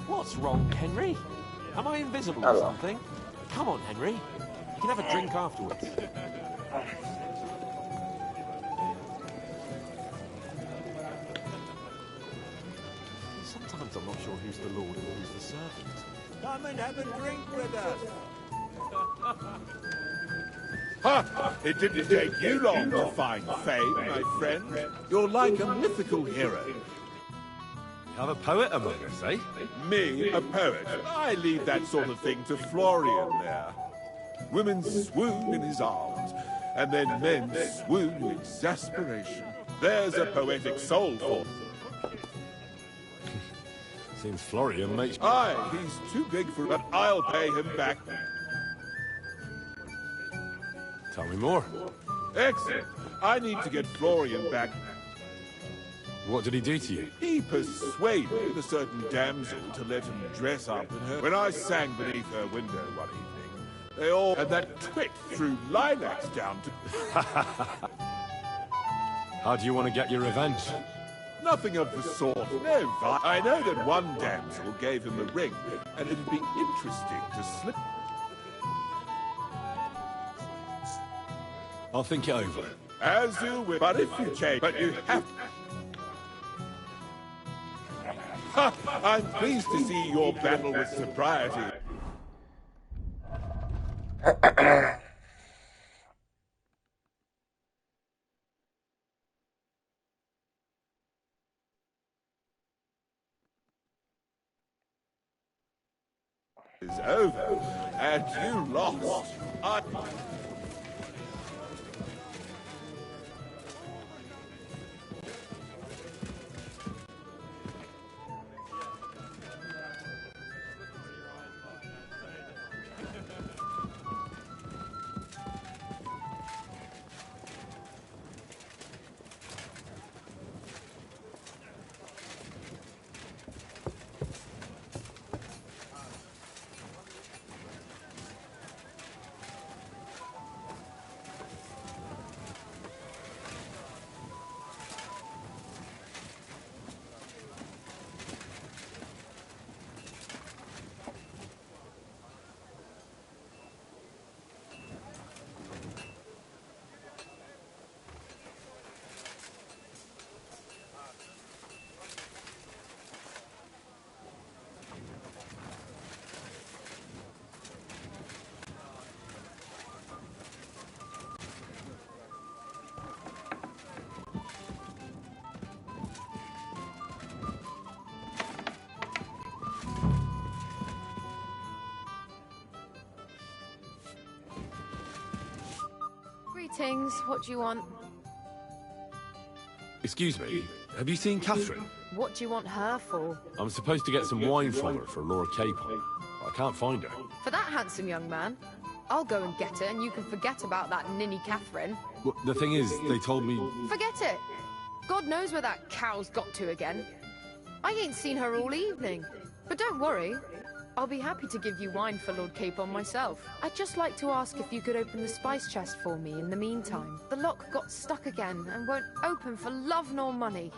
What's wrong, Henry? Am I invisible or something? Come on, Henry. You can have a drink afterwards. Sometimes I'm not sure who's the lord and who's the servant. Come and have a drink with us. Ha! It didn't take you long to find fame, my friend. You're like a mythical hero. You have a poet among us, eh? Me, a poet. I leave that sort of thing to Florian there. Women swoon in his arms, and then men swoon in exasperation. There's a poetic soul for him. Seems Florian makes... Aye, he's too big for it, but I'll pay him back. Tell me more. Excellent. I need to get Florian back. What did he do to you? He persuaded a certain damsel to let him dress up in her. When I sang beneath her window one evening, they all... And that twit threw lilacs down to... How do you want to get your revenge? Nothing of the sort. No, I know that one damsel gave him a ring, and it'd be interesting to slip... I'll think it over. As you will. But if you change... But you have... Ha! I'm pleased to see your battle with sobriety. Is over, and you lost. Greetings, what do you want? Excuse me, have you seen Catherine? What do you want her for? I'm supposed to get some wine from her for Laura Capon. I can't find her. For that handsome young man? I'll go and get it, and you can forget about that ninny Catherine. Well, the thing is, they told me... Forget it! God knows where that cow's got to again. I ain't seen her all evening. But don't worry, I'll be happy to give you wine for Lord Capon myself. I'd just like to ask if you could open the spice chest for me in the meantime. The lock got stuck again and won't open for love nor money.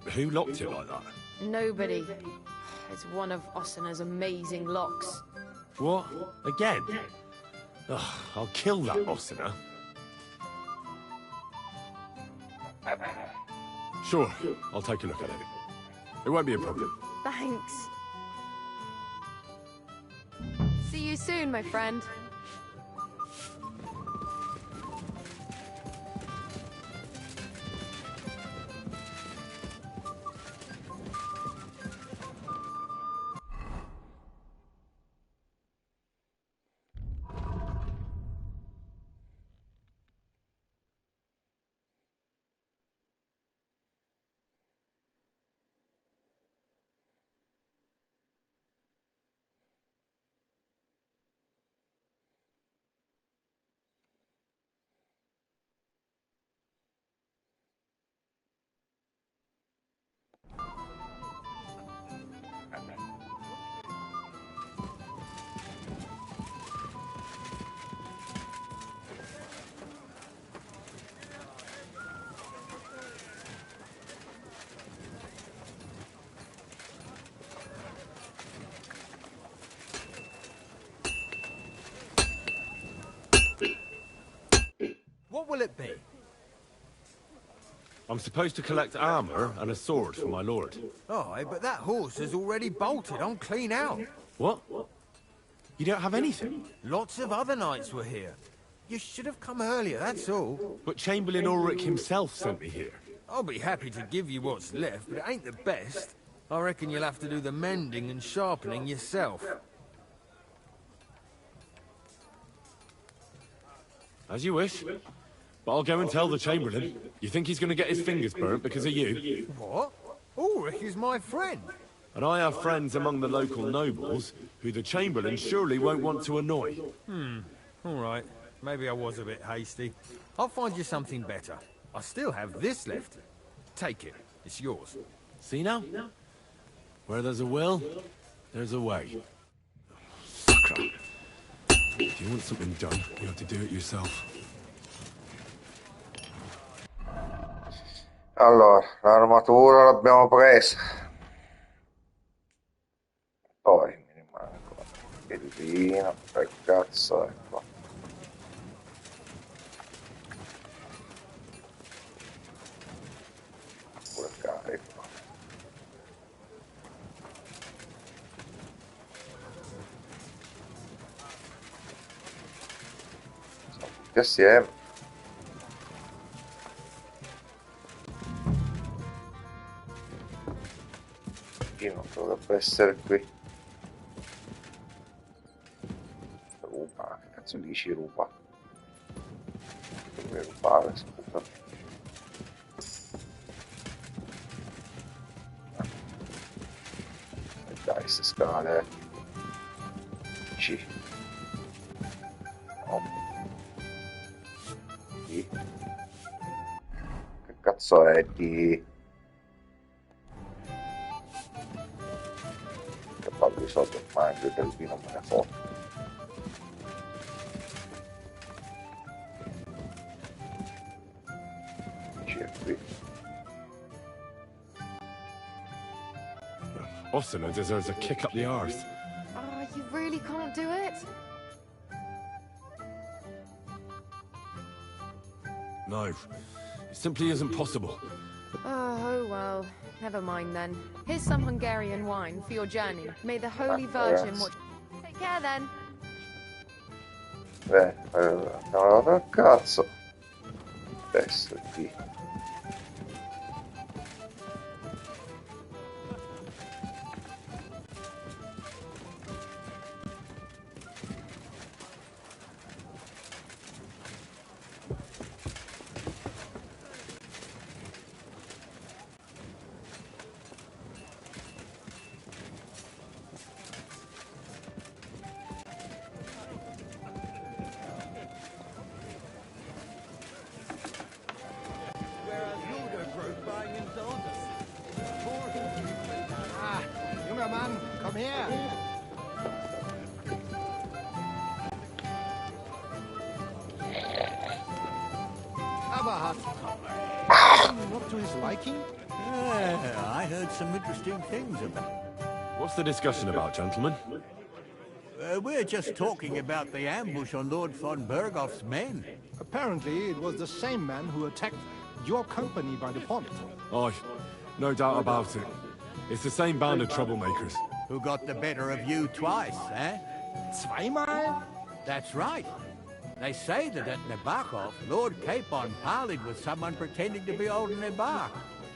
Who locked it like that? Nobody. It's one of Ossina's amazing locks. What? Again? Ugh, I'll kill that Ossina. Sure, I'll take a look at it. It won't be a problem. Thanks. See you soon, my friend. will it be? I'm supposed to collect armor and a sword for my lord. Aye, but that horse has already bolted on clean out. What? You don't have anything? Lots of other knights were here. You should have come earlier, that's all. But Chamberlain Ulrich himself sent me here. I'll be happy to give you what's left, but it ain't the best. I reckon you'll have to do the mending and sharpening yourself. As you wish. But I'll go and tell the Chamberlain. You think he's going to get his fingers burnt because of you? What? Ulrich is my friend. And I have friends among the local nobles who the Chamberlain surely won't want to annoy. All right. Maybe I was a bit hasty. I'll find you something better. I still have this left. Take it. It's yours. See now? Where there's a will, there's a way. Sucker. If you want something done, you have to do it yourself. Allora, l'armatura l'abbiamo presa. Poi mi rimane ancora il vino, che cazzo è qua? Pure carico. Sono tutti assieme. Non dovrebbe essere qui. Ruba, che cazzo dici ruba? Dove rubare, scusa. E dai, queste scale. C. No. D. Che cazzo è D? Di solito mangio del vino me ne foto. Qui. Ossina deserves a kick up the arse. Oh, you really can't do it? No, it simply isn't possible. Oh, well. Never mind then. Here's some Hungarian wine for your journey. May the Holy Virgin watch. Take care then. Cazzo. Adesso qui. Not to his liking? I heard some interesting things about. What's the discussion about, gentlemen? We're just talking about the ambush on Lord von Bergoff's men. Apparently, it was the same man who attacked your company by the pond. Aye, no doubt about it. It's the same band of troublemakers. Who got the better of you twice, eh? Zweimal? That's right. They say that at Nebachov, Lord Capon parleyed with someone pretending to be old Nebach.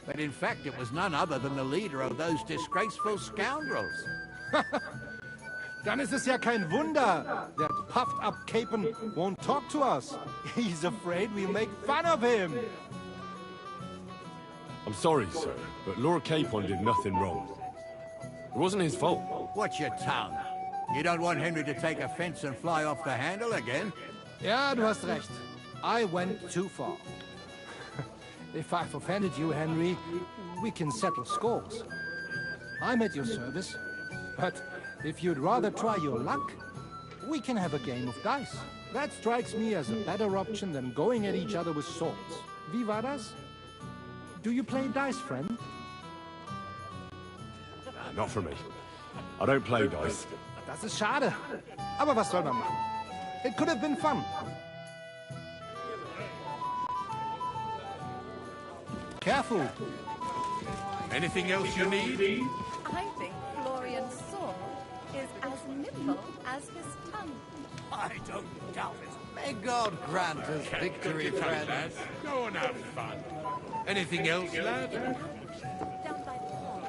But in fact, it was none other than the leader of those disgraceful scoundrels. Dann ist es ja kein Wunder that puffed-up Capon won't talk to us. He's afraid we'll make fun of him. I'm sorry, sir, but Lord Capon did nothing wrong. It wasn't his fault. Watch your tongue. You don't want Henry to take offense and fly off the handle again? Ja, du hast recht. I went too far. If I've offended you, Henry, we can settle scores. I'm at your service, but if you'd rather try your luck, we can have a game of dice. That strikes me as a better option than going at each other with swords. Wie war das? Do you play dice, friend? Not for me. I don't play dice. Das ist schade. Aber was soll man machen? It could have been fun. Careful. Anything else you need? I think Florian's sword is as nimble as his tongue. I don't doubt it. May God grant us victory, friends. Go and have fun. Anything else, lad? Down by the wall.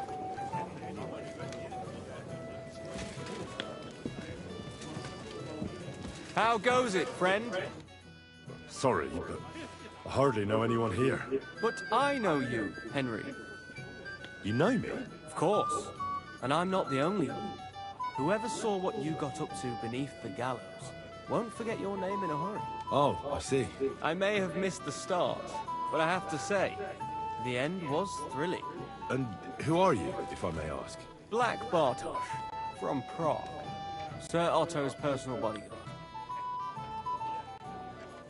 How goes it, friend? Sorry, but I hardly know anyone here. But I know you, Henry. You know me? Of course. And I'm not the only one. Whoever saw what you got up to beneath the gallows won't forget your name in a hurry. Oh, I see. I may have missed the start, but I have to say, the end was thrilling. And who are you, if I may ask? Black Bartosz, from Prague. Sir Otto's personal bodyguard.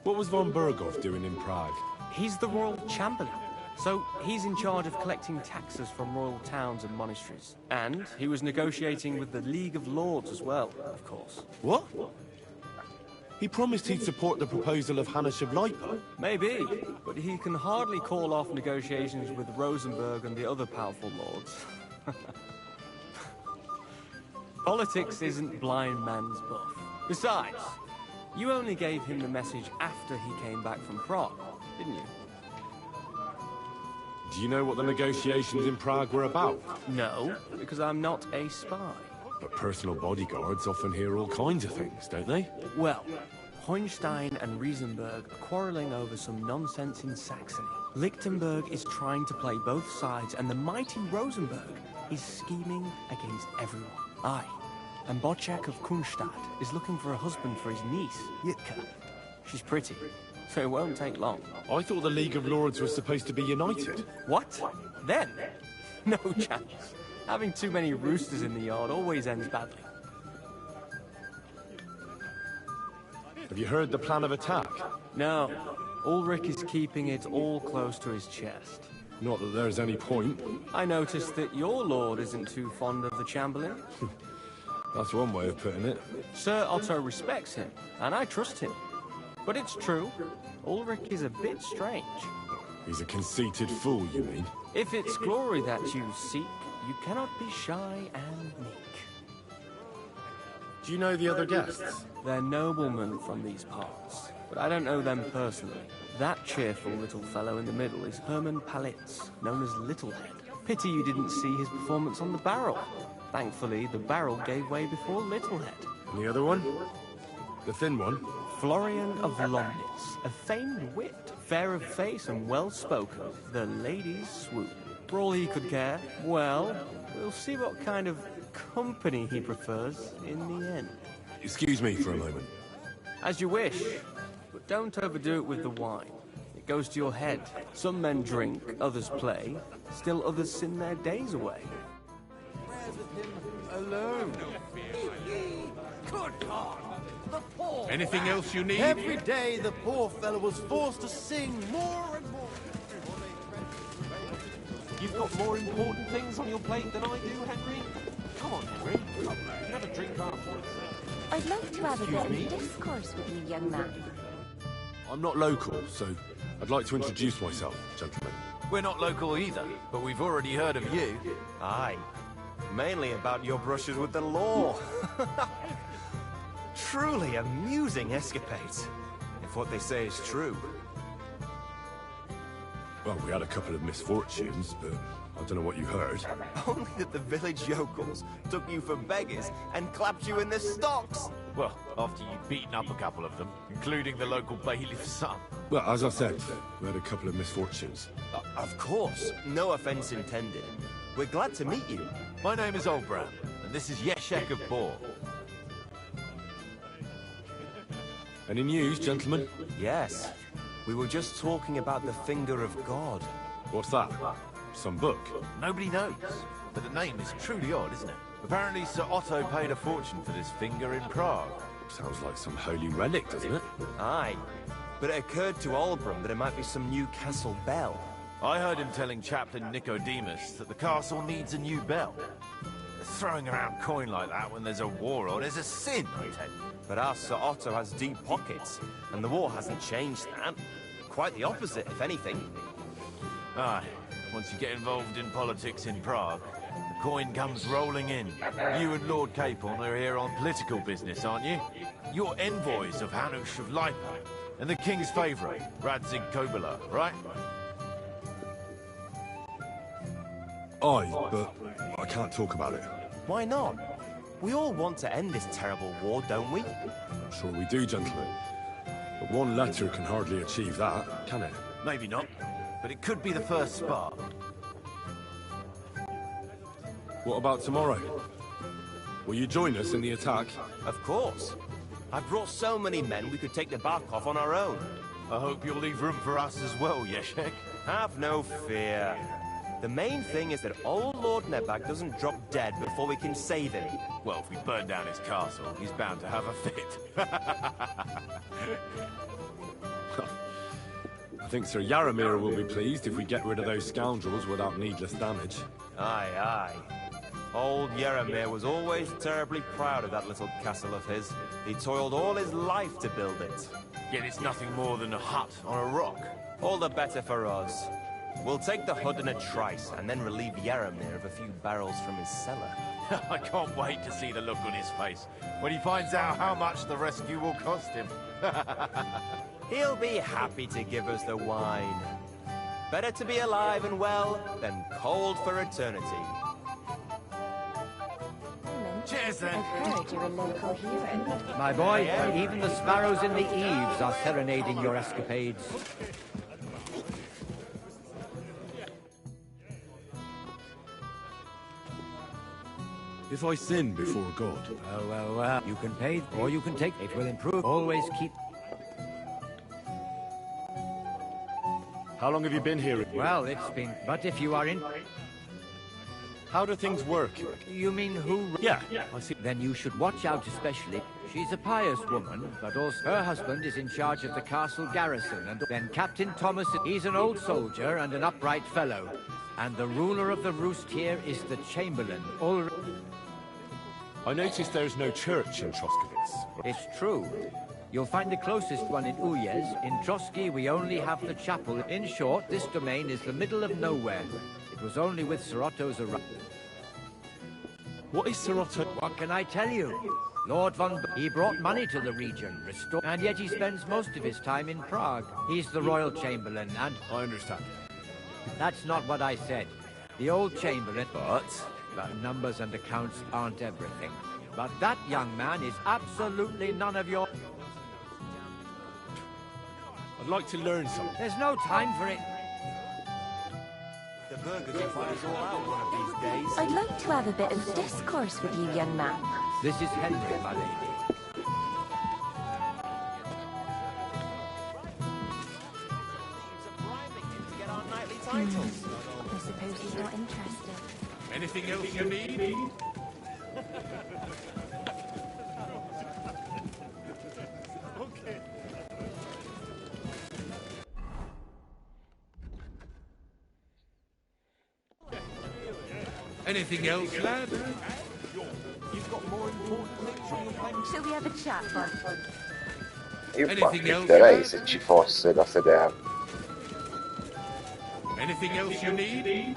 What was von Berghoff doing in Prague? He's the royal chamberlain. So he's in charge of collecting taxes from royal towns and monasteries. And he was negotiating with the League of Lords as well, of course. What? He promised he'd support the proposal of Hannes of Lipa. Maybe, but he can hardly call off negotiations with Rosenberg and the other powerful lords. Politics isn't blind man's buff. Besides, you only gave him the message after he came back from Prague, didn't you? Do you know what the negotiations in Prague were about? No, because I'm not a spy. But personal bodyguards often hear all kinds of things, don't they? Well, Hohenstein and Riesenberg are quarreling over some nonsense in Saxony. Lichtenberg is trying to play both sides, and the mighty Rosenberg is scheming against everyone. Aye, and Bocek of Kunstadt is looking for a husband for his niece, Yitka. She's pretty, so it won't take long. I thought the League of Lords was supposed to be united. What? Then? No chance. Having too many roosters in the yard always ends badly. Have you heard the plan of attack? No. Ulrich is keeping it all close to his chest. Not that there's any point. I noticed that your lord isn't too fond of the Chamberlain. That's one way of putting it. Sir Otto respects him, and I trust him. But it's true, Ulrich is a bit strange. He's a conceited fool, you mean? If it's glory that you seek, you cannot be shy and meek. Do you know the other guests? They're noblemen from these parts, but I don't know them personally. That cheerful little fellow in the middle is Hermann Palitz, known as Littlehead. Pity you didn't see his performance on the barrel. Thankfully, the barrel gave way before Littlehead. And the other one? The thin one? Florian of Lomnitz, a famed wit, fair of face and well-spoken. The ladies swoon. For all he could care, well, we'll see what kind of company he prefers in the end. Excuse me for a moment. As you wish, but don't overdo it with the wine. It goes to your head. Some men drink, others play, still others sin their days away. Alone. Good God! The poor. Anything else you need? Every day the poor fellow was forced to sing more and more. You've got more important things on your plate than I do, Henry. Come on, Henry. You can have a drink afterwards. I'd like to have a bit of discourse with you, young man. I'm not local, so I'd like to introduce myself, gentlemen. We're not local either, but we've already heard of you. Aye. Mainly about your brushes with the law. Truly amusing escapades, if what they say is true. Well, we had a couple of misfortunes, but I don't know what you heard. Only that the village yokels took you for beggars and clapped you in the stocks. Well, after you'd beaten up a couple of them, including the local bailiff's son. Well, as I said, we had a couple of misfortunes. Of course, no offense intended. We're glad to meet you. My name is Olbram, and this is Yeshek of Bor. Any news, gentlemen? Yes. We were just talking about the Finger of God. What's that? Some book? Nobody knows, but the name is truly odd, isn't it? Apparently Sir Otto paid a fortune for this finger in Prague. Sounds like some holy relic, doesn't it? Aye. But it occurred to Olbram that it might be some new castle bell. I heard him telling Chaplain Nicodemus that the castle needs a new bell. Throwing around coin like that when there's a war on is a sin, I tell you. But our Sir Otto has deep pockets, and the war hasn't changed that. Quite the opposite, if anything. Aye, once you get involved in politics in Prague, the coin comes rolling in. You and Lord Capon are here on political business, aren't you? You're envoys of Hanush of Lipa, and the king's favourite, Radzig Kobyla, right? Aye, but I can't talk about it. Why not? We all want to end this terrible war, don't we? Sure we do, gentlemen. But one letter can hardly achieve that, can it? Maybe not, but it could be the first spark. What about tomorrow? Will you join us in the attack? Of course. I've brought so many men we could take the Barkov on our own. I hope you'll leave room for us as well, Yeshek. Have no fear. The main thing is that old Lord Nebak doesn't drop dead before we can save him. Well, if we burn down his castle, he's bound to have a fit. I think Sir Yaramir will be pleased if we get rid of those scoundrels without needless damage. Aye, aye. Old Yaramir was always terribly proud of that little castle of his. He toiled all his life to build it. Yet it's nothing more than a hut on a rock. All the better for us. We'll take the hut in a trice, and then relieve Yaramir of a few barrels from his cellar. I can't wait to see the look on his face when he finds out how much the rescue will cost him. He'll be happy to give us the wine. Better to be alive and well than cold for eternity. Cheers, then. I've heard you're a local hero. My boy, even the sparrows in the eaves are serenading your escapades. If I sin before God... Well, you can pay, or you can take. It will improve. Always keep... How long have you been here? Well, it's been... But if you are in... How do things work? You mean who... Yeah, I see. Then you should watch out especially. She's a pious woman, but also her husband is in charge of the castle garrison. And then Captain Thomas, he's an old soldier and an upright fellow. And the ruler of the roost here is the Chamberlain. I noticed there's no church in Troskowitz. It's true. You'll find the closest one in Uyez. In Trotsky, we only have the chapel. In short, this domain is the middle of nowhere. It was only with Sorotto's arrival. What is Sorotto? What can I tell you? Lord von... He brought money to the region, and yet he spends most of his time in Prague. He's the royal chamberlain, and... I understand. That's not what I said. The old chamberlain... But numbers and accounts aren't everything. But that young man is absolutely none of your... I'd like to learn something. There's no time for it. The burgers will find us all out one of these days. I'd like to have a bit of discourse with you, young man. This is Henry, my lady. I suppose he's not interested. Anything else you need? Anything else, lad? You've got more important things on your plate. Shall we have a chat, bud? Io approfitterei se ci fosse da sedere. Anything else you need?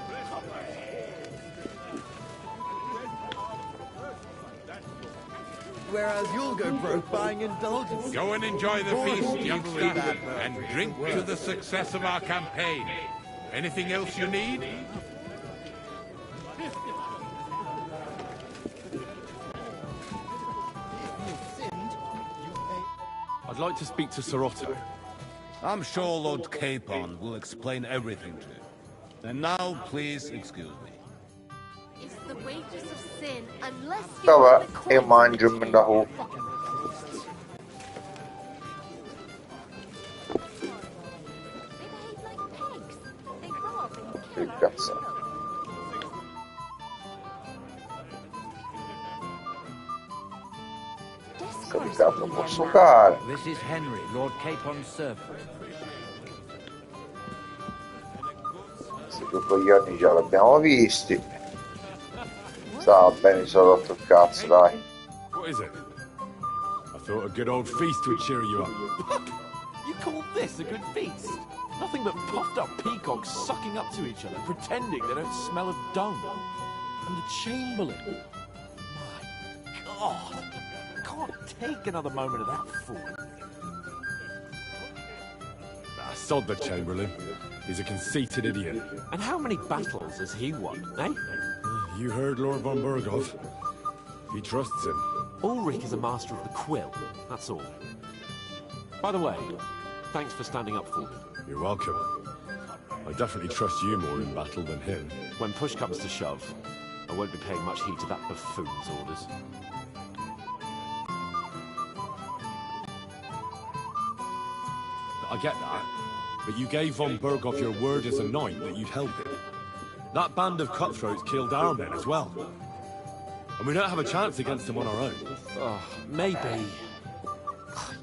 Whereas you'll go broke buying indulgences. Go and enjoy the feast, youngster, and drink to the success of our campaign. Anything else you need? I'd like to speak to Sorotto. I'm sure Lord Capon will explain everything to you. And now, please excuse me. It's the wages of sin, unless you Dobra, io mangio un dahu. Che cazzo. Caricato, posso fare. This is Henry, Lord Capon's servant. Questi due coglioni già l'abbiamo visti. Stava bene, sono rotto il cazzo, dai. What is it? I thought a good old feast would cheer you up. You call this a good feast? Nothing but puffed up peacocks sucking up to each other, pretending they don't smell of dung. And the Chamberlain. My God. I can't take another moment of that fool. Ah, sod the Chamberlain. He's a conceited idiot. And how many battles has he won, eh? You heard Lord von Burghoff. He trusts him. Ulrich is a master of the quill, that's all. By the way, thanks for standing up for me. You're welcome. I definitely trust you more in battle than him. When push comes to shove, I won't be paying much heed to that buffoon's orders. I get that, but you gave von Burghoff your word as a knight that you'd help him. That band of cutthroats killed our men as well. And we don't have a chance against them on our own. Oh, maybe.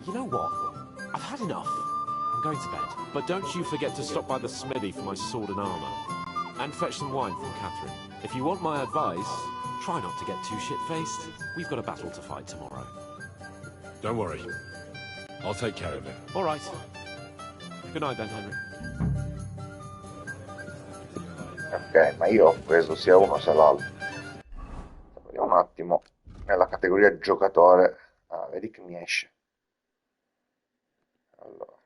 You know what? I've had enough. I'm going to bed. But don't you forget to stop by the smithy for my sword and armor. And fetch some wine from Catherine. If you want my advice, try not to get too shit-faced. We've got a battle to fight tomorrow. Don't worry. I'll take care of it. All right. Good night then, Henry. Ok, ma io ho preso sia uno sia l'altro. Vediamo un attimo nella categoria giocatore. Ah, vedi che mi esce. Allora.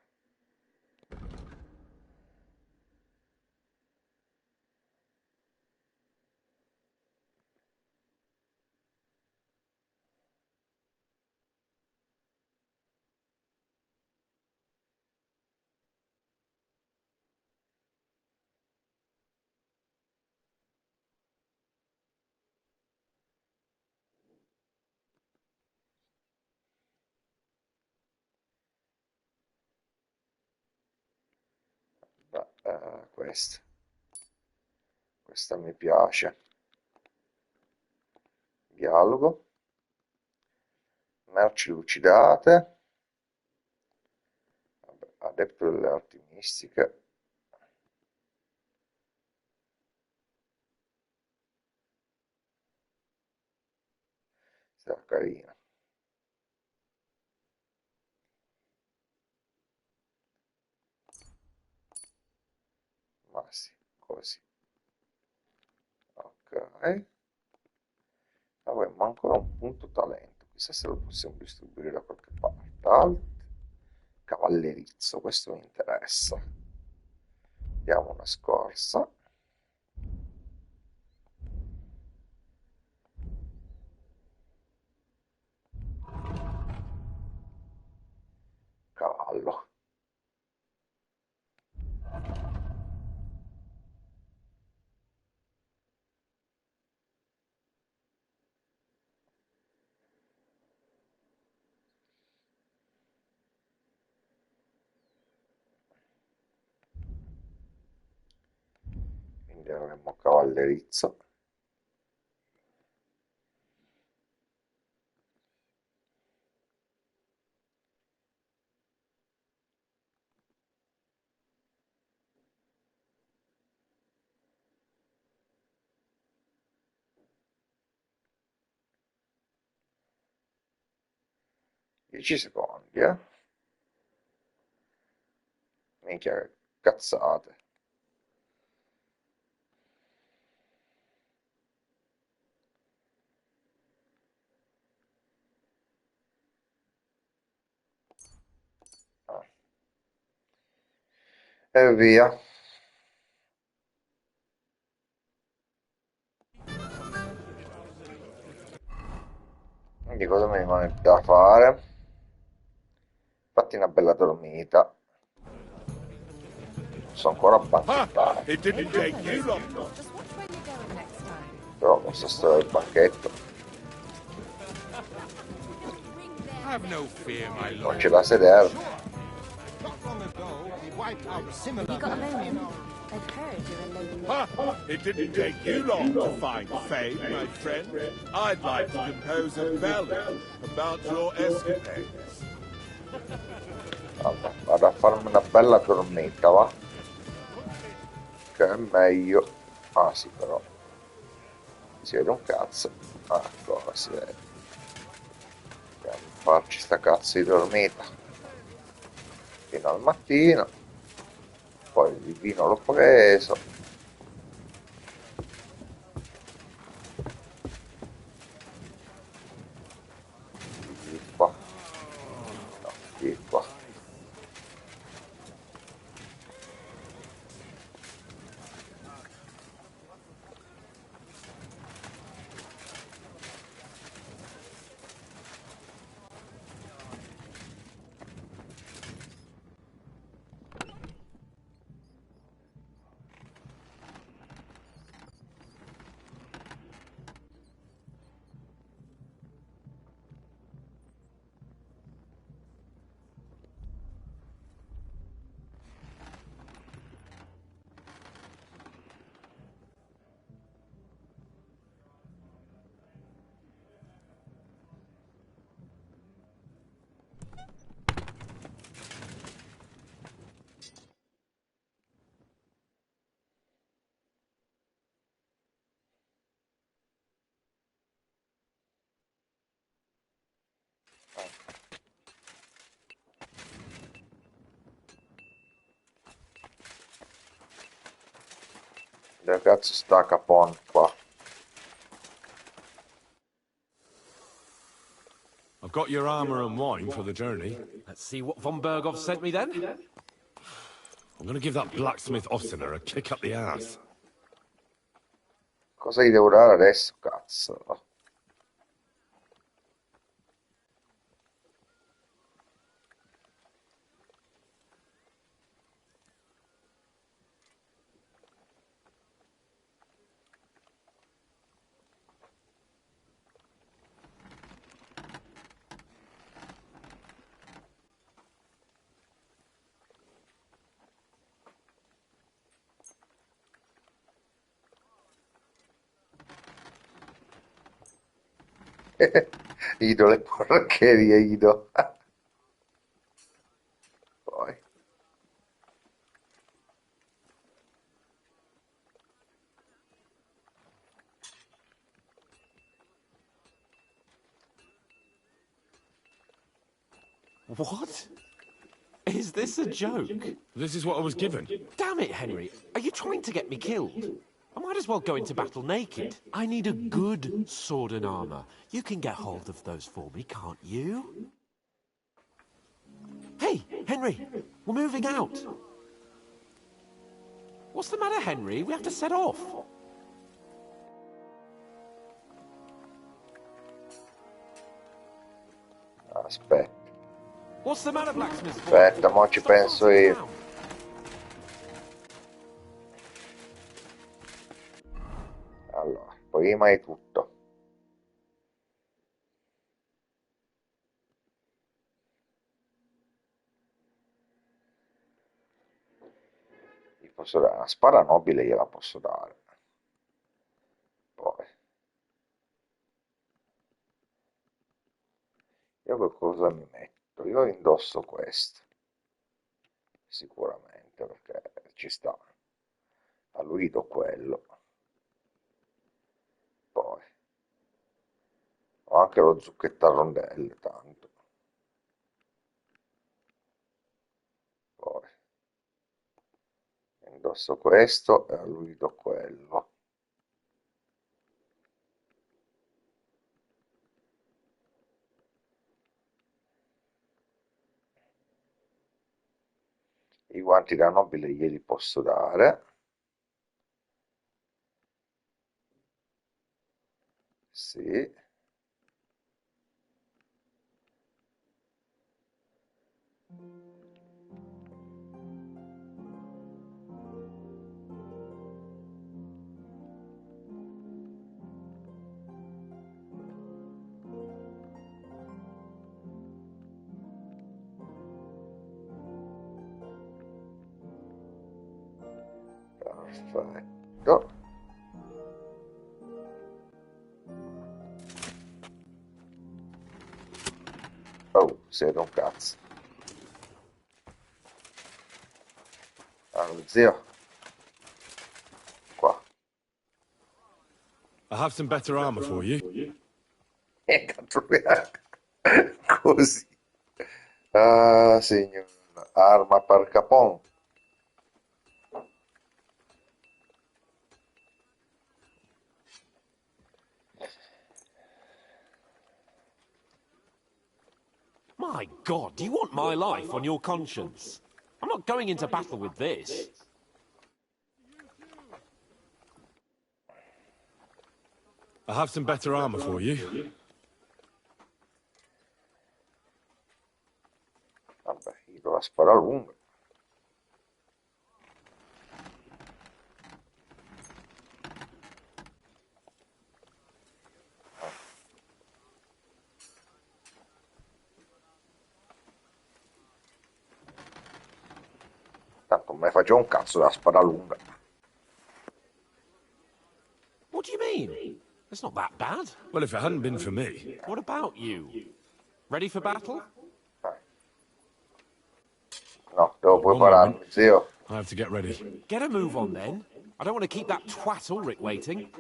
Questa mi piace. Dialogo, merci lucidate, vabbè, adepto delle arti mistiche, sta carina. Ma sì, così. Ok. Avremmo ancora un punto talento, chissà se lo possiamo distribuire da qualche parte. Alt, cavallerizzo, questo mi interessa. Diamo una scorsa. Cavallo. Quindi avremmo cavallerizzo. Dieci secondi, minchia, che cazzate. E via. Quindi cosa mi rimane da fare? Fatti una bella dormita. Sono ancora banchettare. Però posso stare al banchetto. Non c'è da sedere. Have you got a moment? I've heard you're a lady. It didn't take you long to find fame, my friend. I'd like to compose a ballad about your escapades. Allora, vado a farmi una bella dormita, va? Che è meglio. Ah sì, però si vede un cazzo. Ah, ancora si vede. Andiamo a farci sta cazzo di dormita fino al mattino. Poi il vino l'ho preso. Di qua. No, di qua. Dove cazzo sta Capone qua? I've got your armor and wine for the journey. Let's see what von Berghoff sent me then. I'm gonna give that blacksmith Ostiner a kick up the ass. Cosa gli devo dare adesso, cazzo? Ido le porcherie, Ido. Poi. What? Is this a joke? This is what I was given. Damn it, Henry. Are you trying to get me killed? I might as well go into battle naked. I need a good sword and armor. You can get hold of those for me, can't you? Hey, Henry, we're moving out. What's the matter, Henry? We have to set off. Aspetta. What's the matter, blacksmith? Aspetta, mo ci penso io. Allora, prima di tutto. Gli posso dare una spada nobile, gliela posso dare. Poi. Io che cosa mi metto? Io indosso questo. Sicuramente, perché ci sta. A lui do quello. Poi. Ho anche lo zucchetto a rondelle, tanto. Poi. Indosso questo e a lui do quello. I guanti da nobile glieli posso dare. Sì. Perfetto. Oh, sei un cazzo. Allora, zio. Qua. I have some better armor for you. Così. Ah, signor. Arma per Capone. My God, do you want my life on your conscience? I'm not going into battle with this. I have some better armor for you. Vabbè, io do la spara lunga. Tanto non me faccio un cazzo della spara lunga. What do you mean? It's not that bad. Well, if it hadn't been for me. What about you? Ready for battle? No, devo prepararmi, zio. I have to get ready. Get a move on then. I don't want to keep that twat Ulrich waiting.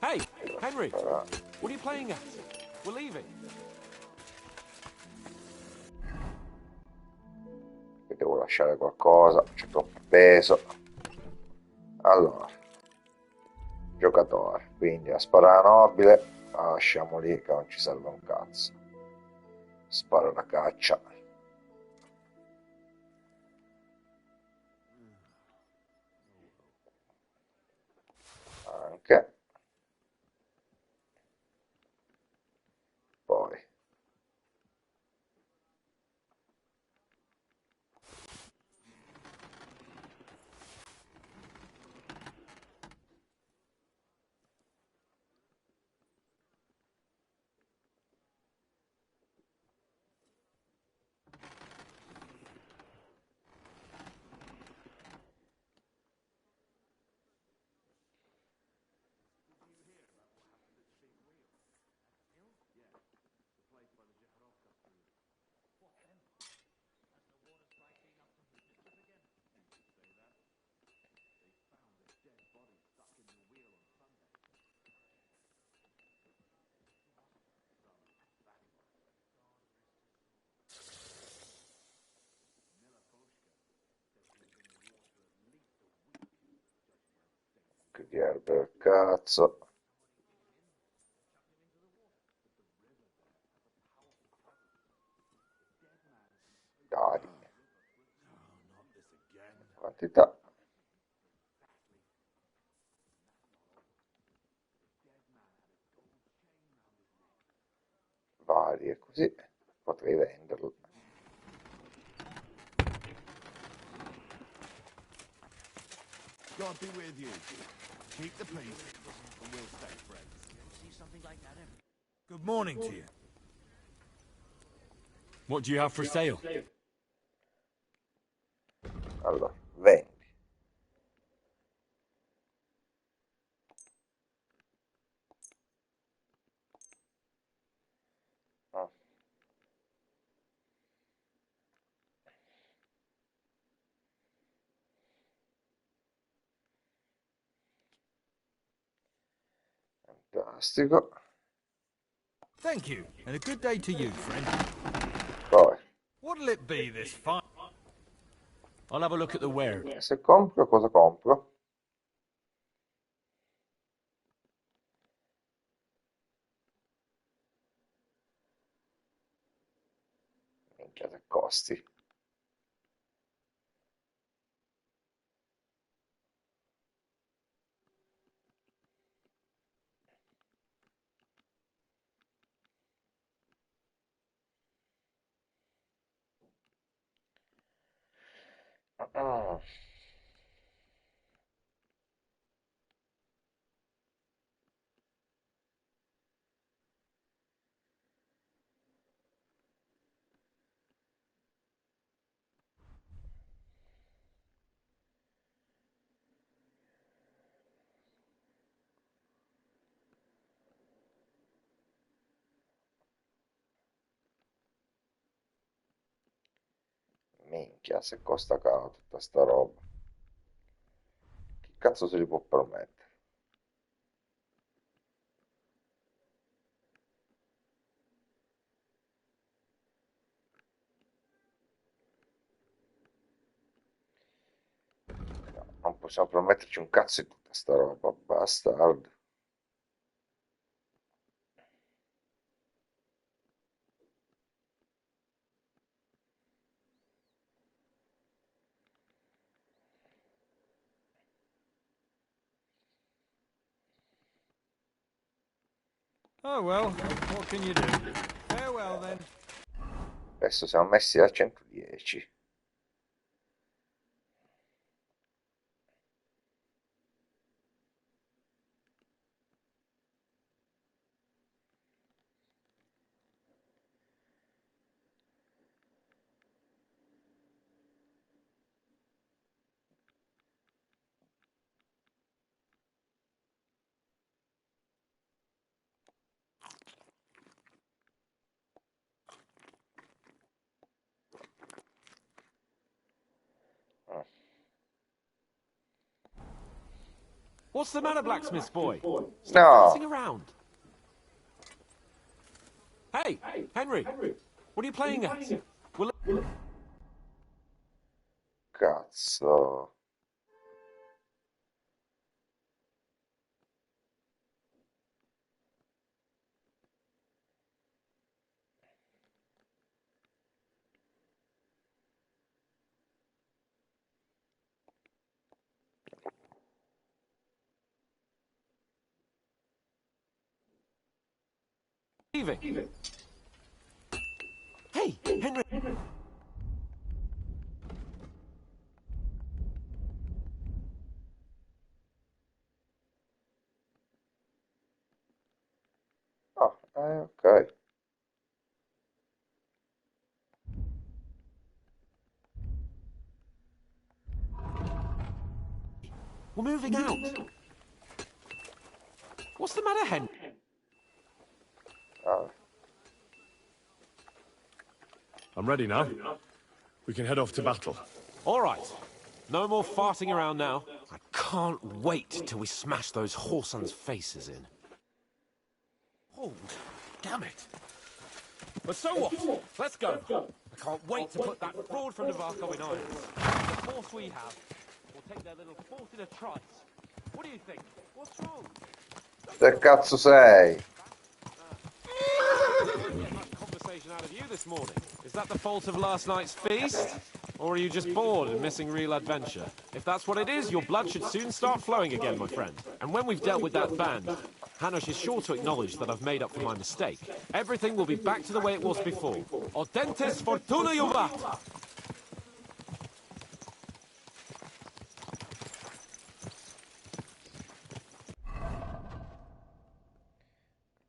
Hey, Henry, what are you playing at? We're leaving. Devo lasciare qualcosa, c'è troppo peso. Allora, giocatore, quindi la spara nobile la lasciamo lì che non ci serve un cazzo. Spara da caccia. Anche. Poi. Che di erba del cazzo. Dai. Quantità. Varie così. Potrei venderlo. God be with you. Keep the peace, and we'll stay friends. See something like that ever? Good morning to you. What do you have for sale? Allora, vendi. Fantastico. Thank you, and a good day to you, friend. Poi, What'll it be this fine? I'll have a look at the ware. se compro, cosa compro? Minchia, che costi. Ah. Minchia, se costa caro tutta sta roba. Chi cazzo se li può permettere? No, non possiamo permetterci un cazzo di tutta sta roba, bastard. Oh well, what can you do? Farewell then. Adesso siamo messi a 110. What's the matter, blacksmith boy? Stop No. fussing around. Hey, Henry, what are you playing at? Cazzo. Leaving. Hey, Henry. Oh, ok. We're moving out. What's the matter, Henry? I'm ready now. We can head off to battle. All right. No more farting around now. I can't wait till we smash those whoresons' faces in. Oh, damn it. But so what? Let's go. I can't wait to put that fraud from Navarco in irons. The force we have will take their little fort in a trice. What do you think? What's wrong? Che cazzo sei? Conversation out of you this morning. Is that the fault of last night's feast? Or are you just bored and missing real adventure? If that's what it is, your blood should soon start flowing again, my friend. And when we've dealt with that band, Hanush is sure to acknowledge that I've made up for my mistake. Everything will be back to the way it was before. Audentes fortuna juvat!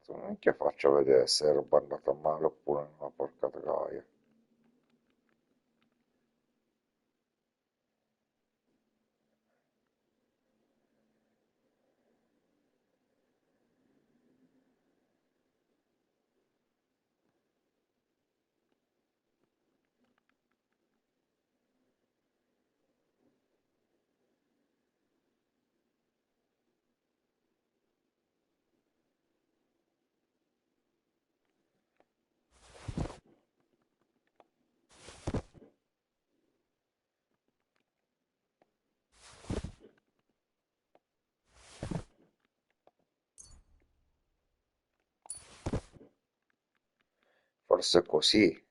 Non che faccio vedere se ero andato male oppure no, porca troia. Forse così.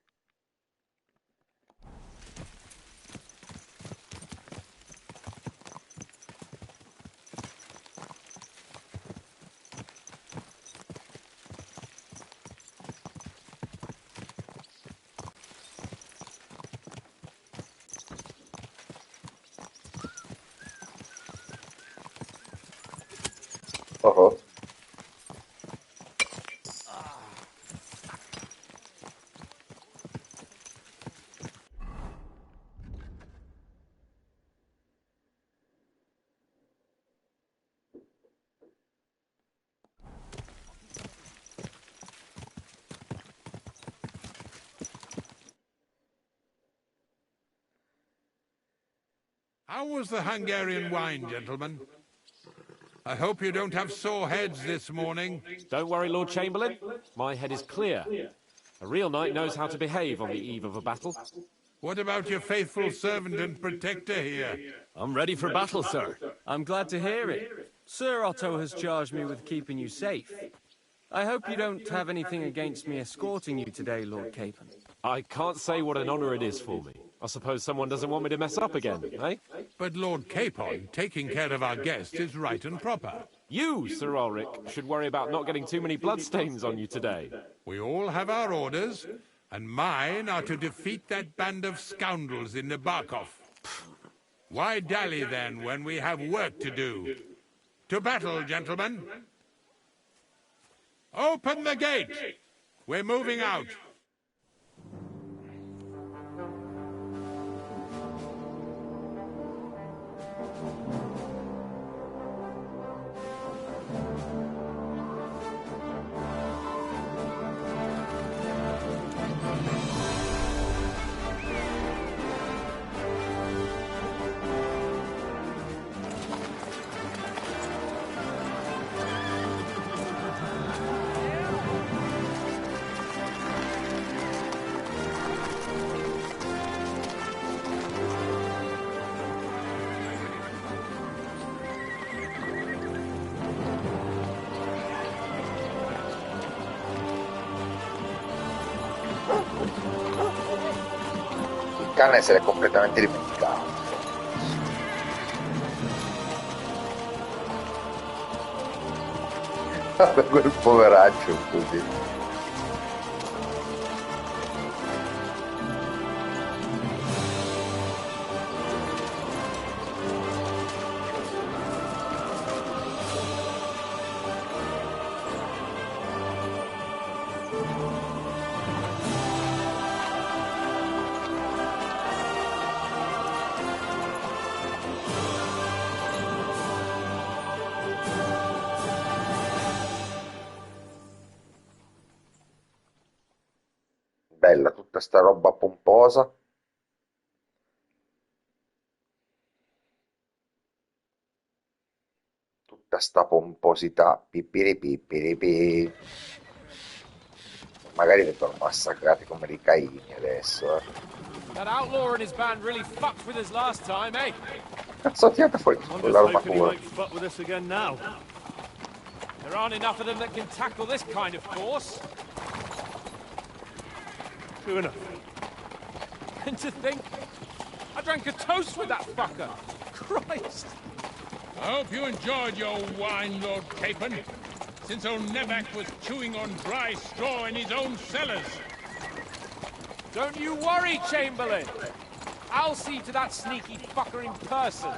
Oh. How was the Hungarian wine, gentlemen? I hope you don't have sore heads this morning. Don't worry, Lord Chamberlain. My head is clear. A real knight knows how to behave on the eve of a battle. What about your faithful servant and protector here? I'm ready for battle, sir. I'm glad to hear it. Sir Otto has charged me with keeping you safe. I hope you don't have anything against me escorting you today, Lord Capon. I can't say what an honor it is for me. I suppose someone doesn't want me to mess up again, eh? But Lord Capon, taking care of our guest is right and proper. You, Sir Ulrich, should worry about not getting too many bloodstains on you today. We all have our orders, and mine are to defeat that band of scoundrels in Nabokov. Why dally, then, when we have work to do? To battle, gentlemen! Open the gate! We're moving out! Il cane se l'è completamente dimenticato. Quel poveraccio così. Bella tutta sta roba pomposa. Tutta sta pomposità. Pipiripi. Magari vengono massacrati come dei caini adesso. That outlaw and his band really fucked with us last time, eh? Cazzo tirata fuori con l'armatura. Fuck with us again now. There aren't enough of them that can tackle this kind of force. True enough. And to think, I drank a toast with that fucker. Christ. I hope you enjoyed your wine, Lord Capon, since old Nevak was chewing on dry straw in his own cellars. Don't you worry, Chamberlain. I'll see to that sneaky fucker in person.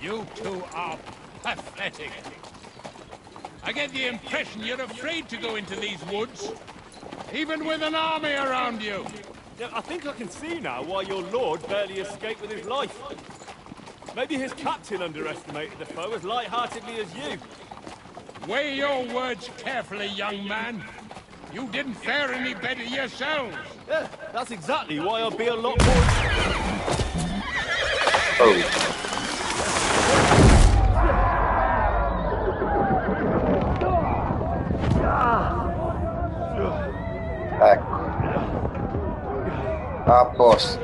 You two are pathetic. I get the impression you're afraid to go into these woods, even with an army around you. Yeah, I think I can see now why your lord barely escaped with his life. Maybe his captain underestimated the foe as light-heartedly as you. Weigh your words carefully, young man. You didn't fare any better yourselves. Yeah, that's exactly why I'll be a lot more... Oh. Ecco. A posto.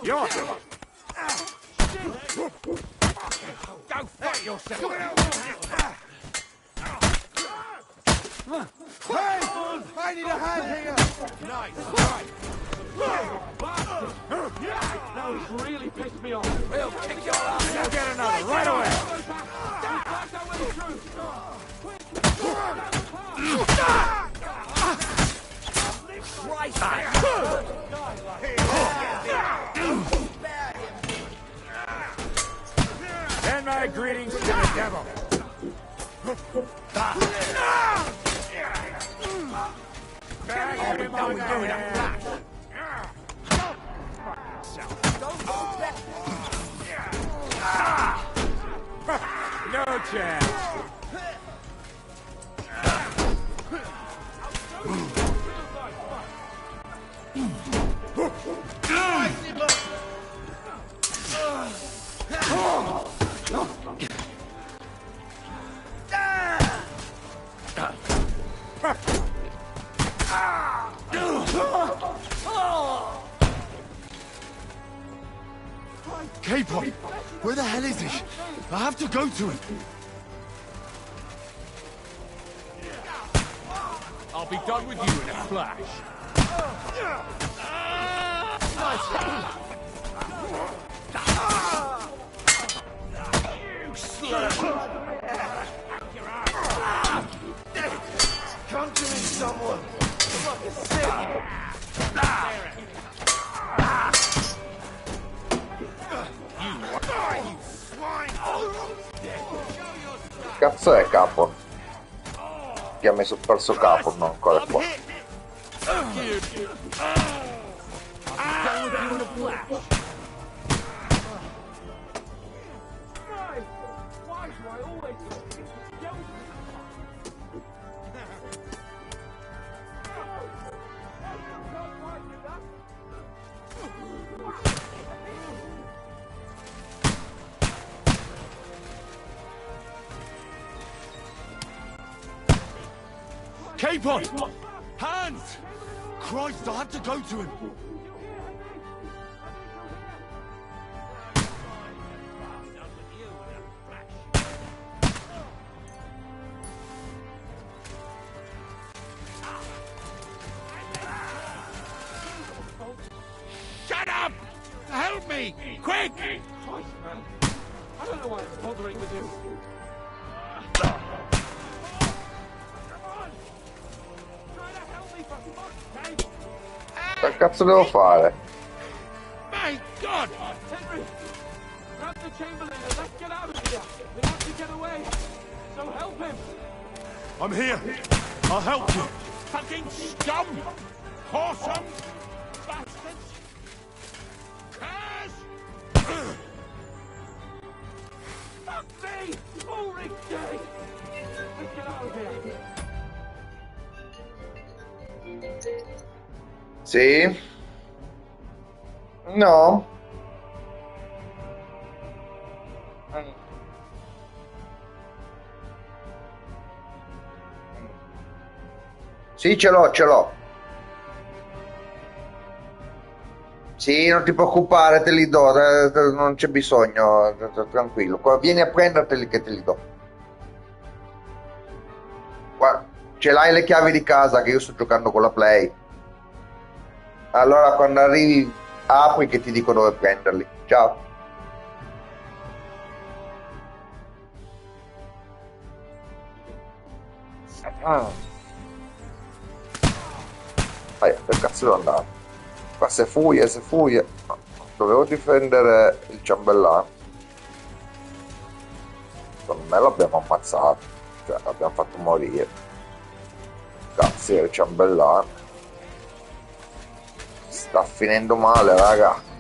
You're... Go fight yourself! Hey! I need a hand here! Nice! Now he's really pissed me off. We'll kick your ass! You'll get another right away! Christ! Send my greetings to the devil! No chance. Capon! Where the hell is he? I have to go to him. I'll be done with you in a flash. You slut! Come to me, someone! Fucking sick! Cazzo è Capon? Che ha messo perso Capon, non ancora qua. Capon! Hands! Christ, I have to go to him. Shut up! Help me! Quick! I don't know why I'm bothering with you. Che cazzo devo fare? My God! Henry, grab the Chamberlain and let's get out of here. We have to get away. So help him. I'm here. I'll help you. Fucking scum! Whoresome! Bastards! Curse! Fuck me! Ulrich day! Let's get out of here. Sì? No? Sì, ce l'ho, ce l'ho. Sì, non ti preoccupare, te li do, non c'è bisogno, tranquillo. Vieni a prenderteli che te li do. Guarda, ce l'hai le chiavi di casa che io sto giocando con la Play. Allora quando arrivi apri che ti dico dove prenderli. Ciao. Per cazzo devo andare? Qua se fuie. No, dovevo difendere il ciambellano. Secondo me l'abbiamo ammazzato. Cioè l'abbiamo fatto morire. Cazzo il ciambellano. Sta finendo male, raga.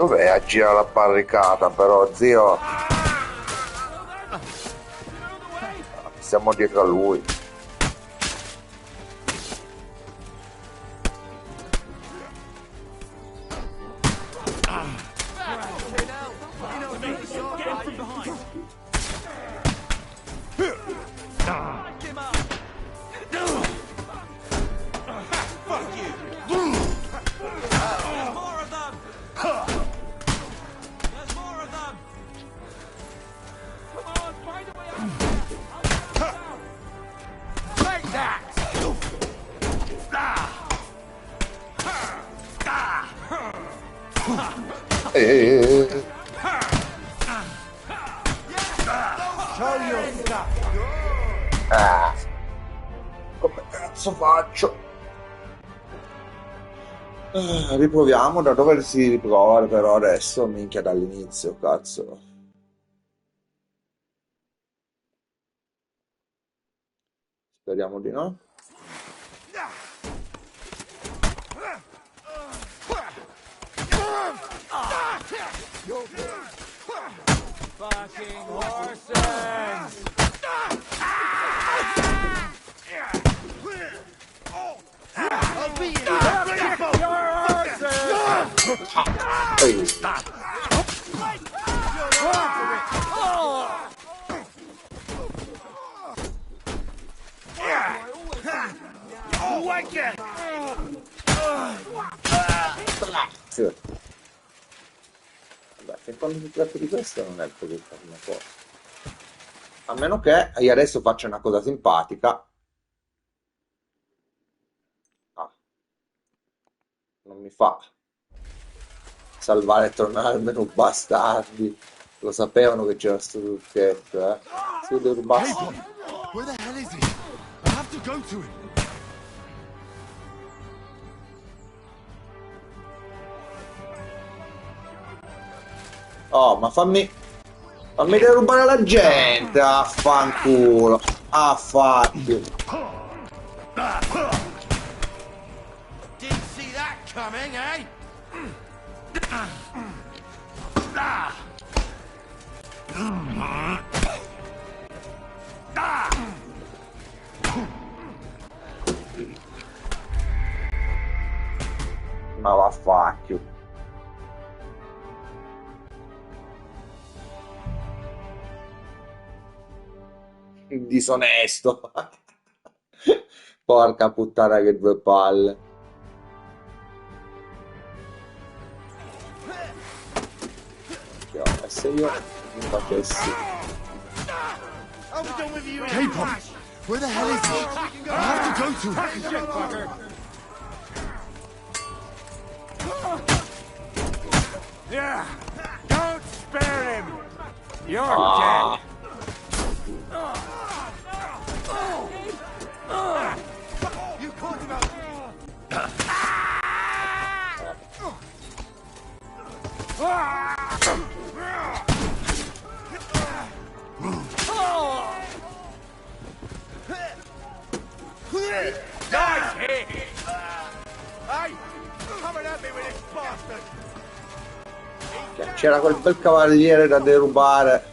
Dov'è a girare la barricata però, zio? Siamo dietro a lui. Come cazzo faccio? Riproviamo da dove si riprova però adesso, minchia dall'inizio, cazzo. Speriamo di no. Fucking horses! I'll be in Grazie. Vabbè, fin quando si tratta di questo non è così per una cosa. A meno che io adesso faccia una cosa simpatica. Ah. Non mi fa salvare e tornare al menu, bastardi. Lo sapevano che c'era sto trucchetto, eh. Si deve rubare. Where the hell is he? I have to go to him. Oh, ma fammi derubare la gente, affanculo. Affatti. Didn't see that coming, eh? Ma vaffanculo. Disonesto. Porca puttana che due palle. E se io mi facessi K-pop! Where the hell is he? I have to go to him. Yeah, don't spare him. You're dead. You caught him out. Nice hit. Hey, coming at me with this bastard. c'era quel bel cavaliere da derubare.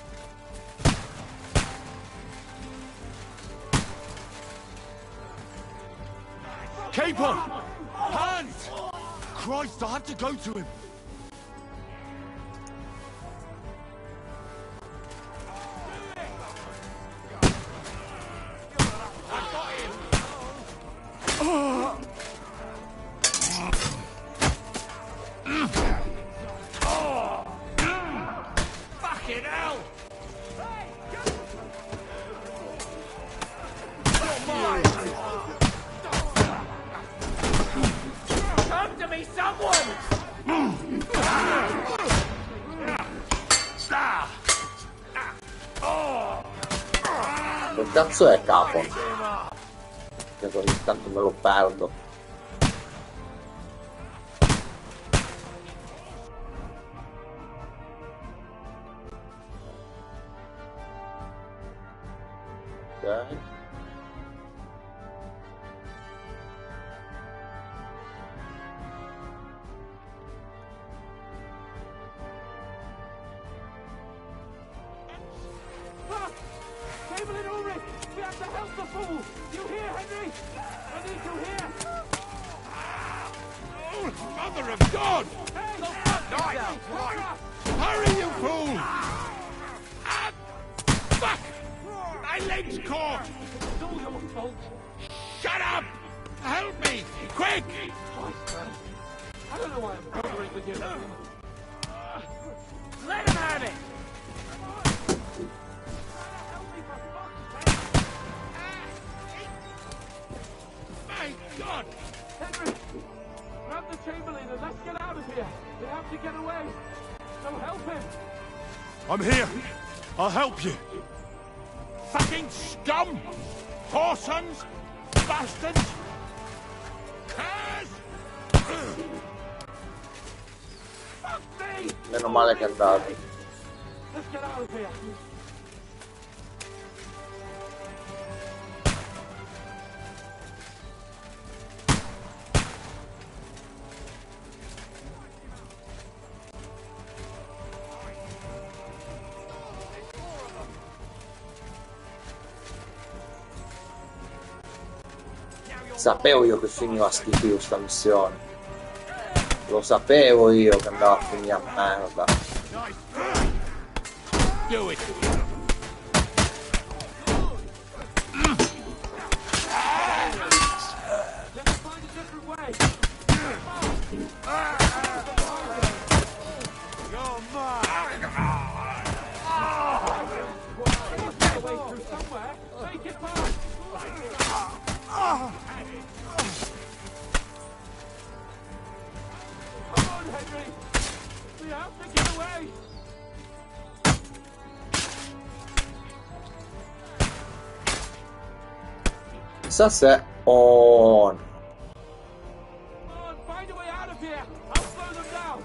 Caper! Hands! Christ, I have to go to him. Fucking hell. Come to me, someone! Che cazzo è capo? Che ogni tanto me lo perdo. Ok. Table it over it! We have to help the fool! You hear, Henry? I need you here! Oh, Mother of God! Hey! Go fuck yourself! Right. Hurry, you fool! Ah, fuck! My leg's caught! It's all your fault! Shut up! Help me! Quick! I don't know why I'm bothering with you. Let him have it! My God! Henry! Grab the Chamberlain and let's get out of here! We have to get away! So help him! I'm here. I'll help you. Fucking scum! Whoresons! Bastards! Curs! Meno male che è andato. Sapevo io che finiva a schifo questa missione. Lo sapevo io che andava a finire a merda. Do it. Chissà se on. Find a way out of here. I'll slow them down.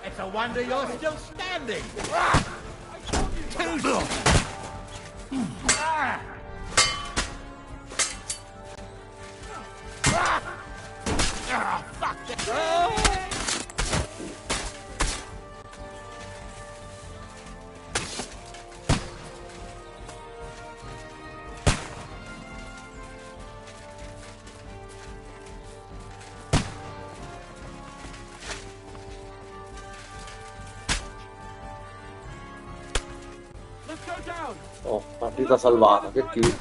It's a wonder you're still standing. Oh, partita salvata, che qui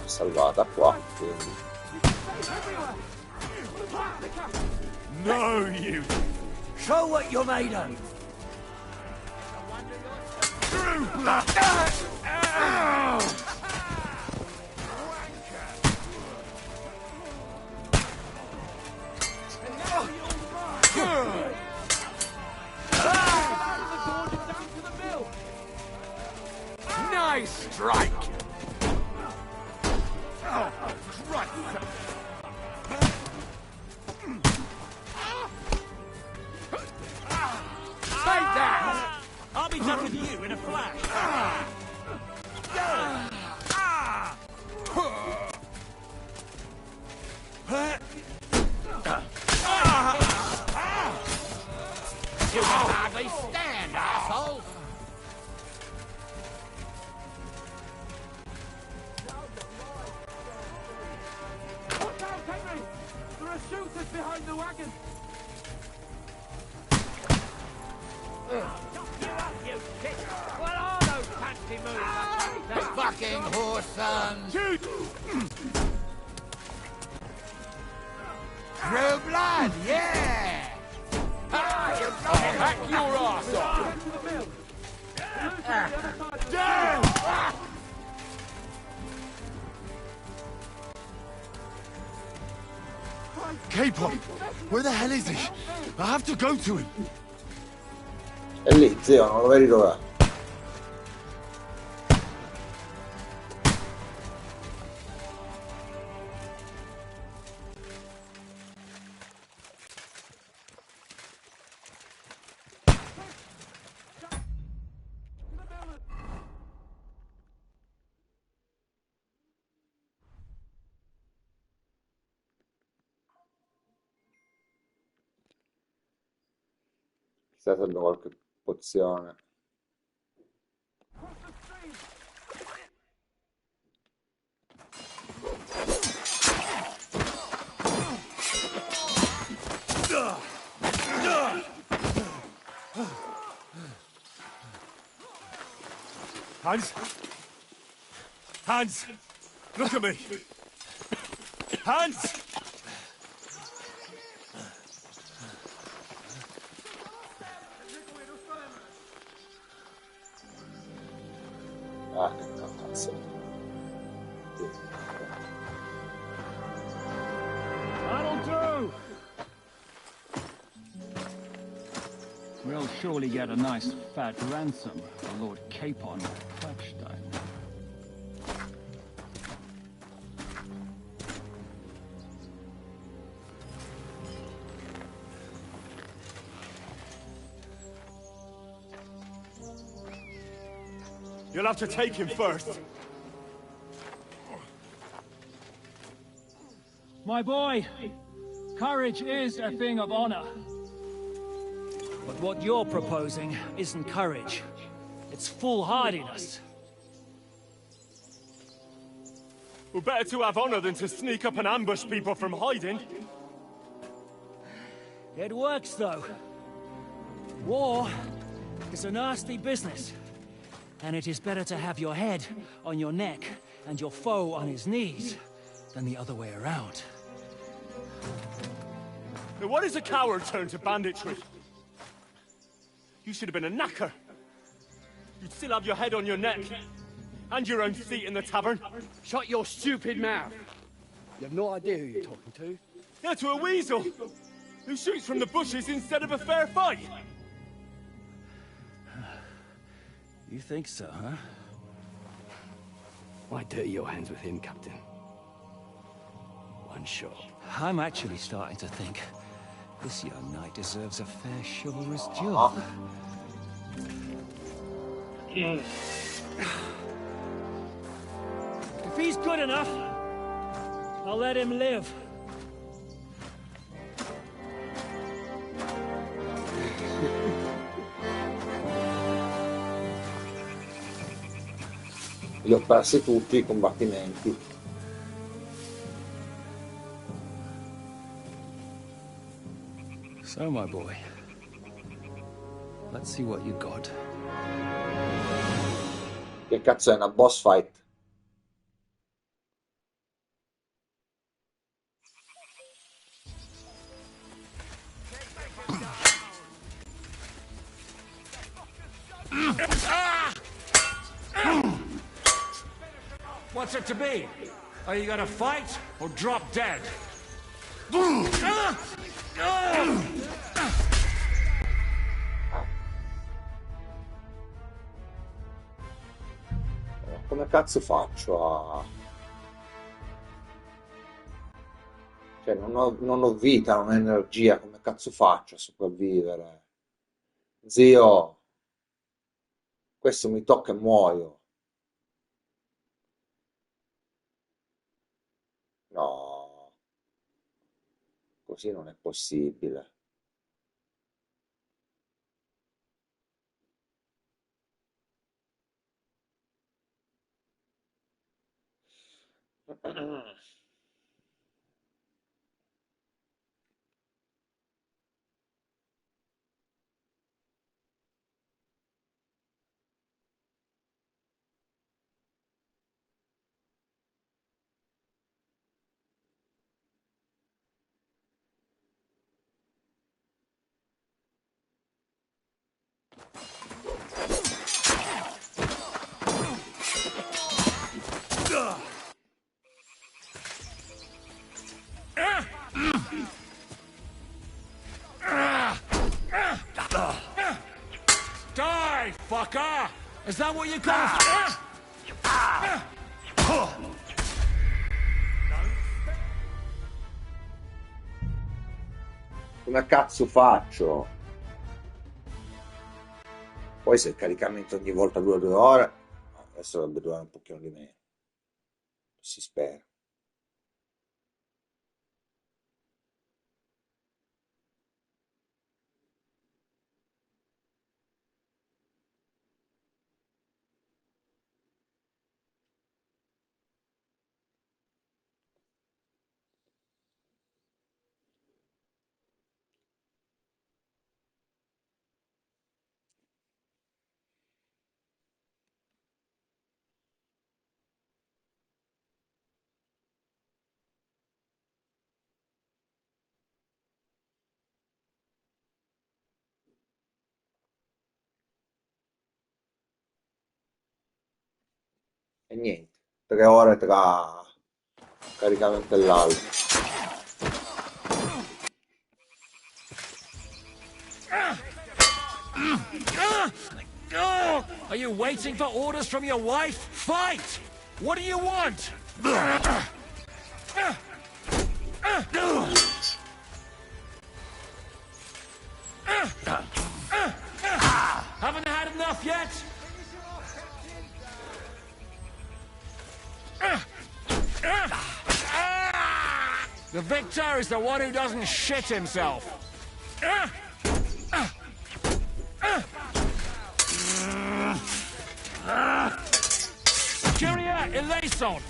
salvata qua, quindi. No, you. Show what you're made of. Nice strike. Oh, Christ. Take that! I'll be done with you in a flash. You can hardly stand, asshole. Watch out, Henry! There are shooters behind the wagon. You shit! What are those fancy moves? The fucking horse sons! Shoot! True blood, yeah! Ah, you Back your ass off! Down! Capon, where the hell is he? I have to go to him. È lì, zio, non lo vedi dov'è? Chissà se abbiamo qualche pozione. Hans! Hans! Look at me! pants! Ah, che cazzo. That'll do! We'll surely get a nice fat ransom for Lord Capon Touchdown. You'll have to take him first. My boy, courage is a thing of honor. But what you're proposing isn't courage. It's foolhardiness. We're better to have honor than to sneak up and ambush people from hiding. It works, though. War is a nasty business. And it is better to have your head on your neck and your foe on his knees than the other way around. Now what is a coward turn to banditry? You should have been a knacker. You'd still have your head on your neck. And your own seat in the tavern. Shut your stupid mouth. You have no idea who you're talking to. Yeah, to a weasel. Who shoots from the bushes instead of a fair fight. You think so, huh? Why dirty your hands with him, Captain? One shot. I'm actually starting to think this young knight deserves a fair chivalrous duel. If he's good enough, I'll let him live. Li ho persi tutti i combattimenti. So, my boy, let's see what you got. Che cazzo è una boss fight? What's it to be? Are you gonna fight or drop dead? Come cazzo faccio a... Cioè, non ho vita, non ho energia, come cazzo faccio a sopravvivere? Zio, questo mi tocca e muoio. No, così non è possibile. Die, fucker! Is that what you call Come cazzo faccio? Poi se il caricamento ogni volta dura 2 ore, adesso dovrebbe durare un pochino di meno. Si spera. E niente, 3 ore tra caricamento e l'altro. Are you waiting for orders from your wife? Fight! What do you want? Haven't had enough yet? The victor is the one who doesn't shit himself. Kyria eleison!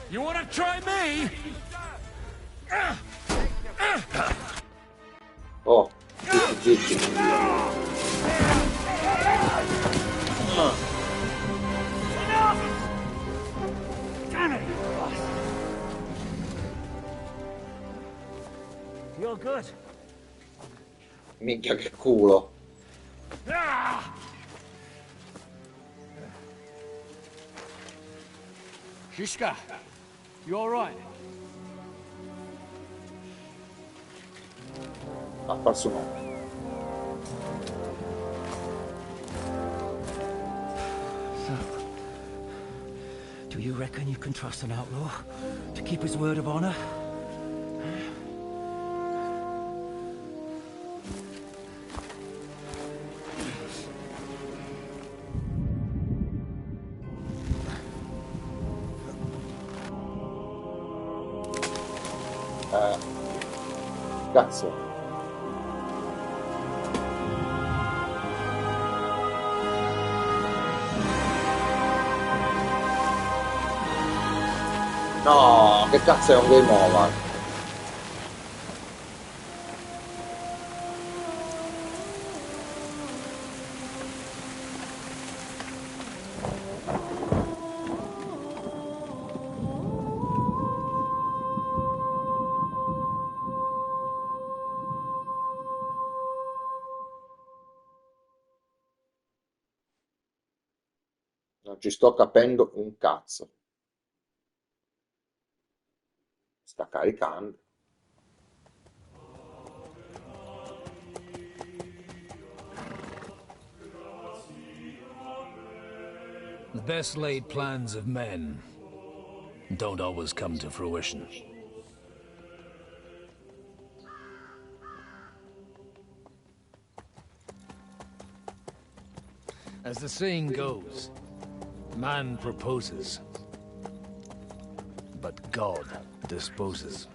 You want to try me? Oh, zitti. You're good. Minchia che culo. Shishka, you all right? Ha perso un uomo. Do you reckon you can trust an outlaw to keep his word of honor? Cazzo. No, che cazzo è un game over? Non ci sto capendo un cazzo. Sta caricando. The best laid plans of men don't always come to fruition. As the saying goes, man proposes, but God disposes.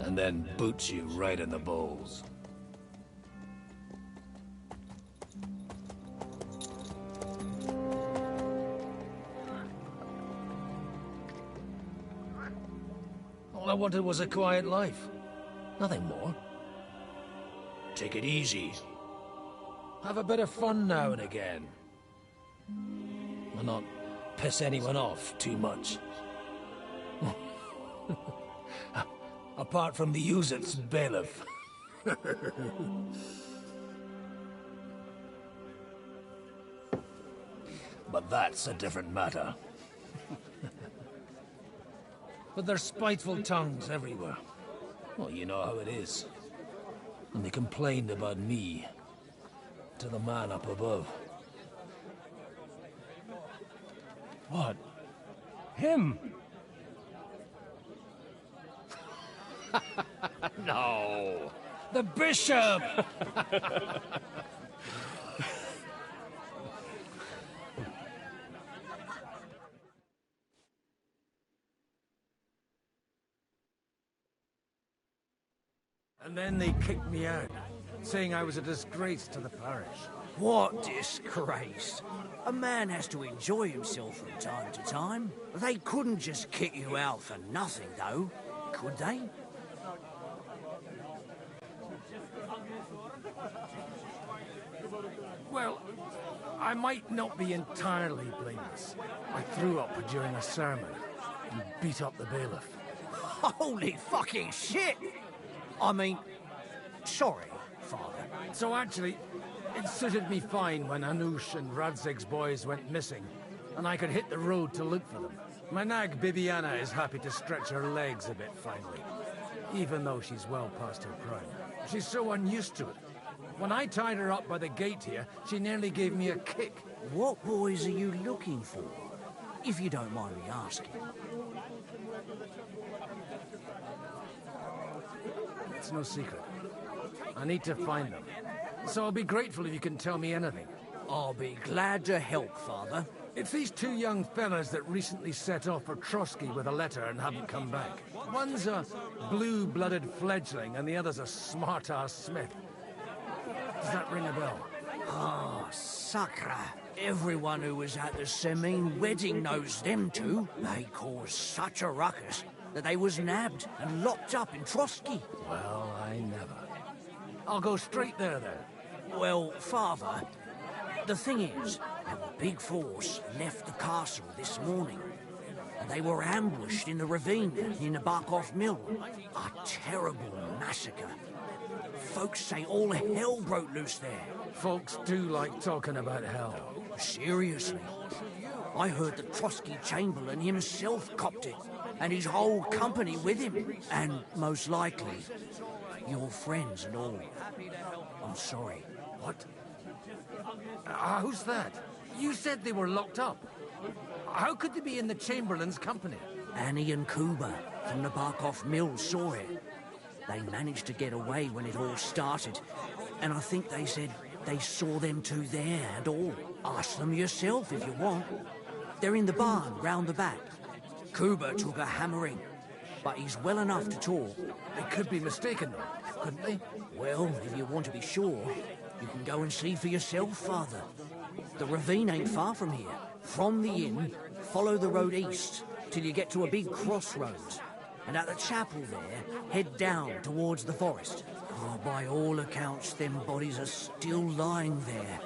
And then boots you right in the balls. All I wanted was a quiet life. Nothing more. Take it easy. Have a bit of fun now and again. And not piss anyone off too much. Apart from the Uzit's bailiff. But that's a different matter. But there's spiteful tongues everywhere. Well, you know how it is. And they complained about me to the man up above. What? Him? No. The bishop! And then they kicked me out, saying I was a disgrace to the parish. What disgrace? A man has to enjoy himself from time to time. They couldn't just kick you out for nothing, though, could they? Well, I might not be entirely blameless. I threw up during a sermon and beat up the bailiff. Holy fucking shit! I mean, sorry, Father. So actually, it suited me fine when Anush and Radzig's boys went missing, and I could hit the road to look for them. My nag Bibiana is happy to stretch her legs a bit finally, even though she's well past her prime. She's so unused to it. When I tied her up by the gate here, she nearly gave me a kick. What boys are you looking for, if you don't mind me asking? It's no secret. I need to find them. So I'll be grateful if you can tell me anything. I'll be glad to help, Father. It's these two young fellas that recently set off for Trotsky with a letter and haven't come back. One's a blue-blooded fledgling and the other's a smart-ass smith. Does that ring a bell? Ah, Sakra. Everyone who was at the Semine wedding knows them two. They caused such a ruckus that they was nabbed and locked up in Trotsky. Well, I never. I'll go straight there, then. Well, Father, the thing is, a big force left the castle this morning, and they were ambushed in the ravine in the Barkov Mill. A terrible massacre. Folks say all hell broke loose there. Folks do like talking about hell. Seriously. I heard that Trotsky Chamberlain himself copped it, and his whole company with him. And most likely, your friends and all. I'm sorry. What? Who's that? You said they were locked up. How could they be in the Chamberlain's company? Annie and Kuba from the Barkov Mill saw it. They managed to get away when it all started, and I think they said they saw them two there and all. Ask them yourself if you want. They're in the barn round the back. Kuba took a hammering, but he's well enough to talk. They could be mistaken, though, couldn't they? Well, if you want to be sure, you can go and see for yourself, Father. The ravine ain't far from here. From the inn, follow the road east till you get to a big crossroads. And at the chapel there, head down towards the forest. Oh, by all accounts, them bodies are still lying there.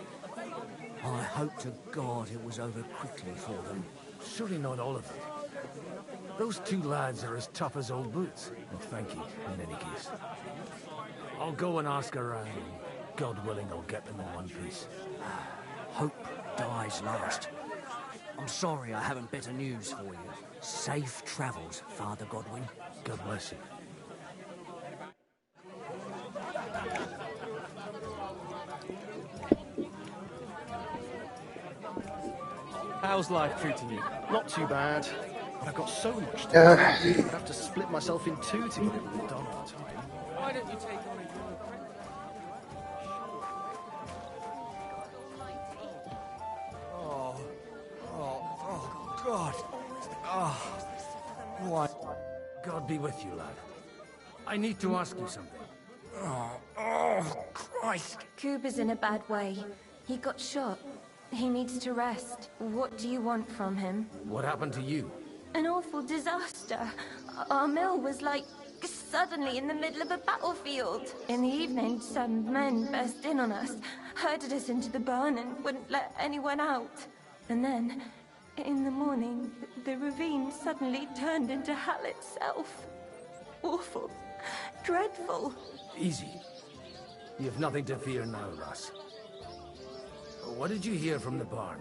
I hope to God it was over quickly for them. Surely not all of them. Those two lads are as tough as old boots. And thank you, in any case. I'll go and ask around. God willing, I'll get them in one piece. Hope dies last. I'm sorry I haven't better news for you. Safe travels, Father Godwin. God bless you. How's life treating you? Not too bad, but I've got so much to do. I have to split myself in two to get everything done on time. Why don't you take on a God. Why? God be with you, lad. I need to ask you something. Oh, Christ. Kuba's in a bad way. He got shot. He needs to rest. What do you want from him? What happened to you? An awful disaster. Our mill was like suddenly in the middle of a battlefield. In the evening, some men burst in on us, herded us into the barn and wouldn't let anyone out. And then, in the morning, the ravine suddenly turned into hell itself. Awful. Dreadful. Easy. You've nothing to fear now, lass. What did you hear from the barn?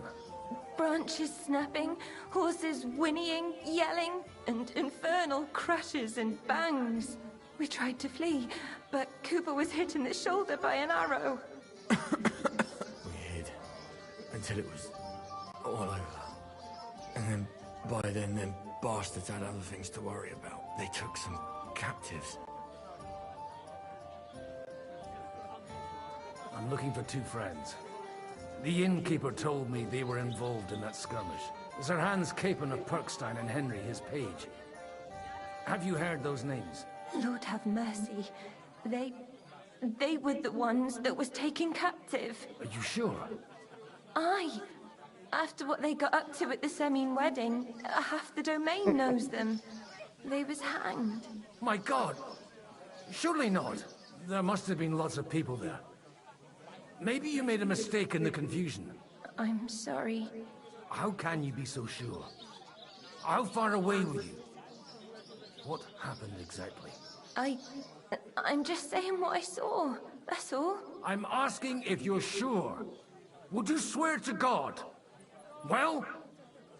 Branches snapping, horses whinnying, yelling, and infernal crashes and bangs. We tried to flee, but Cooper was hit in the shoulder by an arrow. We hid until it was all over. And then, by then, them bastards had other things to worry about. They took some captives. I'm looking for two friends. The innkeeper told me they were involved in that skirmish. Sir Hans Capon of Perkstein and Henry, his page. Have you heard those names? Lord have mercy. They were the ones that was taken captive. Are you sure? Aye. After what they got up to at the Semine wedding, half the domain knows them. They was hanged. My God! Surely not. There must have been lots of people there. Maybe you made a mistake in the confusion. I'm sorry. How can you be so sure? How far away were you? What happened exactly? I'm just saying what I saw. That's all. I'm asking if you're sure. Would you swear to God? Well,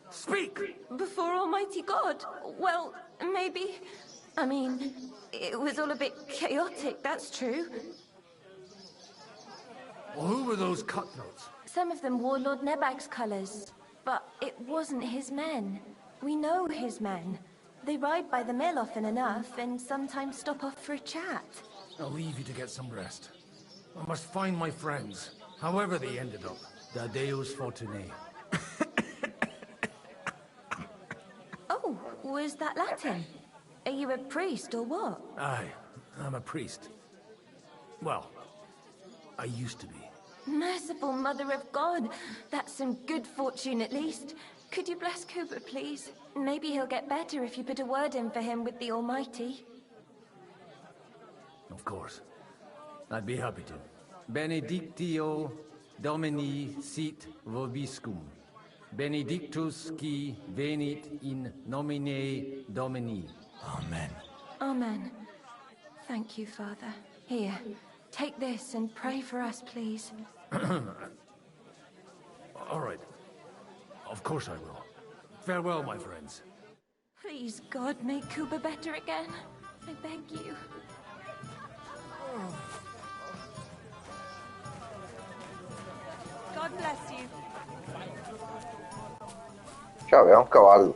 speak! Before Almighty God? Well, maybe. I mean, it was all a bit chaotic, that's true. Well, who were those cutthroats? Some of them wore Lord Nebag's colours, but it wasn't his men. We know his men. They ride by the mill often enough, and sometimes stop off for a chat. I'll leave you to get some rest. I must find my friends, however they ended up. Da Deus Fortunae. Oh, was that Latin? Are you a priest or what? Aye, I'm a priest. Well, I used to be. Merciful Mother of God. That's some good fortune at least. Could you bless Cooper, please? Maybe he'll get better if you put a word in for him with the Almighty. Of course. I'd be happy to. Benedictio Domini sit vobiscum. Benedictus qui venit in nomine Domini. Amen. Amen. Thank you, Father. Here, take this and pray for us, please. All right. Of course I will. Farewell, my friends. Please, God, make Cooper better again. I beg you. God bless you. Ciao, aveva un cavallo.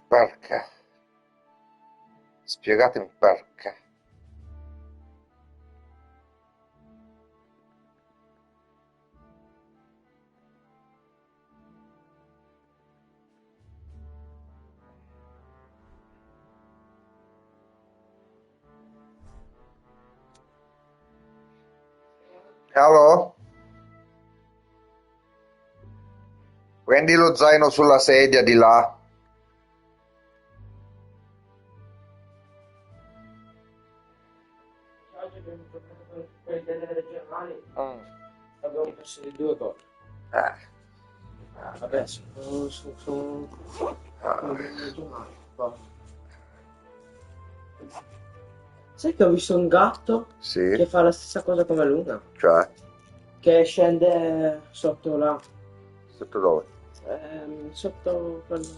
Perché? Spiegatemi perché. Allo? Prendi lo zaino sulla sedia di là. Abbiamo perso le due cose. Vabbè, sono regionali qua. Sai che ho visto un gatto che fa la stessa cosa come Luna? Cioè? Che scende sotto là. Sotto dove? Sotto quello.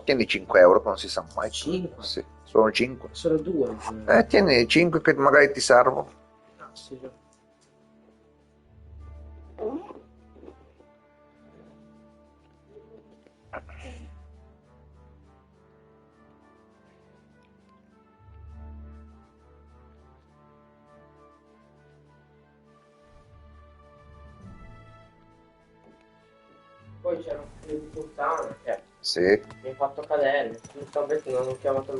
Tieni 5 euro, non si sa mai. 5? Sì, sono 5. Sono 2. Tieni 5 che magari ti servono. Ah, sì. Poi c'era un figlio di puttana che mi ha fatto cadere. Giustamente non hanno chiamato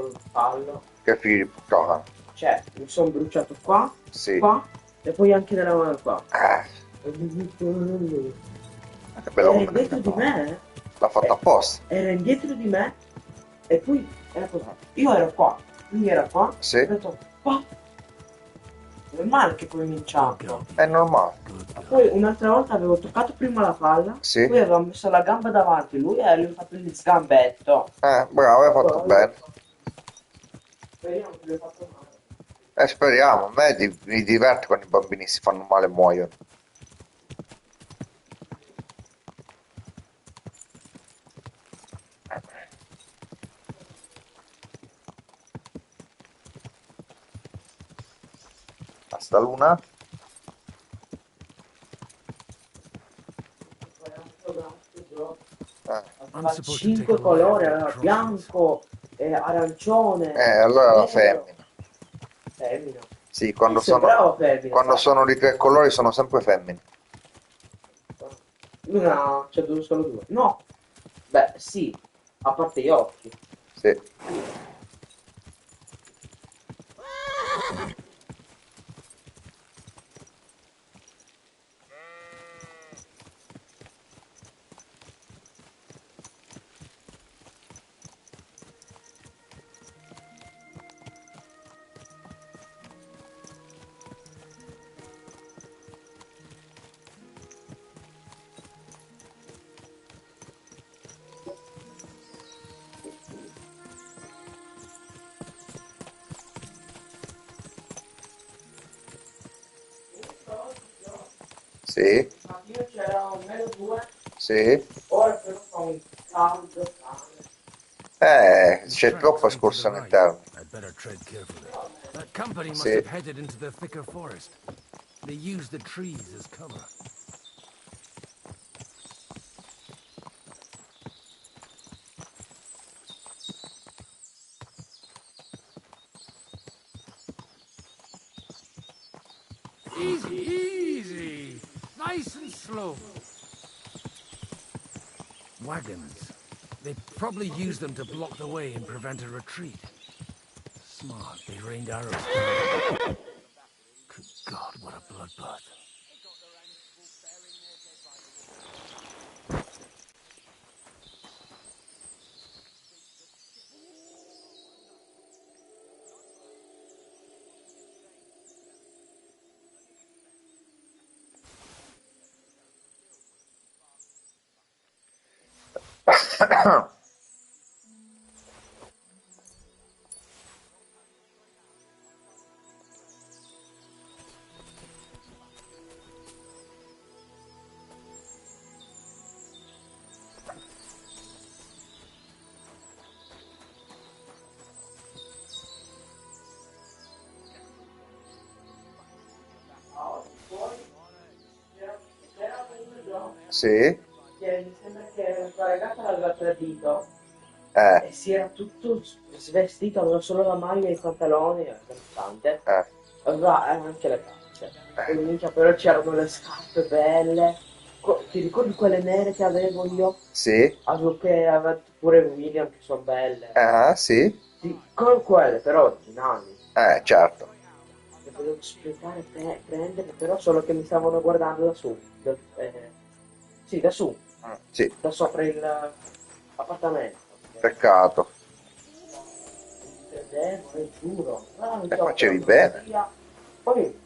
il fallo. Che figlio di puttana. Cioè, mi sono bruciato qua, qua e poi anche nella mano qua. Che bello. Era indietro di me. L'ha fatto apposta. Era indietro di me e poi era così. Io ero qua, lui era qua. Ho detto qua. Normale che poi inciampo. È normale. Poi un'altra volta avevo toccato prima la palla, poi aveva messo la gamba davanti, lui e lui ha fatto il sgambetto. Bravo, hai fatto bene. Speriamo che lui abbia fatto male. Speriamo, a me mi diverte quando i bambini si fanno male e muoiono. Basta Luna. Aveva 5 colori, aveva bianco, arancione. Allora la femmina. Femmina. Sì, quando sono di 3 colori sono sempre femmine. Luna c'è solo 2. No. Beh, sì, a parte gli occhi. Sì. Sì. Io c'era un meno 2. Sì. Ora però fa un caldo. C'è troppa escursione interna. I'd better tread carefully. That company must Sì. have headed into the thicker forest. They used the trees as cover. Easy, easy. Nice and slow. Wagons. They probably used them to block the way and prevent a retreat. Smart, they rained arrows. Good God, what a bloodbath. Sì. Che mi sembra che la sua ragazza l'aveva tradito Eh. e si era tutto svestito, aveva solo la maglia e i pantaloni costante. Aveva anche le calze. E minchia, però c'erano le scarpe belle. Ti ricordi quelle nere che avevo io? Sì. Avevo che aveva pure William, che sono belle. Ah, sì. Sì, con quelle, però originali. Certo. Le volevo spiegare prendere, però solo che mi stavano guardando da su. Sì, da su. Sì. Da sopra l'appartamento. Peccato. È giuro. Facevi bene. Poi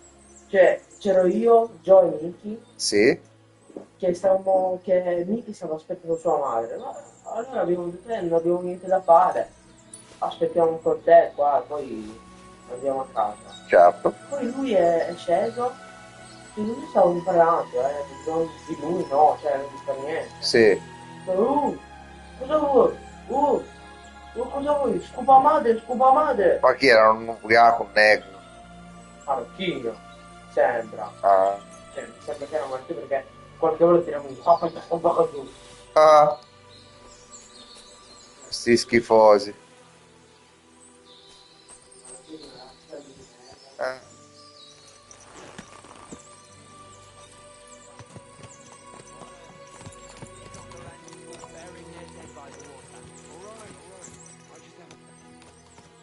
c'ero io, Joe e Nicky, Sì. che Nicky stava aspettando sua madre. Ma allora abbiamo detto, non abbiamo niente da fare. Aspettiamo un po' te qua, poi andiamo a casa. Certo. Poi lui è sceso e noi stavamo parlando, non di lui no, cioè non di niente. Sì. Cosa vuoi? Cosa vuoi? Scupa madre! Ma chi era un ubriaco, un negro? Marocchino, sembra. Ah. Cioè, mi sembra che era marocchino perché qualche volta tiriamo un po' giù. Ah. Sti schifosi.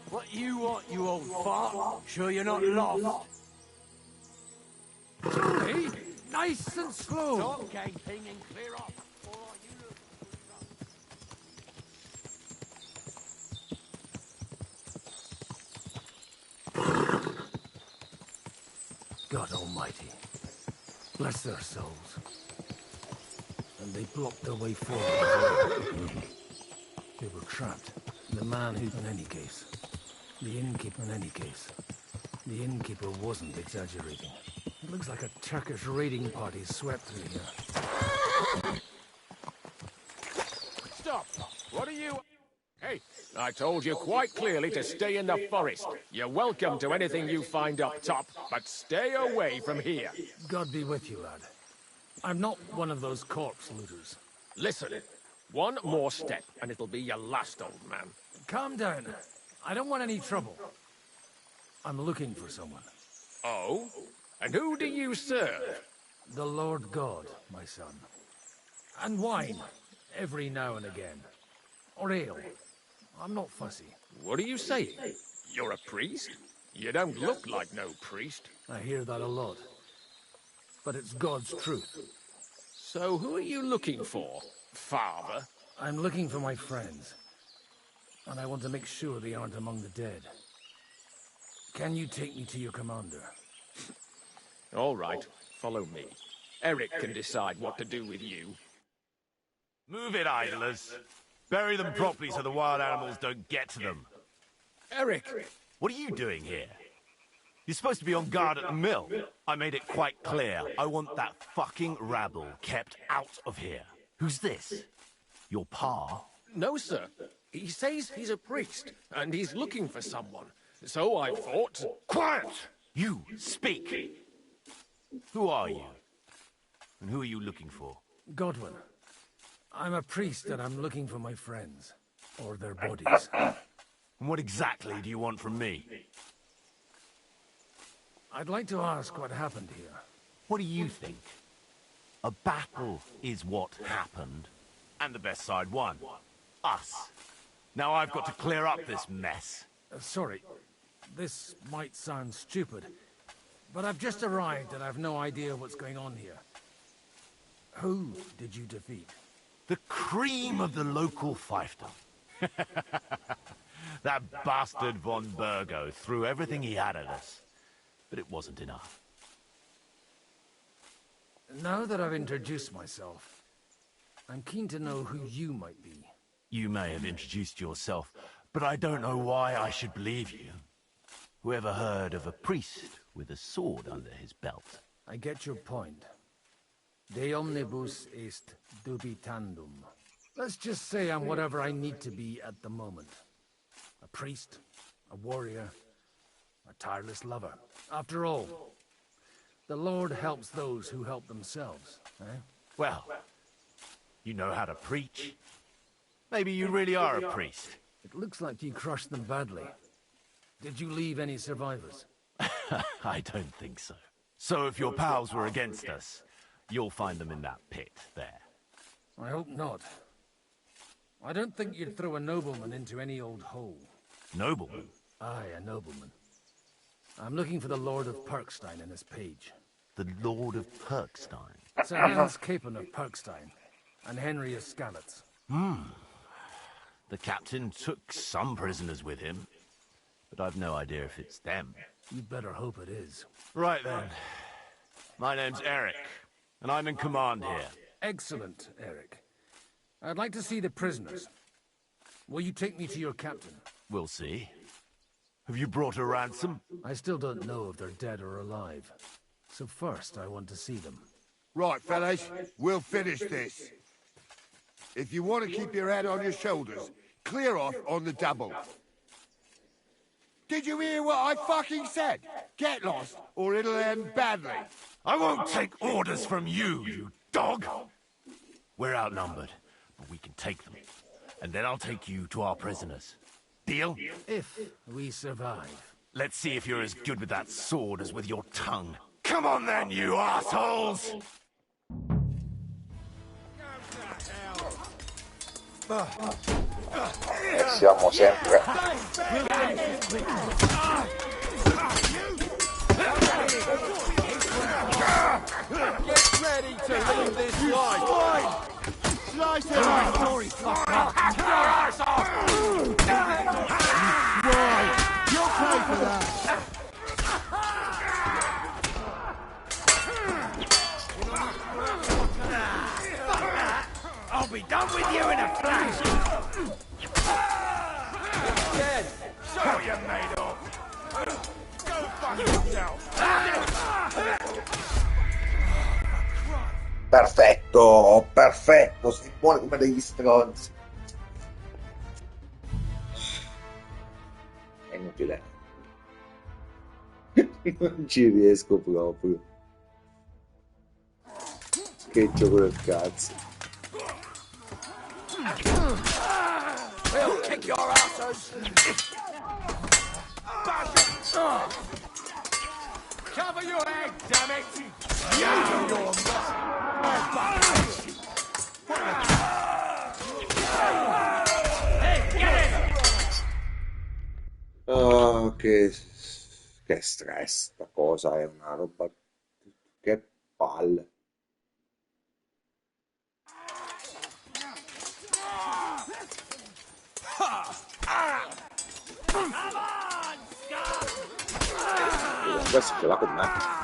What you want, you old fart? Sure you're not lost? Hey, nice and slow. Stop gaping and clear off. God Almighty. Bless their souls. And they blocked their way forward. They were trapped. The man who, in any case. The innkeeper, in any case. The innkeeper wasn't exaggerating. It looks like a Turkish raiding party swept through here. Stop! What are you... Hey, I told you quite clearly to stay in the forest. You're welcome to anything you find up top, but stay away from here. God be with you, lad. I'm not one of those corpse looters. Listen, one more step, and it'll be your last, old man. Calm down. I don't want any trouble. I'm looking for someone. Oh? And who do you serve? The Lord God, my son. And wine, every now and again. Or ale. I'm not fussy. What are you saying? You're a priest? You don't look like no priest. I hear that a lot. But it's God's truth. So who are you looking for, Father? I'm looking for my friends. And I want to make sure they aren't among the dead. Can you take me to your commander? All right, follow me. Eric can decide what to do with you. Move it, idlers. Bury them properly so the wild animals don't get to them. Eric! What are you doing here? You're supposed to be on guard at the mill. I made it quite clear. I want that fucking rabble kept out of here. Who's this? Your pa? No, sir. He says he's a priest, and he's looking for someone. So I thought... Quiet! You, speak! Who are you? And who are you looking for? Godwin. I'm a priest and I'm looking for my friends. Or their bodies. And what exactly do you want from me? I'd like to ask what happened here. What do you think? A battle is what happened. And the best side won. Us. Now I've got to clear up this mess. Sorry. This might sound stupid. But I've just arrived and I've no idea what's going on here. Who did you defeat? The cream of the local fiefdom. That bastard von Burgo threw everything he had at us. But it wasn't enough. Now that I've introduced myself, I'm keen to know who you might be. You may have introduced yourself, but I don't know why I should believe you. Whoever heard of a priest with a sword under his belt? I get your point. De omnibus est dubitandum. Let's just say I'm whatever I need to be at the moment. A priest, a warrior, a tireless lover. After all, the Lord helps those who help themselves, eh? Well, you know how to preach. Maybe you really are a priest. It looks like you crushed them badly. Did you leave any survivors? I don't think so. So if your pals were against us, you'll find them in that pit there. I hope not. I don't think you'd throw a nobleman into any old hole. Nobleman? Aye, a nobleman. I'm looking for the Lord of Perkstein and his page. The Lord of Perkstein? Sir Hans Capon of Perkstein, and Henry of Skalitz. The captain took some prisoners with him, but I've no idea if it's them. You'd better hope it is. Right then. My name's Eric, and I'm in command here. Excellent, Eric. I'd like to see the prisoners. Will you take me to your captain? We'll see. Have you brought a ransom? I still don't know if they're dead or alive. So first, I want to see them. Right, fellas, we'll finish this. If you want to keep your head on your shoulders, clear off on the double. Did you hear what I fucking said? Get lost, or it'll end badly. I won't take orders from you, you dog! We're outnumbered, but we can take them. And then I'll take you to our prisoners. Deal? If we survive. Let's see if you're as good with that sword as with your tongue. Come on then, you assholes! Siamo sempre Get ready to leave this life! Slice it up! Sorry, You'll pay for that! I'll be done with you in a flash! Dead! So you're made of! Go fuck yourself! perfetto, perfetto, sei buoni come degli stronzi. È inutile. Non ci riesco proprio. Che gioco del cazzo. We'll kick your asses! Cover your head, damn it! Yeah, your Hey, get it! Oh, che stress, sta cosa è una roba. Che palle. Questo ce l'ha con me.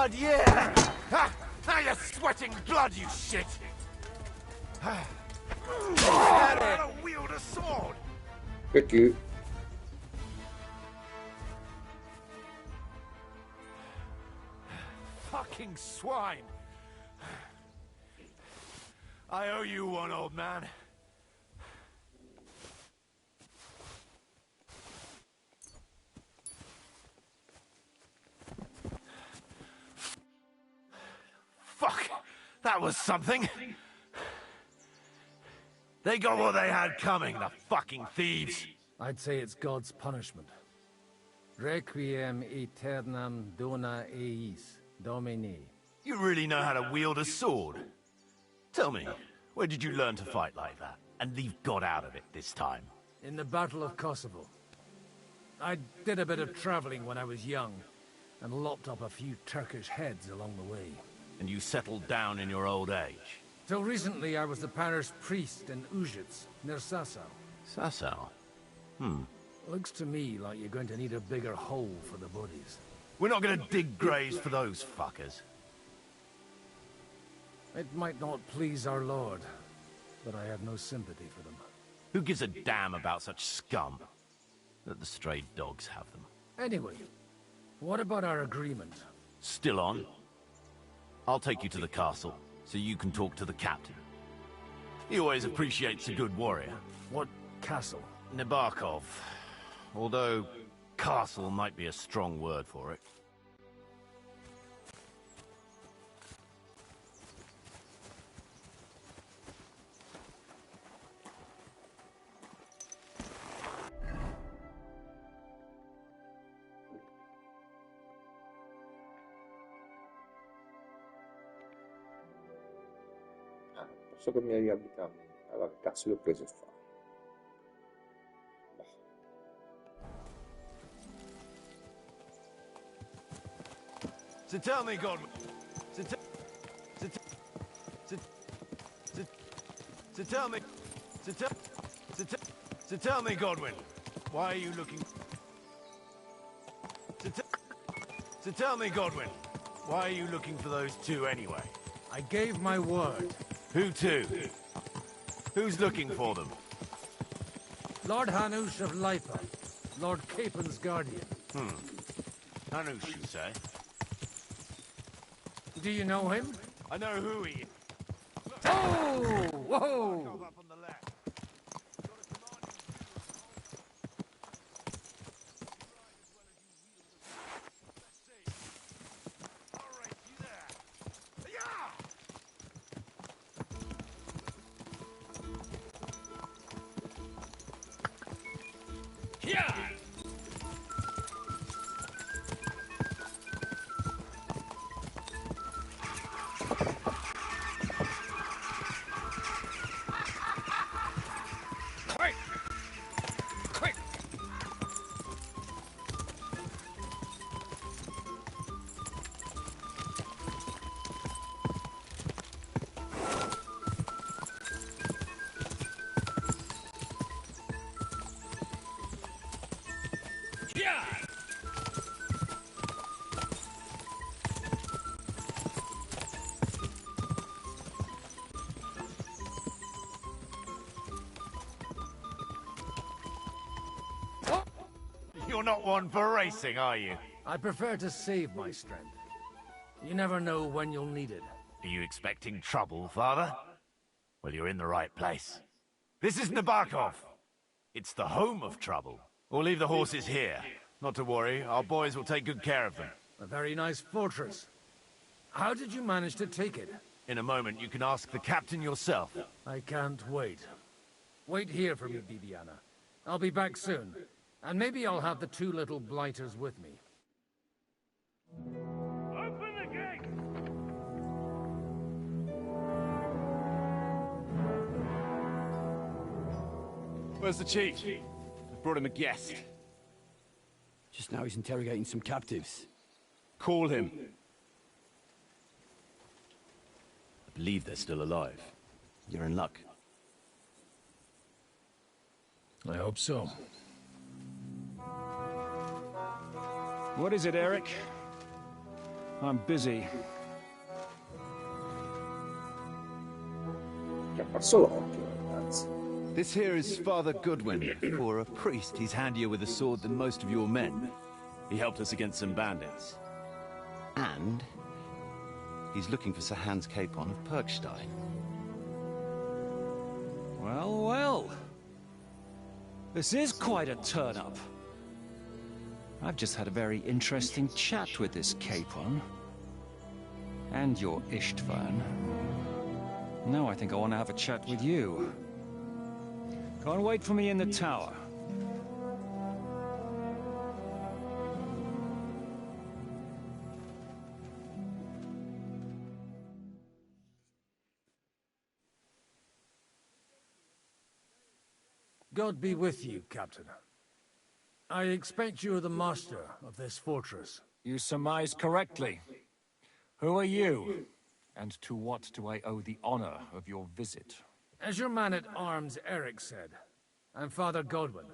blood, yeah! Ha! Now you're sweating blood, you shit! How to wield a sword! Perché? Fucking swine! I owe you one, old man. Fuck! That was something! They got what they had coming, the fucking thieves! I'd say it's God's punishment. Requiem aeternam dona eis, Domini. You really know how to wield a sword? Tell me, where did you learn to fight like that? And leave God out of it this time? In the Battle of Kosovo. I did a bit of traveling when I was young, and lopped up a few Turkish heads along the way. And you settled down in your old age? Till recently I was the parish priest in Užice, near Sasau. Sasau? Looks to me like you're going to need a bigger hole for the bodies. We're not gonna dig graves for those fuckers. It might not please our Lord, but I have no sympathy for them. Who gives a damn about such scum? Let the stray dogs have them. Anyway, what about our agreement? Still on? I'll take you to the castle, so you can talk to the captain. He always appreciates a good warrior. What castle? Nabokov. Although, castle might be a strong word for it. So che mi riabitami. Allora, che cazzo l'ho preso a fare? So tell me, Godwin. So tell me, Godwin. Why are you looking? So tell me, Godwin. Why are you looking for those two anyway? I gave my word. Who to? Who's looking for them? Lord Hanush of Lipa, Lord Capen's guardian. Hanush, you say? Do you know him? I know who he is. Oh! Whoa! You're not one for racing, are you? I prefer to save my strength. You never know when you'll need it. Are you expecting trouble, Father? Well, you're in the right place. This is Nabokov. It's the home of trouble. We'll leave the horses here. Not to worry, our boys will take good care of them. A very nice fortress. How did you manage to take it? In a moment, you can ask the captain yourself. I can't wait. Wait here for me, Bibiana. I'll be back soon. And maybe I'll have the two little blighters with me. Open the gate! Where's the chief? I brought him a guest. Just now he's interrogating some captives. Call him. I believe they're still alive. You're in luck. I hope so. What is it, Eric? I'm busy. Che ha perso l'occhio, ragazzi. This here is Father Goodwin. For a priest, he's handier with a sword than most of your men. He helped us against some bandits. And he's looking for Sir Hans Capon of Perkstein. Well, well. This is quite a turn-up. I've just had a very interesting chat with this Capon. And your Istvan. Now I think I want to have a chat with you. Go and wait for me in the tower. God be with you, Captain. I expect you are the master of this fortress. You surmise correctly. Who are you? And to what do I owe the honor of your visit? As your man-at-arms Eric said, I'm Father Godwin.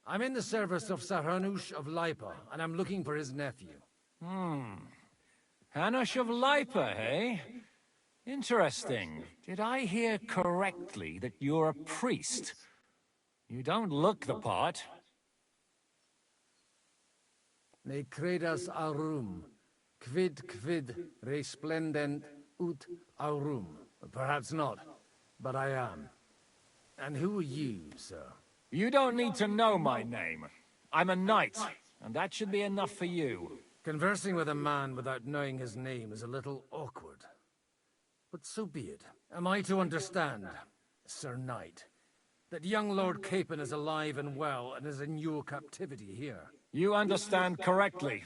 I'm in the service of Sir Hanush of Lipa, and I'm looking for his nephew. Hanush of Lipa, eh? Interesting. Did I hear correctly that you're a priest? You don't look the part. Ne credas aurum, quid resplendent ut aurum. Perhaps not, but I am. And who are you, sir? You don't need to know my name. I'm a knight, and that should be enough for you. Conversing with a man without knowing his name is a little awkward. But so be it. Am I to understand, Sir Knight, that young Lord Capon is alive and well and is in your captivity here? You understand correctly.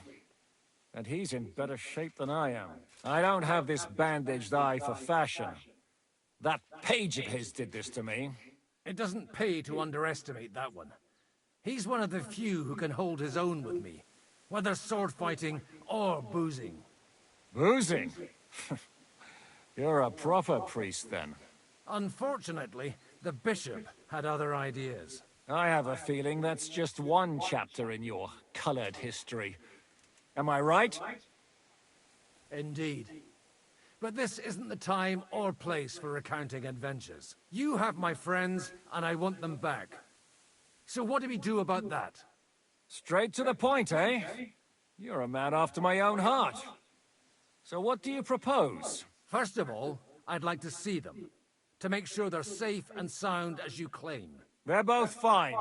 And he's in better shape than I am. I don't have this bandaged eye for fashion. That page of his did this to me. It doesn't pay to underestimate that one. He's one of the few who can hold his own with me, whether sword fighting or boozing. Boozing? You're a proper priest, then. Unfortunately, the bishop had other ideas. I have a feeling that's just one chapter in your colored history. Am I right? Indeed. But this isn't the time or place for recounting adventures. You have my friends, and I want them back. So what do we do about that? Straight to the point, eh? You're a man after my own heart. So what do you propose? First of all, I'd like to see them, to make sure they're safe and sound as you claim. They're both fine,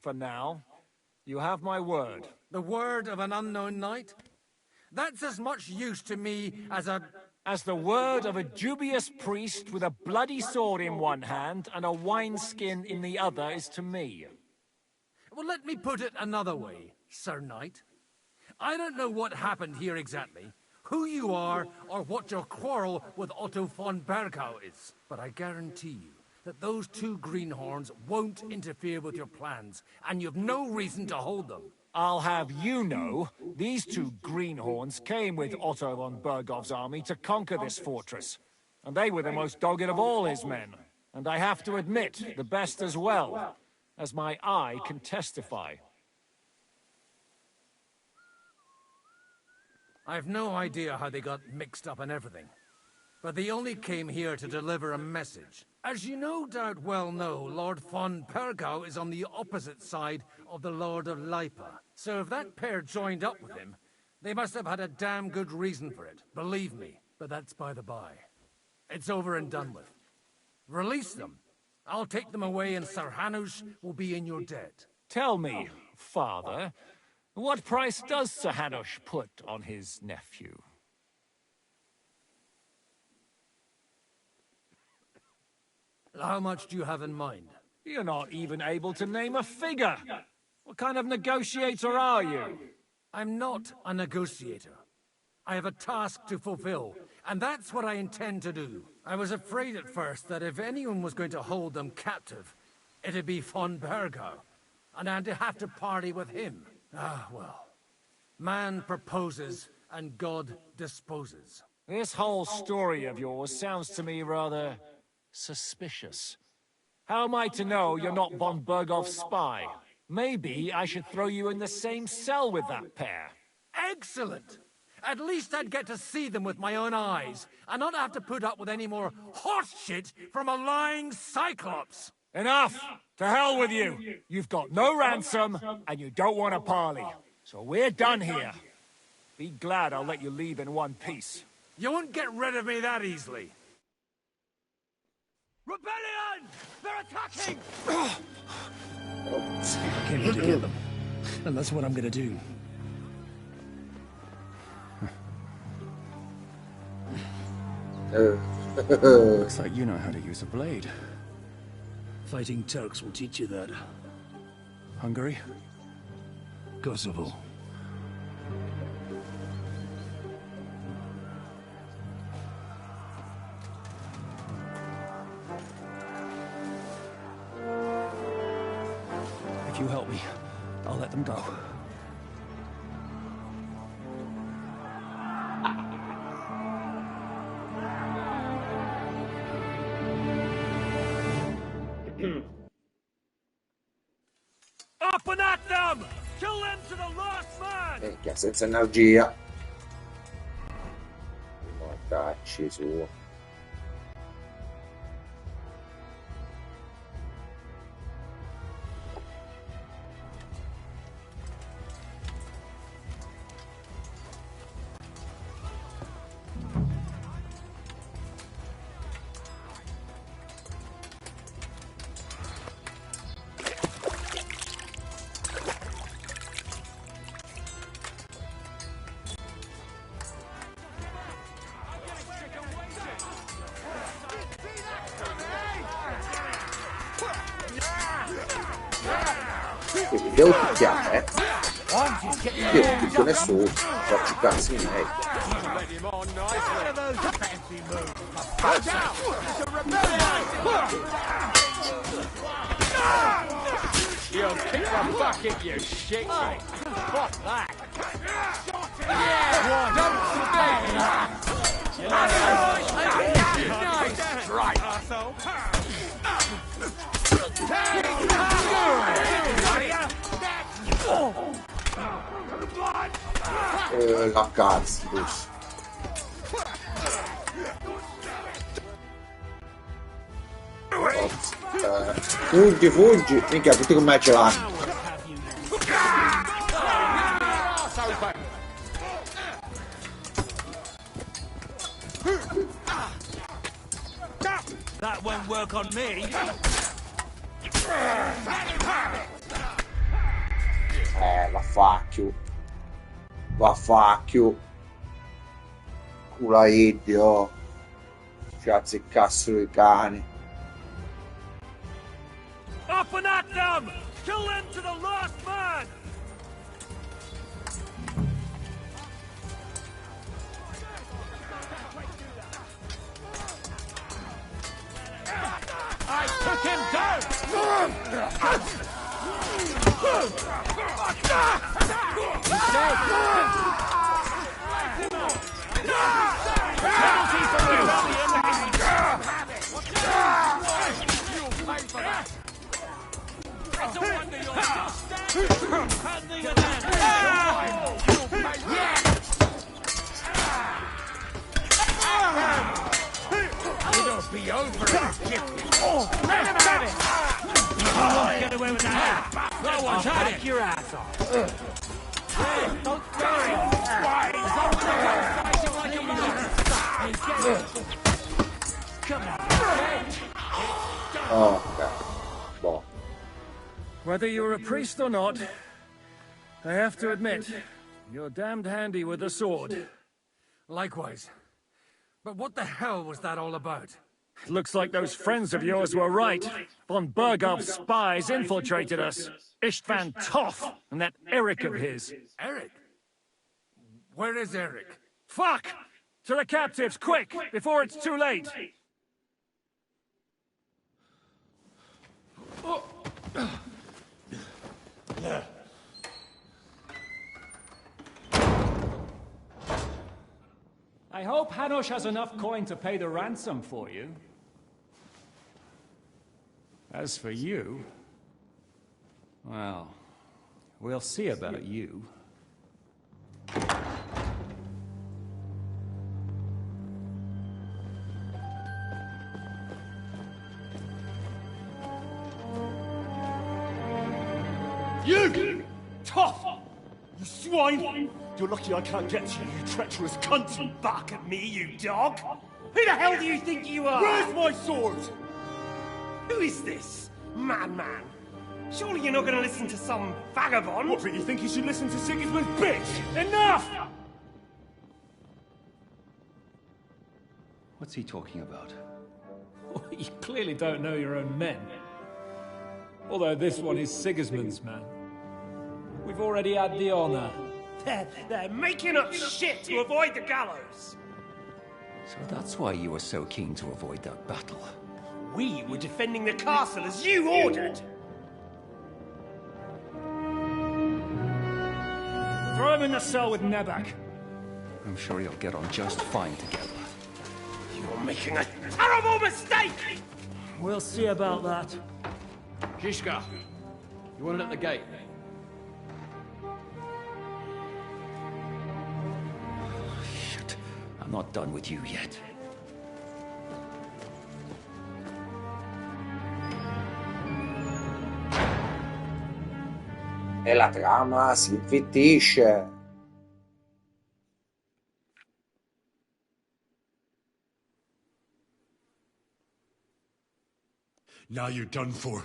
for now. You have my word. The word of an unknown knight? That's as much use to me as the word of a dubious priest with a bloody sword in one hand and a wineskin in the other is to me. Well, let me put it another way, Sir Knight. I don't know what happened here exactly, who you are, or what your quarrel with Otto von Bergau is. But I guarantee you that those two greenhorns won't interfere with your plans, and you've no reason to hold them. I'll have you know, these two greenhorns came with Otto von Bergov's army to conquer this fortress. And they were the most dogged of all his men. And I have to admit, the best as well, as my eye can testify. I've no idea how they got mixed up in everything. But they only came here to deliver a message. As you no doubt well know, Lord von Bergau is on the opposite side of the Lord of Lipa. So if that pair joined up with him, they must have had a damn good reason for it, believe me. But that's by the by. It's over and done with. Release them. I'll take them away and Sir Hanush will be in your debt. Tell me, Father, what price does Sir Hanush put on his nephew? How much do you have in mind? You're not even able to name a figure. What kind of negotiator are you? I'm not a negotiator. I have a task to fulfill, and that's what I intend to do. I was afraid at first that if anyone was going to hold them captive, it'd be von Bergau, and I'd have to party with him. Ah, well. Man proposes, and God disposes. This whole story of yours sounds to me rather suspicious. How am I to know you're not von Bergov's spy? Maybe I should throw you in the same cell with that pair. Excellent! At least I'd get to see them with my own eyes, and not have to put up with any more horse shit from a lying cyclops. Enough! To hell with you! You've got no ransom, and you don't want a parley. So we're done here. Be glad I'll let you leave in one piece. You won't get rid of me that easily. Rebellion! They're attacking! I came here to get them, and that's what I'm gonna do. Looks like you know how to use a blade. Fighting Turks will teach you that. Hungary? Kosovo. If you help me, I'll let them go. Up and at them! Kill them to the last man! Minchia, senza energia. Mortacci su. Quindi devo picchiare, io non picchio nessuno, faccio i cazzi miei. You'll kick the bucket, you shit! Fuck that! Nice strike! La cazzo. Fuggi, fuggi. Minchia, tutti con me ce l'hanno. That won't work on me. Vaffanculo. Vaffanculo. Culaiddio. Ci azzeccassero i cani. Up and at them! Kill them to the last man! I took him down! It's a wonder you're still standing! Hand me your It'll be over it. Let him have it! You won't get away with that! I'll take your ass off! Hey, don't worry! As long as I don't fight you like a man! Come on! Oh, okay. Boh. Whether you're a priest or not, I have to admit, you're damned handy with a sword. Likewise. But what the hell was that all about? It looks like those friends of yours were right. Von Berghoff's spies infiltrated us. Istvan Toth and that Eric of his. Eric? Where is Eric? Fuck! To the captives, quick, before it's too late! I hope Hanush has enough coin to pay the ransom for you. As for you, well, we'll see about you. You! Tough! You swine! You're lucky I can't get to you, you treacherous cunt! Bark at me, you dog! Who the hell do you think you are? Where's my sword? Who is this? Madman! Surely you're not going to listen to some vagabond? What, but you think you should listen to Sigismund's bitch? Enough! What's he talking about? You clearly don't know your own men. Although this one is Sigismund's man. We've already had the honor. They're making up shit to avoid the gallows! So that's why you were so keen to avoid that battle. We were defending the castle as you ordered! Throw him in the cell with Nebak. I'm sure you'll get on just fine together. You're making a terrible mistake! We'll see about that. Zizka, you want it at the gate? Shit, I'm not done with you yet. E la trama si infittisce. Now you're done for.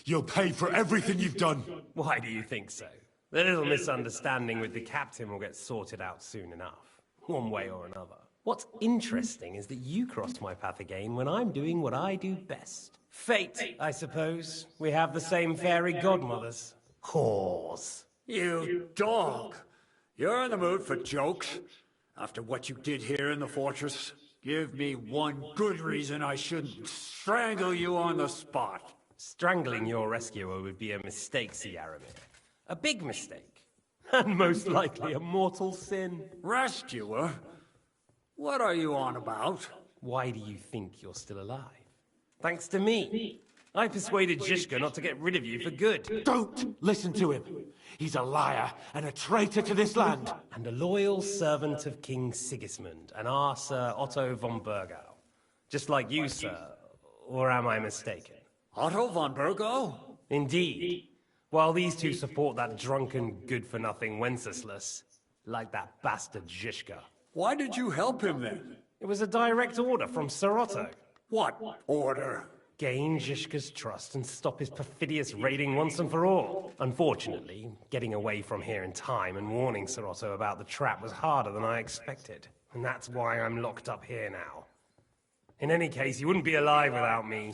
You'll pay for everything you've done. Why do you think so? The little misunderstanding with the captain will get sorted out soon enough, one way or another. What's interesting is that you crossed my path again when I'm doing what I do best. Fate, I suppose. We have the same fairy godmothers. Whores. You dog! You're in the mood for jokes? After what you did here in the fortress? Give me one good reason I shouldn't strangle you on the spot. Strangling your rescuer would be a mistake, Yaramir. A big mistake. And most likely a mortal sin. Rescuer? What are you on about? Why do you think you're still alive? Thanks to me. I persuaded Zizka not to get rid of you for good. Don't listen to him. He's a liar and a traitor to this land. And a loyal servant of King Sigismund and our Sir Otto von Burgau. Just like you, sir. Or am I mistaken? Otto von Burgau? Indeed. While these two support that drunken, good-for-nothing Wenceslas, like that bastard Zizka. Why did you help him then? It was a direct order from Sir Otto. What order? Gain Zizka's trust and stop his perfidious raiding once and for all. Unfortunately, getting away from here in time and warning Sir Otto about the trap was harder than I expected. And that's why I'm locked up here now. In any case, you wouldn't be alive without me.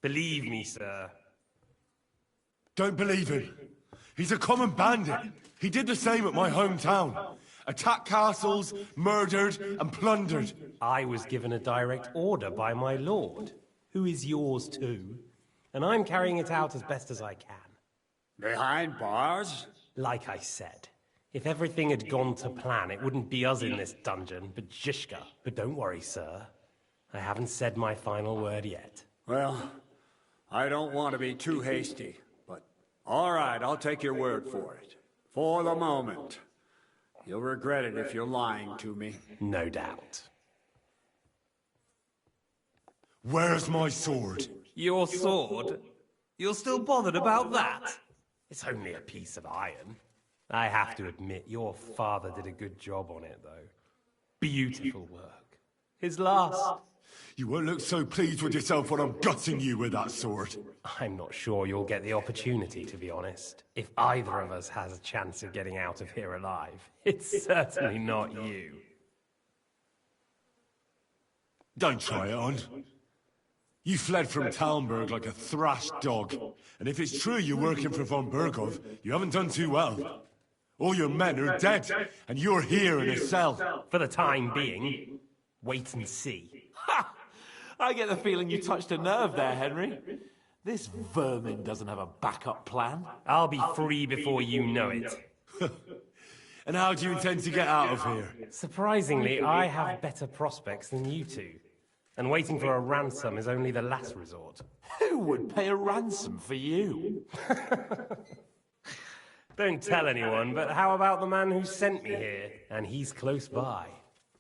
Believe me, sir. Don't believe him. He's a common bandit. He did the same at my hometown. Attacked castles, murdered, and plundered. I was given a direct order by my lord, who is yours too, and I'm carrying it out as best as I can. Behind bars? Like I said, if everything had gone to plan, it wouldn't be us in this dungeon, but Zizka. But don't worry, sir. I haven't said my final word yet. Well, I don't want to be too hasty, but all right, I'll take your word for it. For the moment. You'll regret it if you're lying to me. No doubt. Where's my sword? Your sword? You're still bothered about that? It's only a piece of iron. I have to admit, your father did a good job on it, though. Beautiful work. His last. You won't look so pleased with yourself when I'm gutting you with that sword. I'm not sure you'll get the opportunity, to be honest. If either of us has a chance of getting out of here alive, it's certainly not you. Don't try it on. You fled from Talmberg like a thrashed dog. And if it's true you're working for von Burgov, you haven't done too well. All your men are dead, and you're here in a cell. For the time being, wait and see. Ha! I get the feeling you touched a nerve there, Henry. This vermin doesn't have a backup plan. I'll be free before you know it. And how do you intend to get out of here? Surprisingly, I have better prospects than you two. And waiting for a ransom is only the last resort. Who would pay a ransom for you? Don't tell anyone, but how about the man who sent me here? And he's close by.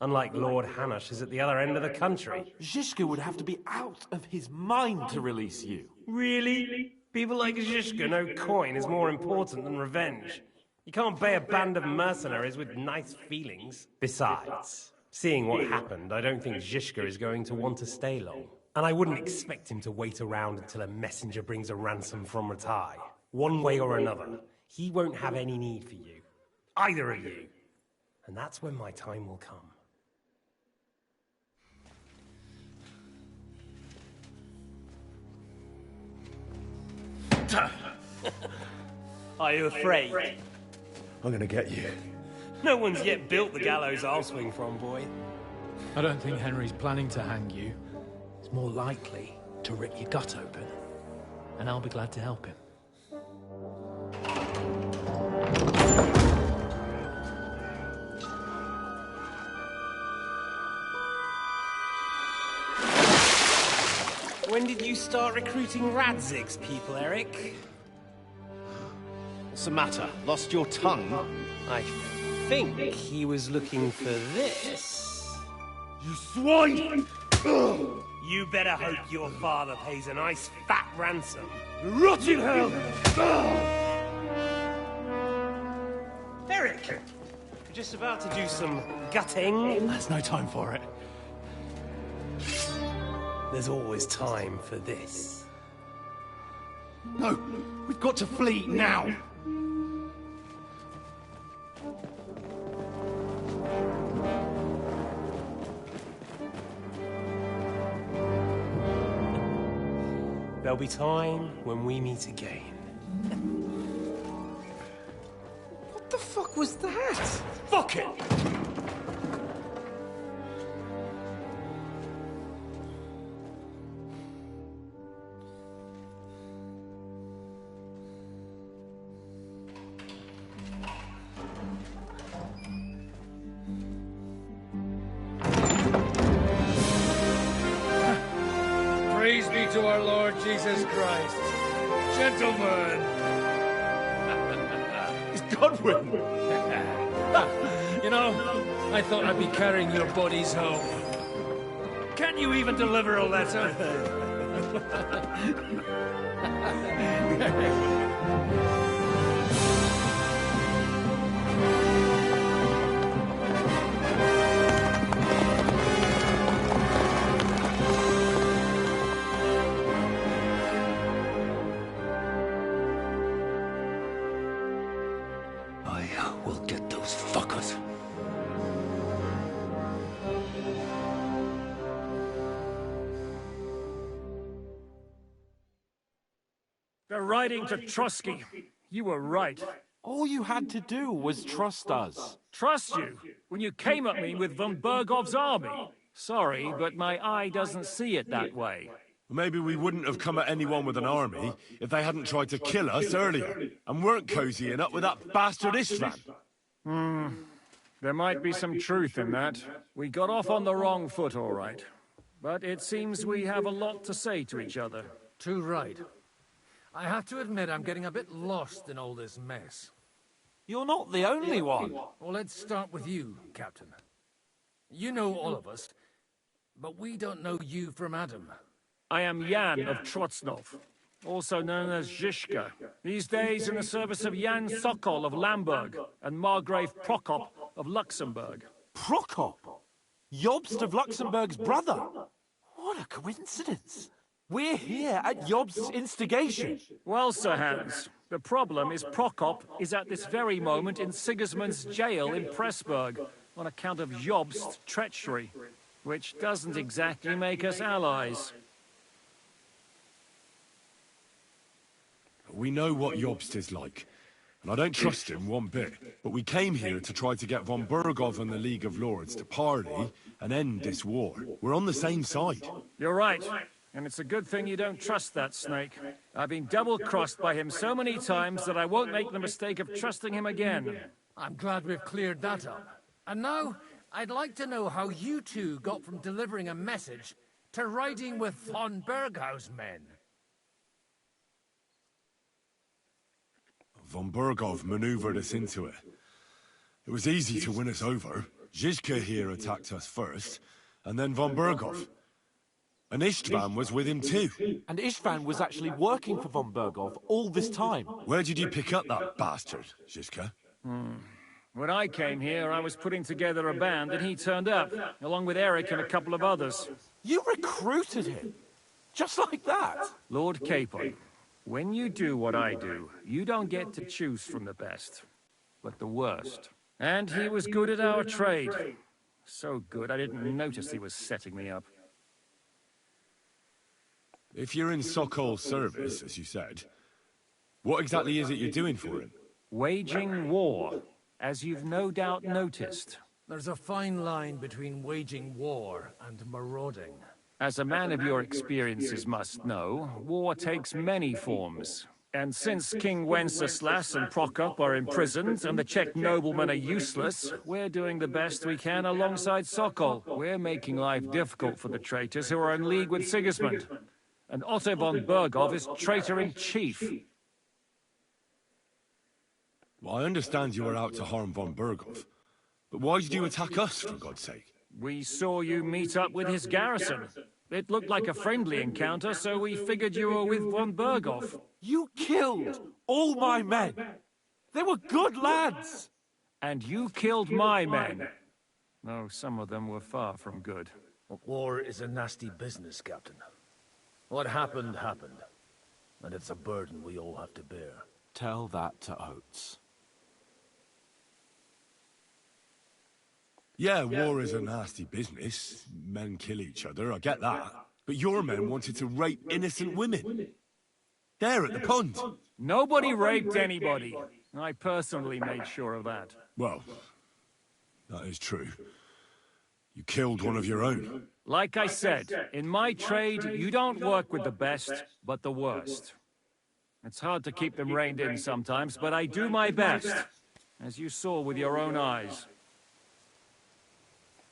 Unlike Lord Hanush is at the other end of the country. Zizka would have to be out of his mind to release you. Really? People like Zhishka know coin is more important than revenge. You can't pay a band of mercenaries with nice feelings. Besides, seeing what happened, I don't think Zhishka is going to want to stay long. And I wouldn't expect him to wait around until a messenger brings a ransom from Ratai. One way or another, he won't have any need for you. Either of you. And that's when my time will come. Are you afraid? I'm gonna get you. No one's yet built the gallows I'll swing from, boy. I don't think Henry's planning to hang you. He's more likely to rip your gut open. And I'll be glad to help him. When did you start recruiting Radzig's people, Eric? What's the matter? Lost your tongue? I think he was looking for this. You swine! You better hope your father pays a nice fat ransom. Rot in hell! Eric! You're just about to do some gutting. There's no time for it. There's always time for this. No, we've got to flee now. There'll be time when we meet again. What the fuck was that? Fuck it! Praise be to our Lord Jesus Christ. Gentlemen! It's Godwin! You know, I thought I'd be carrying your bodies home. Can't you even deliver a letter? I will get those fuckers. They're riding to Trusky. You were right. All you had to do was trust us. Trust you? When you came at me with von Bergov's army? Sorry, but my eye doesn't see it that way. Maybe we wouldn't have come at anyone with an army if they hadn't tried to kill us earlier, and weren't cozying up with that bastard Istvan. There might be some truth in that. We got off on the wrong foot, all right. But it seems we have a lot to say to each other. Too right. I have to admit I'm getting a bit lost in all this mess. You're not the only one. Well, let's start with you, Captain. You know all of us, but we don't know you from Adam. I am Jan of Trotsnov, also known as Zhishka. These days in the service of Jan Sokol of Lamberg and Margrave Prokop of Luxembourg. Prokop? Jobst of Luxembourg's brother? What a coincidence. We're here at Jobst's instigation. Well, Sir Hans, the problem is Prokop is at this very moment in Sigismund's jail in Pressburg on account of Jobst's treachery, which doesn't exactly make us allies. We know what Jobst is like, and I don't trust him one bit. But we came here to try to get von Bergov and the League of Lords to parley and end this war. We're on the same side. You're right. And it's a good thing you don't trust that snake. I've been double-crossed by him so many times that I won't make the mistake of trusting him again. I'm glad we've cleared that up. And now, I'd like to know how you two got from delivering a message to riding with von Berghaus men. Von Bergov maneuvered us into it. It was easy to win us over. Zhishka here attacked us first, and then von Bergov. And Istvan was with him too. And Istvan was actually working for von Berghoff all this time. Where did you pick up that bastard, Zizka? When I came here, I was putting together a band, and he turned up, along with Eric and a couple of others. You recruited him? Just like that? Lord Capon, when you do what I do, you don't get to choose from the best, but the worst. And he was good at our trade. So good, I didn't notice he was setting me up. If you're in Sokol's service, as you said, what exactly is it you're doing for him? Waging war, as you've no doubt noticed. There's a fine line between waging war and marauding. As a man of your experiences must know, war takes many forms. And since King Wenceslas and Prokop are imprisoned and the Czech noblemen are useless, we're doing the best we can alongside Sokol. We're making life difficult for the traitors who are in league with Sigismund. And Otto von Berghoff is traitor-in-chief. Well, I understand you were out to harm von Berghoff, but why did you attack us, for God's sake? We saw you meet up with his garrison. It looked like a friendly encounter, so we figured you were with von Berghoff. You killed all my men. They were good lads. And you killed my men. Though some of them were far from good. War is a nasty business, Captain. What happened, happened. And it's a burden we all have to bear. Tell that to Oates. Yeah, war is a nasty business. Men kill each other, I get that. But your men wanted to rape innocent women. There at the pond. Nobody raped anybody. I personally made sure of that. Well, that is true. You killed one of your own. Like I said, in my trade, you don't work with the best, but the worst. It's hard to keep them reined in sometimes, but I do my best, as you saw with your own eyes.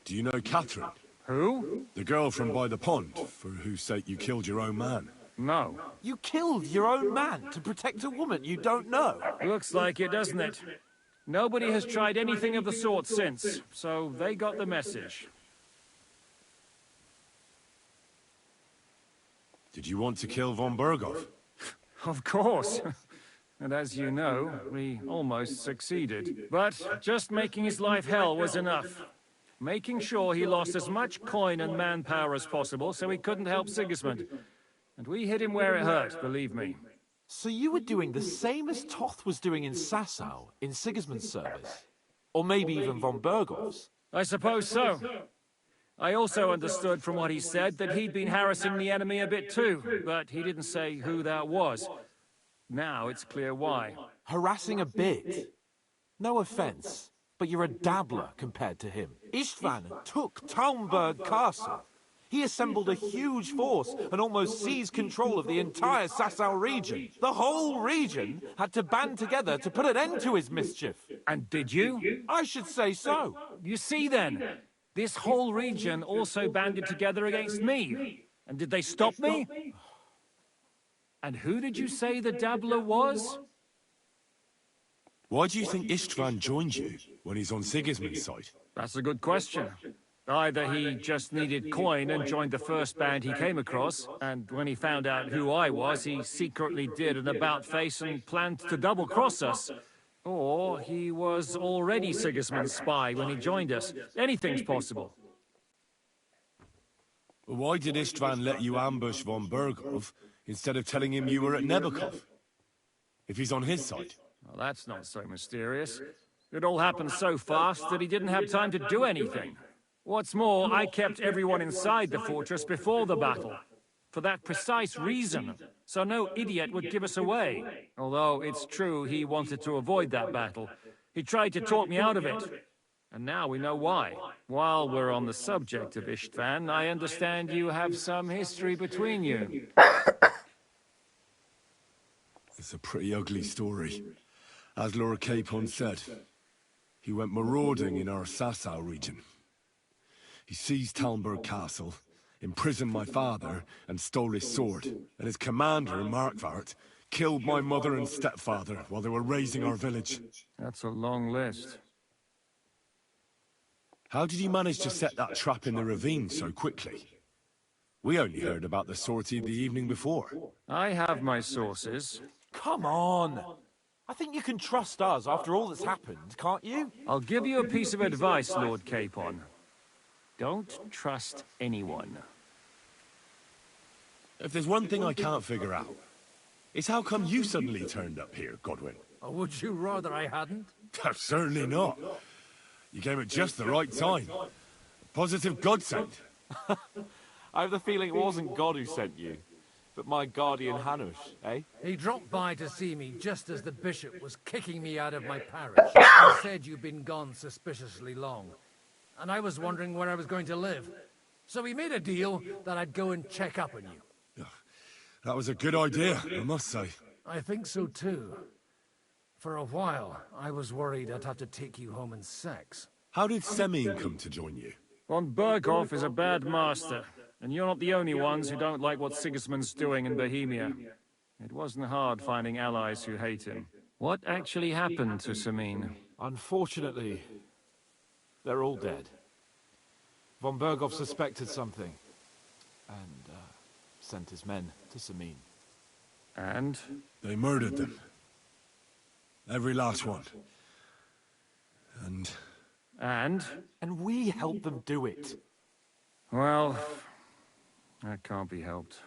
Do you know Catherine? Who? The girl from by the pond, for whose sake you killed your own man. No. You killed your own man to protect a woman you don't know? Looks like it, doesn't it? Nobody has tried anything of the sort since, so they got the message. Did you want to kill von Berghoff? Of course. And as you know, we almost succeeded. But just making his life hell was enough. Making sure he lost as much coin and manpower as possible so he couldn't help Sigismund. And we hit him where it hurt, believe me. So you were doing the same as Toth was doing in Sasau, in Sigismund's service? Or maybe even von Berghoff's? I suppose so. I also understood from what he said that he'd been harassing the enemy a bit too, but he didn't say who that was. Now it's clear why. Harassing a bit? No offense, but you're a dabbler compared to him. Istvan took Talmberg Castle. He assembled a huge force and almost seized control of the entire Sasau region. The whole region had to band together to put an end to his mischief. And did you? I should say so. You see then, this whole region also banded together against me. And did they stop me? And who did you say the dabbler was? Why do you think Istvan joined you when he's on Sigismund's side? That's a good question. Either he just needed coin and joined the first band he came across, and when he found out who I was, he secretly did an about-face and planned to double-cross us. Or he was already Sigismund's spy when he joined us. Anything's possible. Why did Istvan let you ambush von Berghoff instead of telling him you were at Nebukov? If he's on his side. Well, that's not so mysterious. It all happened so fast that he didn't have time to do anything. What's more, I kept everyone inside the fortress before the battle. For that precise reason, so no idiot would give us away. Although it's true he wanted to avoid that battle. He tried to talk me out of it. And now we know why. While we're on the subject of Istvan, I understand you have some history between you. It's a pretty ugly story. As Lord Capon said, he went marauding in our Sasau region. He seized Talmberg Castle, imprisoned my father, and stole his sword. And his commander, Markvart, killed my mother and stepfather while they were raising our village. That's a long list. How did you manage to set that trap in the ravine so quickly? We only heard about the sortie the evening before. I have my sources. Come on! I think you can trust us after all that's happened, can't you? I'll give you a piece of advice, Lord Capon. Don't trust anyone. If there's one thing I can't figure out, it's how come you suddenly turned up here, Godwin? Or would you rather I hadn't? Certainly not. You came at just the right time. Positive godsend. I have the feeling it wasn't God who sent you, but my guardian Hanush, eh? He dropped by to see me just as the bishop was kicking me out of my parish. He said you'd been gone suspiciously long, and I was wondering where I was going to live. So we made a deal that I'd go and check up on you. That was a good idea, I must say. I think so too. For a while, I was worried I'd have to take you home in sex. How did Semine come to join you? Von Berghoff is a bad master, and you're not the only ones who don't like what Sigismund's doing in Bohemia. It wasn't hard finding allies who hate him. What actually happened to Semine? Unfortunately, they're all dead. Von Berghoff suspected something, and sent his men to Semine. And? They murdered them. Every last one. And? And we helped them do it. Well, that can't be helped.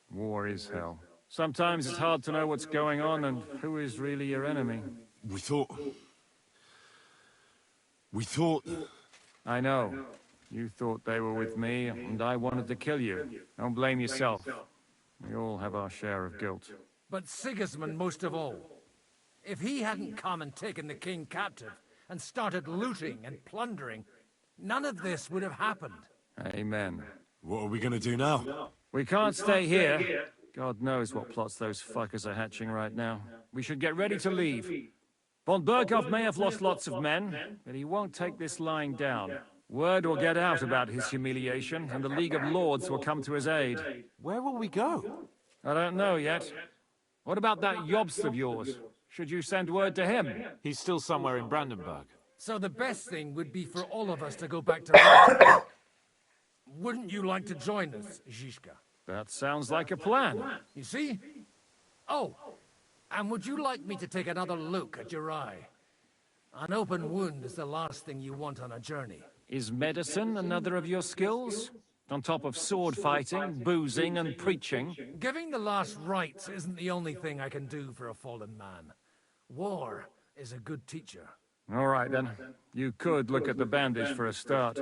War is hell. Sometimes it's hard to know what's going on and who is really your enemy. We thought... I know. You thought they were with me, and I wanted to kill you. Don't blame yourself. We all have our share of guilt. But Sigismund most of all. If he hadn't come and taken the king captive, and started looting and plundering, none of this would have happened. Amen. What are we gonna do now? We can't stay here. God knows what plots those fuckers are hatching right now. We should get ready to leave. Von Berghoff may have lost lots of men, but he won't take this lying down. Word will get out about his humiliation, and the League of Lords will come to his aid. Where will we go? I don't know yet. What about that Jobst of yours? Should you send word to him? He's still somewhere in Brandenburg. So the best thing would be for all of us to go back to Russia. Wouldn't you like to join us, Zizka? That sounds like a plan. You see? Oh, and would you like me to take another look at your eye? An open wound is the last thing you want on a journey. Is medicine another of your skills? On top of sword fighting, boozing, and preaching? Giving the last rites isn't the only thing I can do for a fallen man. War is a good teacher. All right, then. You could look at the bandage for a start.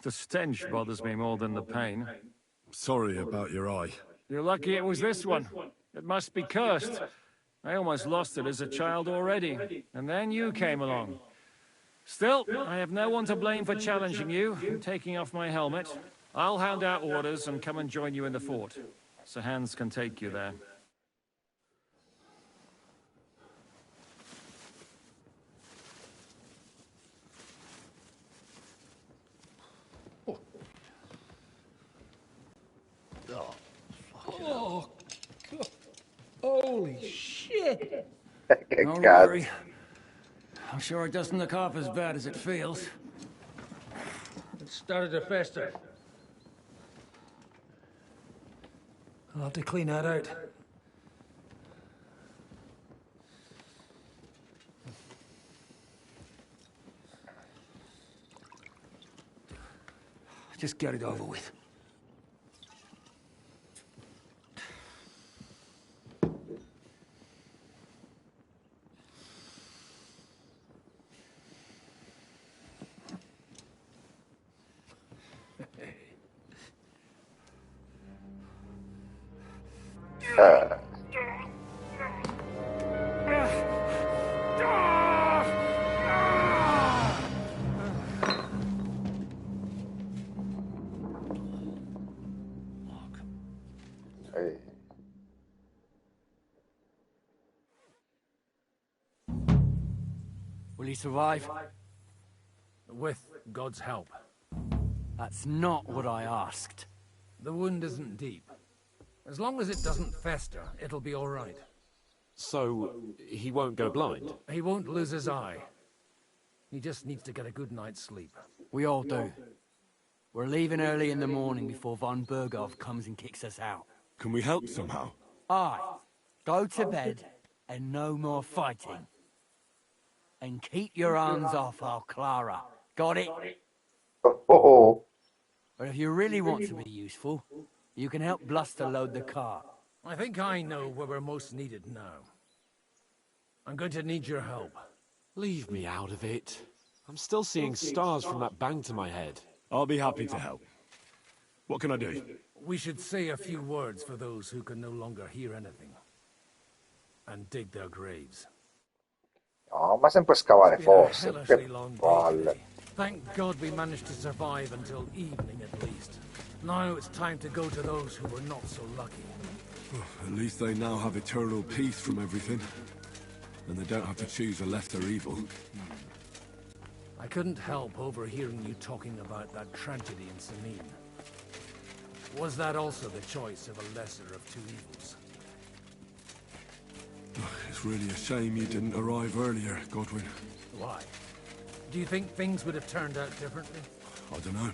The stench bothers me more than the pain. Sorry about your eye. You're lucky it was this one. It must be cursed. I almost lost it as a child already, and then you came along. Still, I have no one to blame for challenging you and taking off my helmet. I'll hand out orders and come and join you in the fort. Sir Hans can take you there. Oh, God. Holy shit! Don't worry. I'm sure it doesn't look half as bad as it feels. It started to fester. I'll have to clean that out. Just get it over with. Will he survive? With God's help. That's not what I asked. The wound isn't deep. As long as it doesn't fester, it'll be all right. So, he won't go blind? He won't lose his eye. He just needs to get a good night's sleep. We all do. We're leaving early in the morning before von Berghoff comes and kicks us out. Can we help somehow? Aye. Go to bed and no more fighting. And keep your hands off our Clara. Got it? Oh. But if you really want to be useful, you can help Bluster load the car. I think I know where we're most needed now. I'm going to need your help. Leave me out of it. I'm still seeing stars from that bang to my head. I'll be happy to help. What can I do? We should say a few words for those who can no longer hear anything. And dig their graves. No, ma sempre scavare fosse. Che palle. Thank God we managed to survive until evening at least. Now it's time to go to those who were not so lucky. At least they now have eternal peace from everything. And they don't have to choose a lesser evil. I couldn't help overhearing you talking about that tragedy in Samin. Was that also the choice of a lesser of two evils? It's really a shame you didn't arrive earlier, Godwin. Why? Do you think things would have turned out differently? I don't know.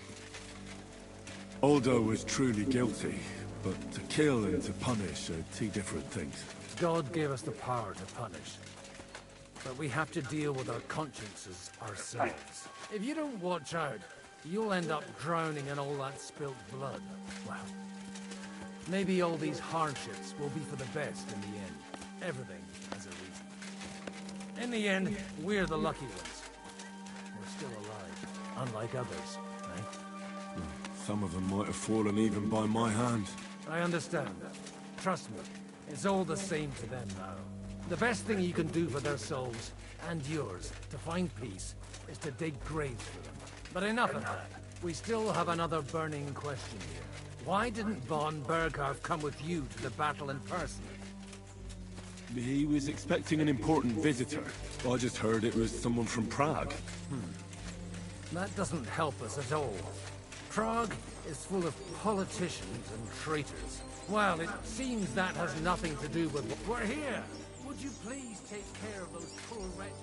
Aldo was truly guilty, but to kill and to punish are two different things. God gave us the power to punish. But we have to deal with our consciences ourselves. If you don't watch out, you'll end up drowning in all that spilt blood. Well, maybe all these hardships will be for the best in the end. Everything has a reason. In the end, we're the lucky ones. We're still alive, unlike others, eh? Some of them might have fallen even by my hand. I understand that. Trust me, it's all the same to them now. The best thing you can do for their souls, and yours, to find peace, is to dig graves for them. But enough of that. We still have another burning question here. Why didn't von Berghoff come with you to the battle in person? He was expecting an important visitor. I just heard it was someone from Prague. That doesn't help us at all. Prague is full of politicians and traitors. Well, it seems that has nothing to do with what we're here. Would you please take care of those poor wretches?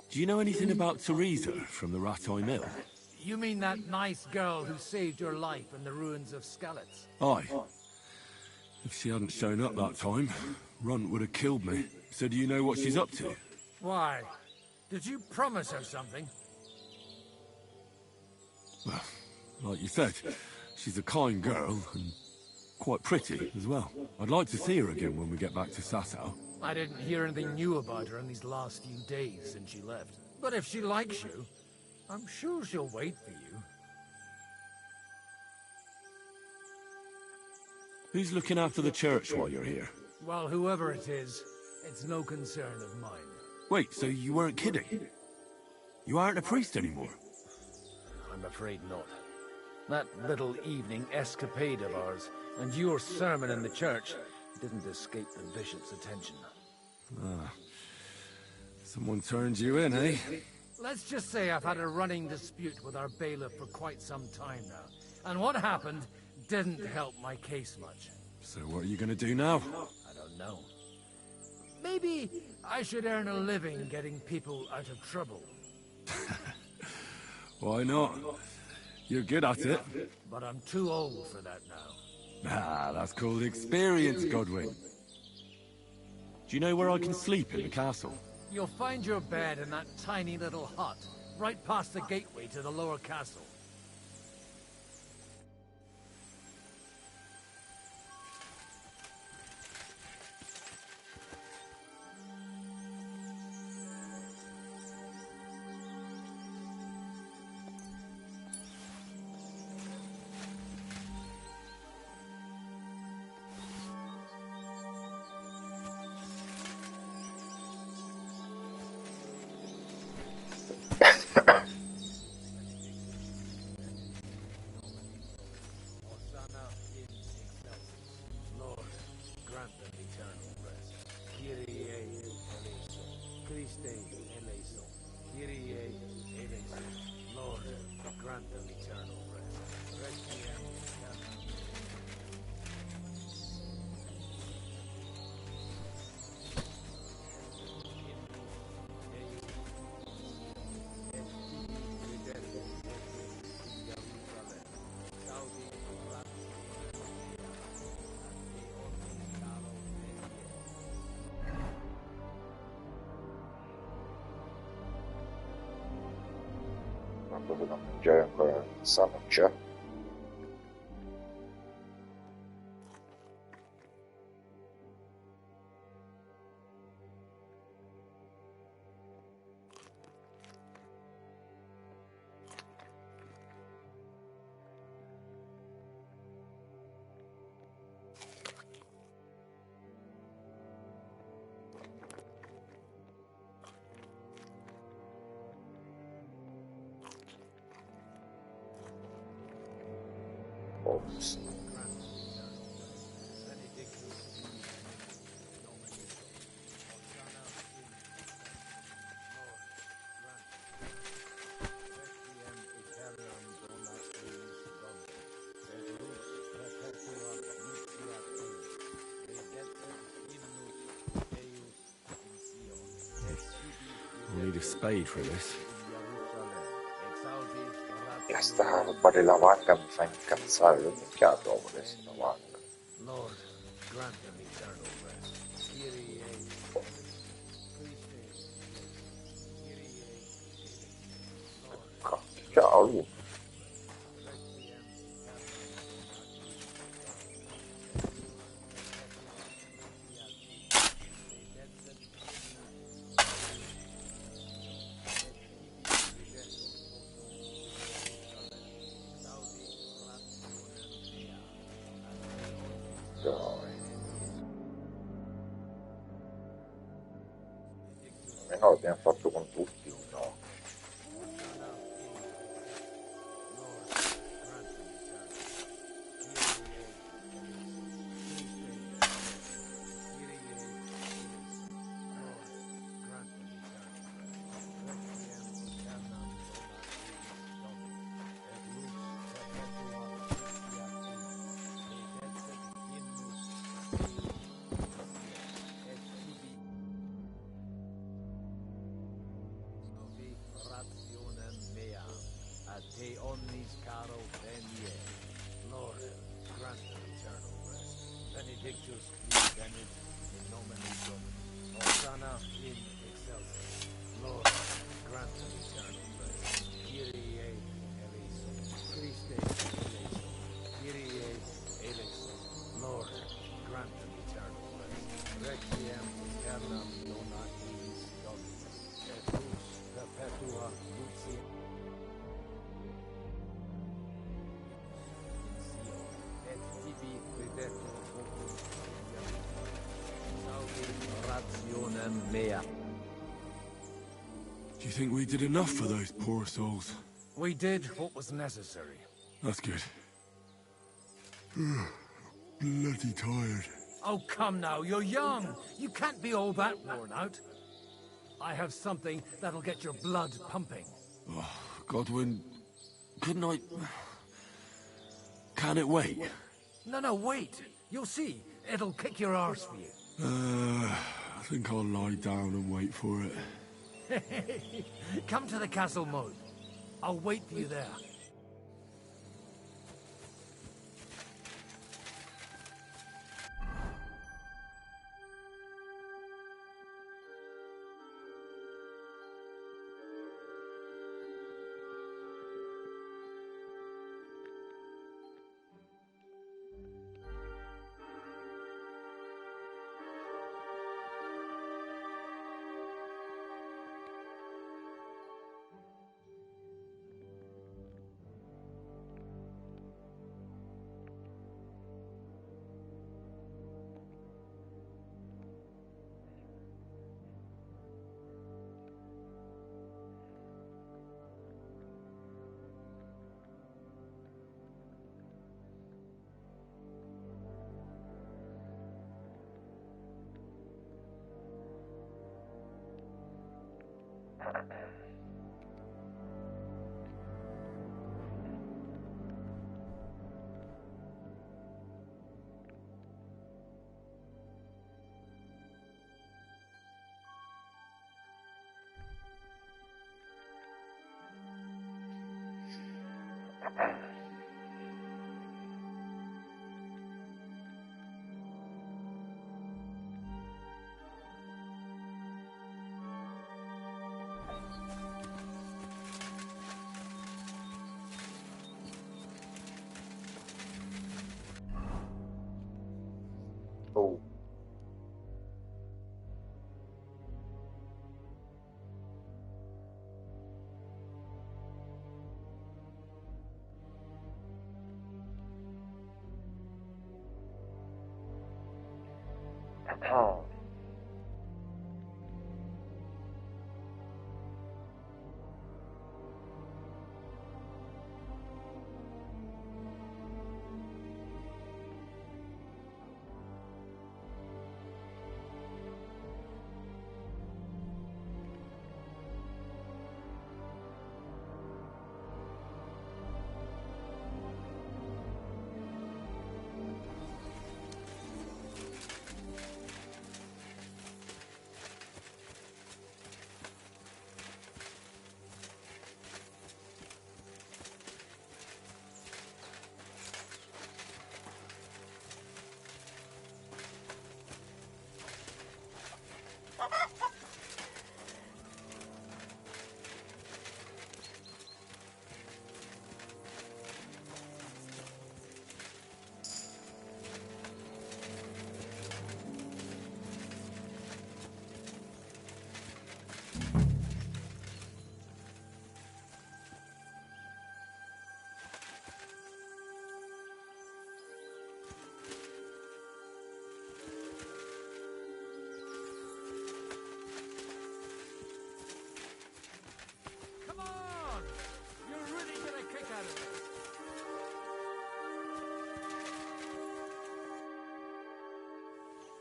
Do you know anything about Teresa from the Ratay Mill? You mean that nice girl who saved your life in the ruins of Skalitz? Aye. If she hadn't shown up that time, Runt would have killed me. So do you know what she's up to? Why? Did you promise her something? Well, like you said, she's a kind girl, and quite pretty as well. I'd like to see her again when we get back to Sasau. I didn't hear anything new about her in these last few days since she left. But if she likes you, I'm sure she'll wait for you. Who's looking after the church while you're here? Well, whoever it is, it's no concern of mine. Wait, so you weren't kidding? You aren't a priest anymore? I'm afraid not. That little evening escapade of ours, and your sermon in the church, didn't escape the bishop's attention. Ah. Someone turned you in, eh? Let's just say I've had a running dispute with our bailiff for quite some time now. And what happened didn't help my case much. So what are you gonna do now? I don't know. Maybe I should earn a living getting people out of trouble. Why not? You're good at it. But I'm too old for that now. Ah, that's called experience, Godwin. Do you know where I can sleep in the castle? You'll find your bed in that tiny little hut, right past the gateway to the lower castle. Kyrie eleison. Lord, grant them eternal rest. Requiem aeternam. Qualcosa da mangiare ancora nel sa non c'è. Ops. We'll need a spade for this. E sta roba della vacca mi fa incazzare, l'ho minchiato dopo adesso la vacca. Lord, grant them eternal rest. Kyrie Cavolo. No, l'abbiamo fatto con tutti, no? Te omnis caro venie. Lord, grant them eternal rest. Benedictus qui venit in nomine Domini. Hosanna in excelsis. Lord, grant them eternal rest. Kyrie eleison. Christe eleison. Kyrie eleison. Lord, grant them eternal rest. Requiem aeternam dona eis Domini. Et lux perpetua lucia. Do you think we did enough for those poor souls? We did what was necessary. That's good. Bloody tired. Oh, come now, you're young. You can't be all that worn out. I have something that'll get your blood pumping. Oh, Godwin, couldn't I... Can it wait? No, wait. You'll see. It'll kick your arse for you. I think I'll lie down and wait for it. Come to the castle moat. I'll wait for you there. Oh.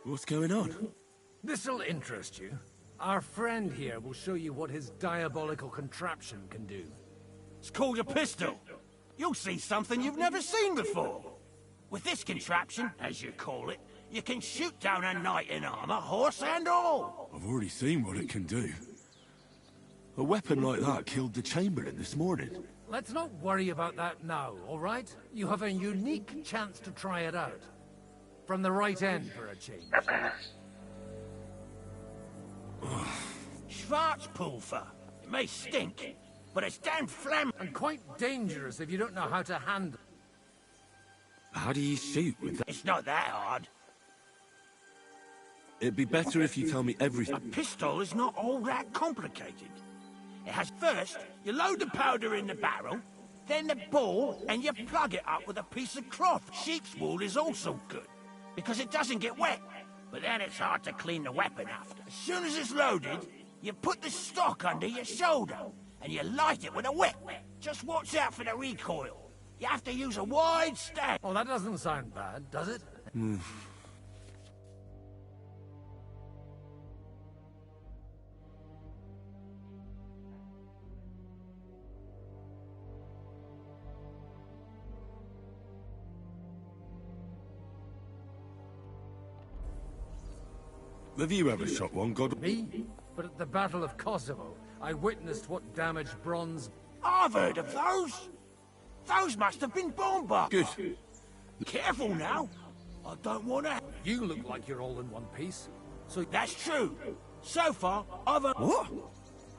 What's going on? This'll interest you. Our friend here will show you what his diabolical contraption can do. It's called a pistol. You'll see something you've never seen before. With this contraption, as you call it, you can shoot down a knight in armor, horse and all. I've already seen what it can do. A weapon like that killed the Chamberlain this morning. Let's not worry about that now, all right? You have a unique chance to try it out. From the right end, for a change. Schwarzpulver. It may stink, but it's damn flammable. And quite dangerous if you don't know how to handle. How do you shoot with that? It's not that hard. It'd be better if you tell me everything. A pistol is not all that complicated. It has first, you load the powder in the barrel, then the ball, and you plug it up with a piece of cloth. Sheep's wool is also good, because it doesn't get wet. But then it's hard to clean the weapon after. As soon as it's loaded, you put the stock under your shoulder, and you light it with a wick. Just watch out for the recoil. You have to use a wide stand. Oh, that doesn't sound bad, does it? Have you ever shot one, God? Me? But at the Battle of Kosovo, I witnessed what damage bronze... I've heard of those. Those must have been bomb bombs. Good. Careful now. I don't want to... You look like you're all in one piece. So that's true. So far, I've... What?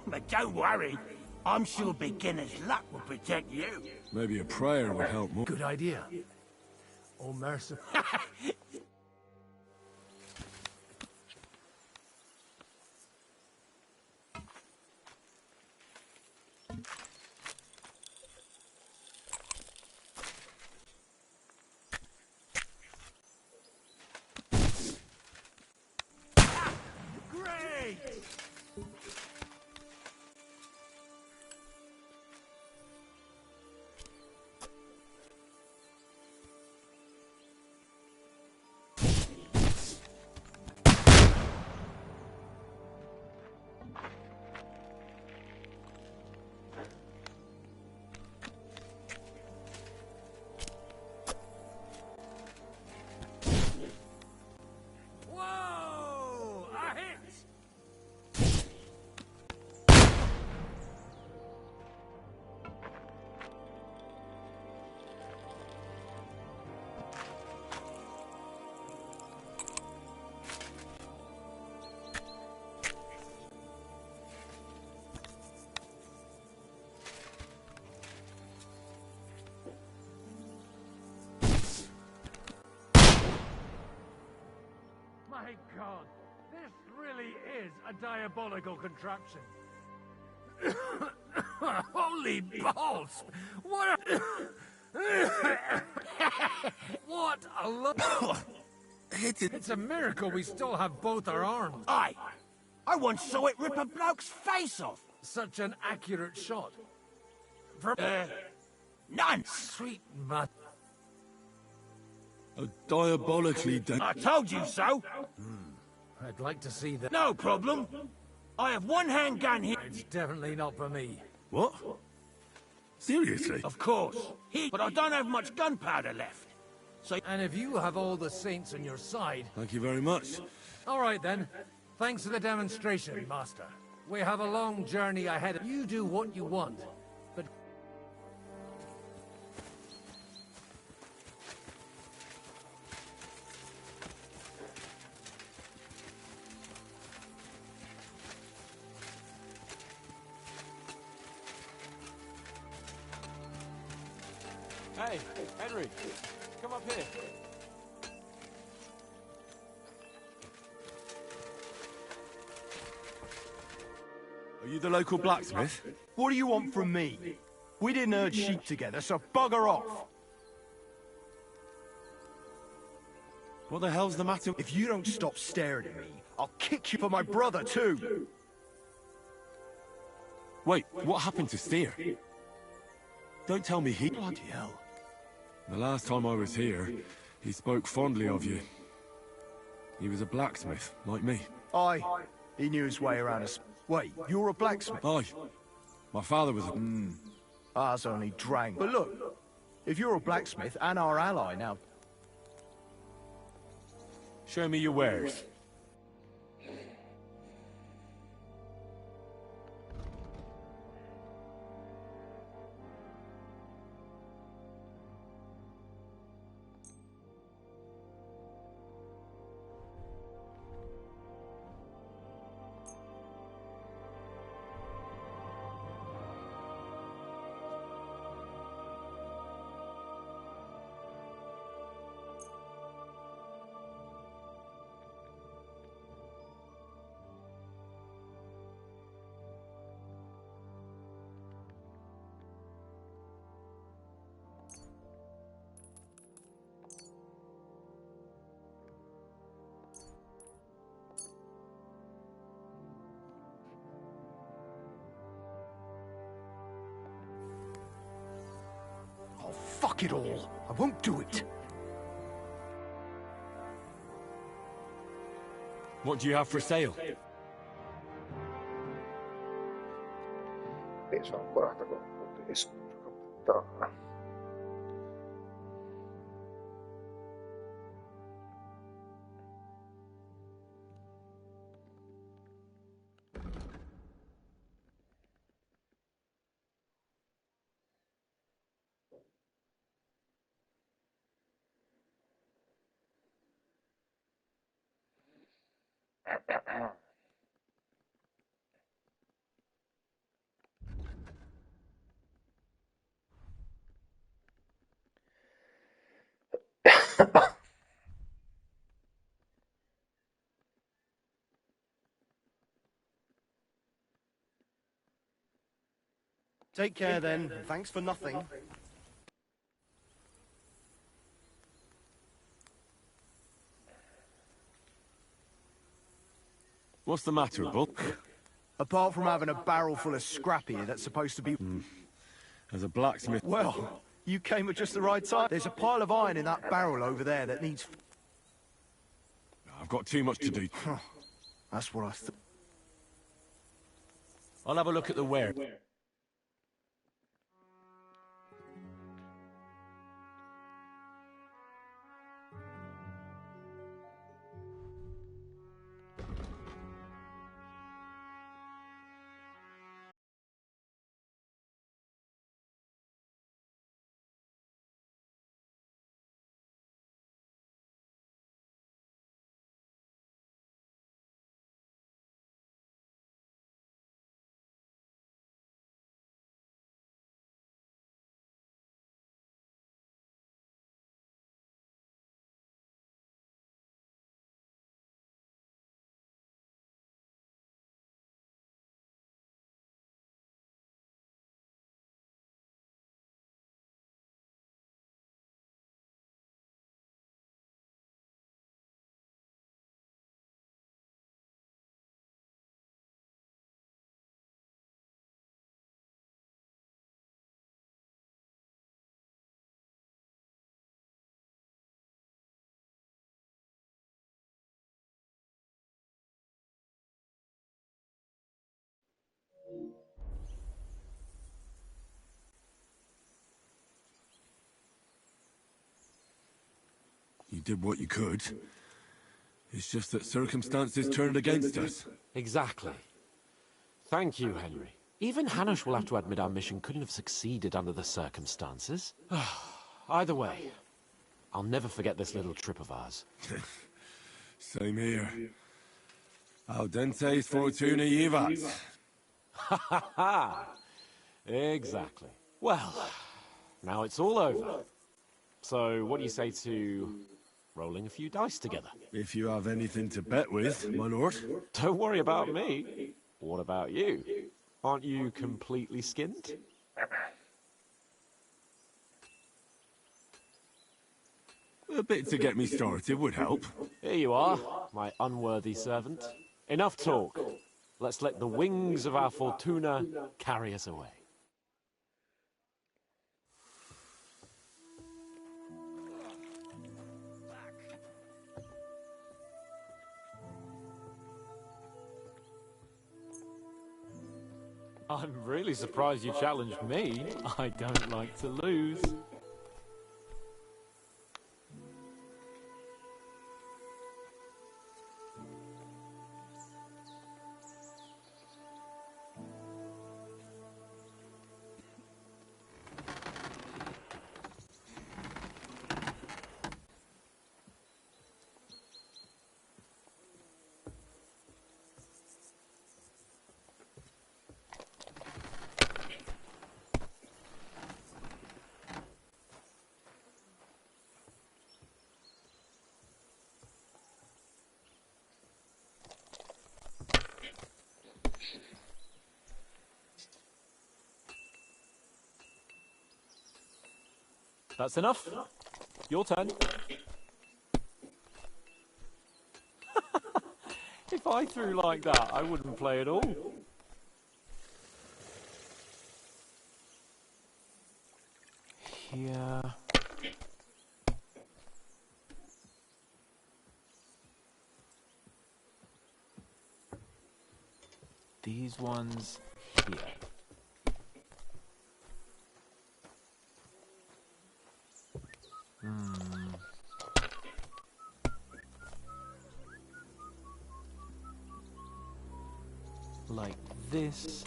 But don't worry. I'm sure beginner's luck will protect you. Maybe a prayer would help more. Good idea. Oh, merciful. God, this really is a diabolical contraption. Holy balls! What a... What a look! It's a miracle we still have both our arms. Aye! I once saw it rip a bloke's face off! Such an accurate shot. None! Sweet mud. A diabolically I told you so! I'd like to see that. No problem! I have one handgun here. It's definitely not for me. What? Seriously? Of course. But I don't have much gunpowder left. So... And if you have all the saints on your side... Thank you very much. All right, then. Thanks for the demonstration, Master. We have a long journey ahead. You do what you want, but... Hey, Henry, come up here. Are you the local blacksmith? What do you want from me? We didn't herd sheep together, so bugger off. What the hell's the matter? If you don't stop staring at me, I'll kick you for my brother too. Wait, what happened to Steer? Don't tell me he... Bloody hell. The last time I was here, he spoke fondly of you. He was a blacksmith, like me. Aye, he knew his way around us. Wait, you're a blacksmith? Aye. My father was a... Ours only drank. But look, if you're a blacksmith and our ally now... Show me your wares. Fuck it all. I won't do it. What do you have for sale? Sono ancora con un testo, puttana. Take care then. Thanks for nothing. What's the matter, Buck? Apart from having a barrel full of scrap here that's supposed to be... As a blacksmith... Well, you came at just the right time. There's a pile of iron in that barrel over there that needs... I've got too much to do. That's what I thought. I'll have a look at the ware. did what you could. It's just that circumstances turned against us. Exactly. Thank you, Henry. Even Hanush will have to admit our mission couldn't have succeeded under the circumstances. Either way, I'll never forget this little trip of ours. Same here. Audentes fortuna jivat. Ha ha ha! Exactly. Well, now it's all over. So, what do you say to rolling a few dice together? If you have anything to bet with, my lord. Don't worry about me. What about you? Aren't you completely skinned? A bit to get me started would help. Here you are, my unworthy servant. Enough talk. Let's let the wings of our fortuna carry us away. I'm really surprised you challenged me. I don't like to lose. That's enough. Your turn. If I threw like that, I wouldn't play at all. Here. These ones here. Like this.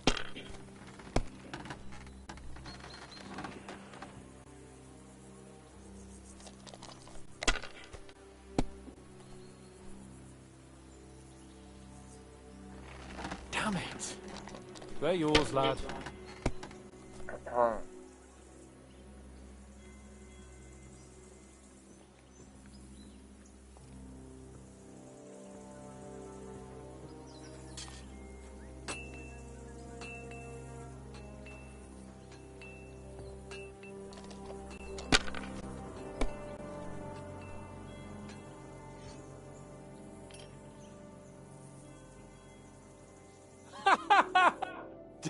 Damn it. They're yours, lad.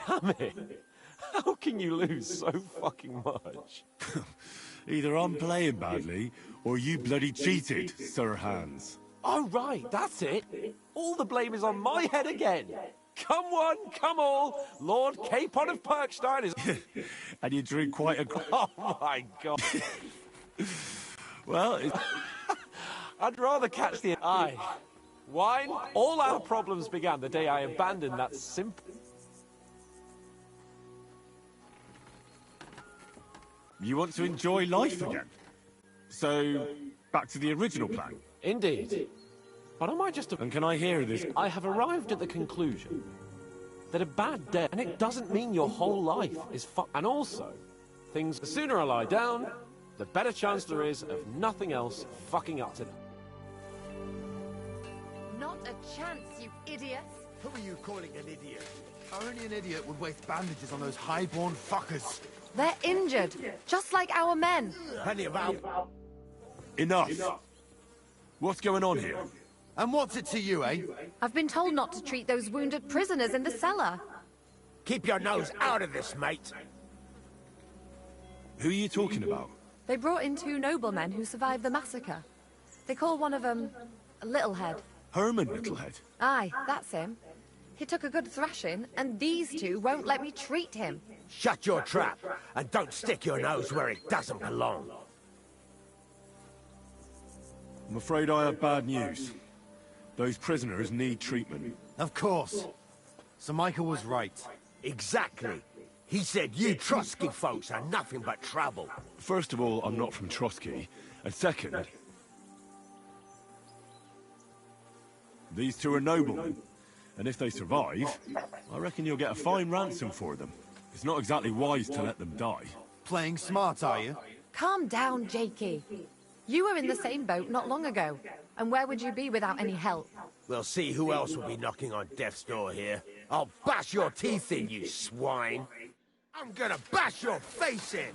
Damn it! How can you lose so fucking much? Either I'm playing badly, or you bloody cheated, Sir Hans. Oh, right, that's it. All the blame is on my head again. Come one, come all, Lord Capon of Perkstein is... And you drink quite a... Oh, my God. Well, I'd rather catch the... Aye. Wine, all our problems began the day I abandoned that simple... You want to enjoy life again? So, back to the original plan? Indeed. But am I just a... And can I hear this? I have arrived at the conclusion that a bad day, and it doesn't mean your whole life is And also, things... The sooner I lie down, the better chance there is of nothing else fucking up to... Not a chance, you idiots! Who are you calling an idiot? Only an idiot would waste bandages on those highborn fuckers. They're injured, just like our men. Plenty of out. Enough. What's going on here? And what's it to you, eh? I've been told not to treat those wounded prisoners in the cellar. Keep your nose out of this, mate. Who are you talking about? They brought in 2 noblemen who survived the massacre. They call one of them Littlehead. Herman Littlehead? Aye, that's him. He took a good thrashing, and these 2 won't let me treat him. Shut your trap, and don't stick your nose where it doesn't belong. I'm afraid I have bad news. Those prisoners need treatment. Of course. Sir Michael was right. Exactly. He said you Trotsky folks are nothing but trouble. First of all, I'm not from Trotsky. And second, these two are noblemen. And if they survive, I reckon you'll get a fine ransom for them. It's not exactly wise to let them die. Playing smart, are you? Calm down, Jakey. You were in the same boat not long ago. And where would you be without any help? We'll see who else will be knocking on death's door here. I'll bash your teeth in, you swine. I'm gonna bash your face in.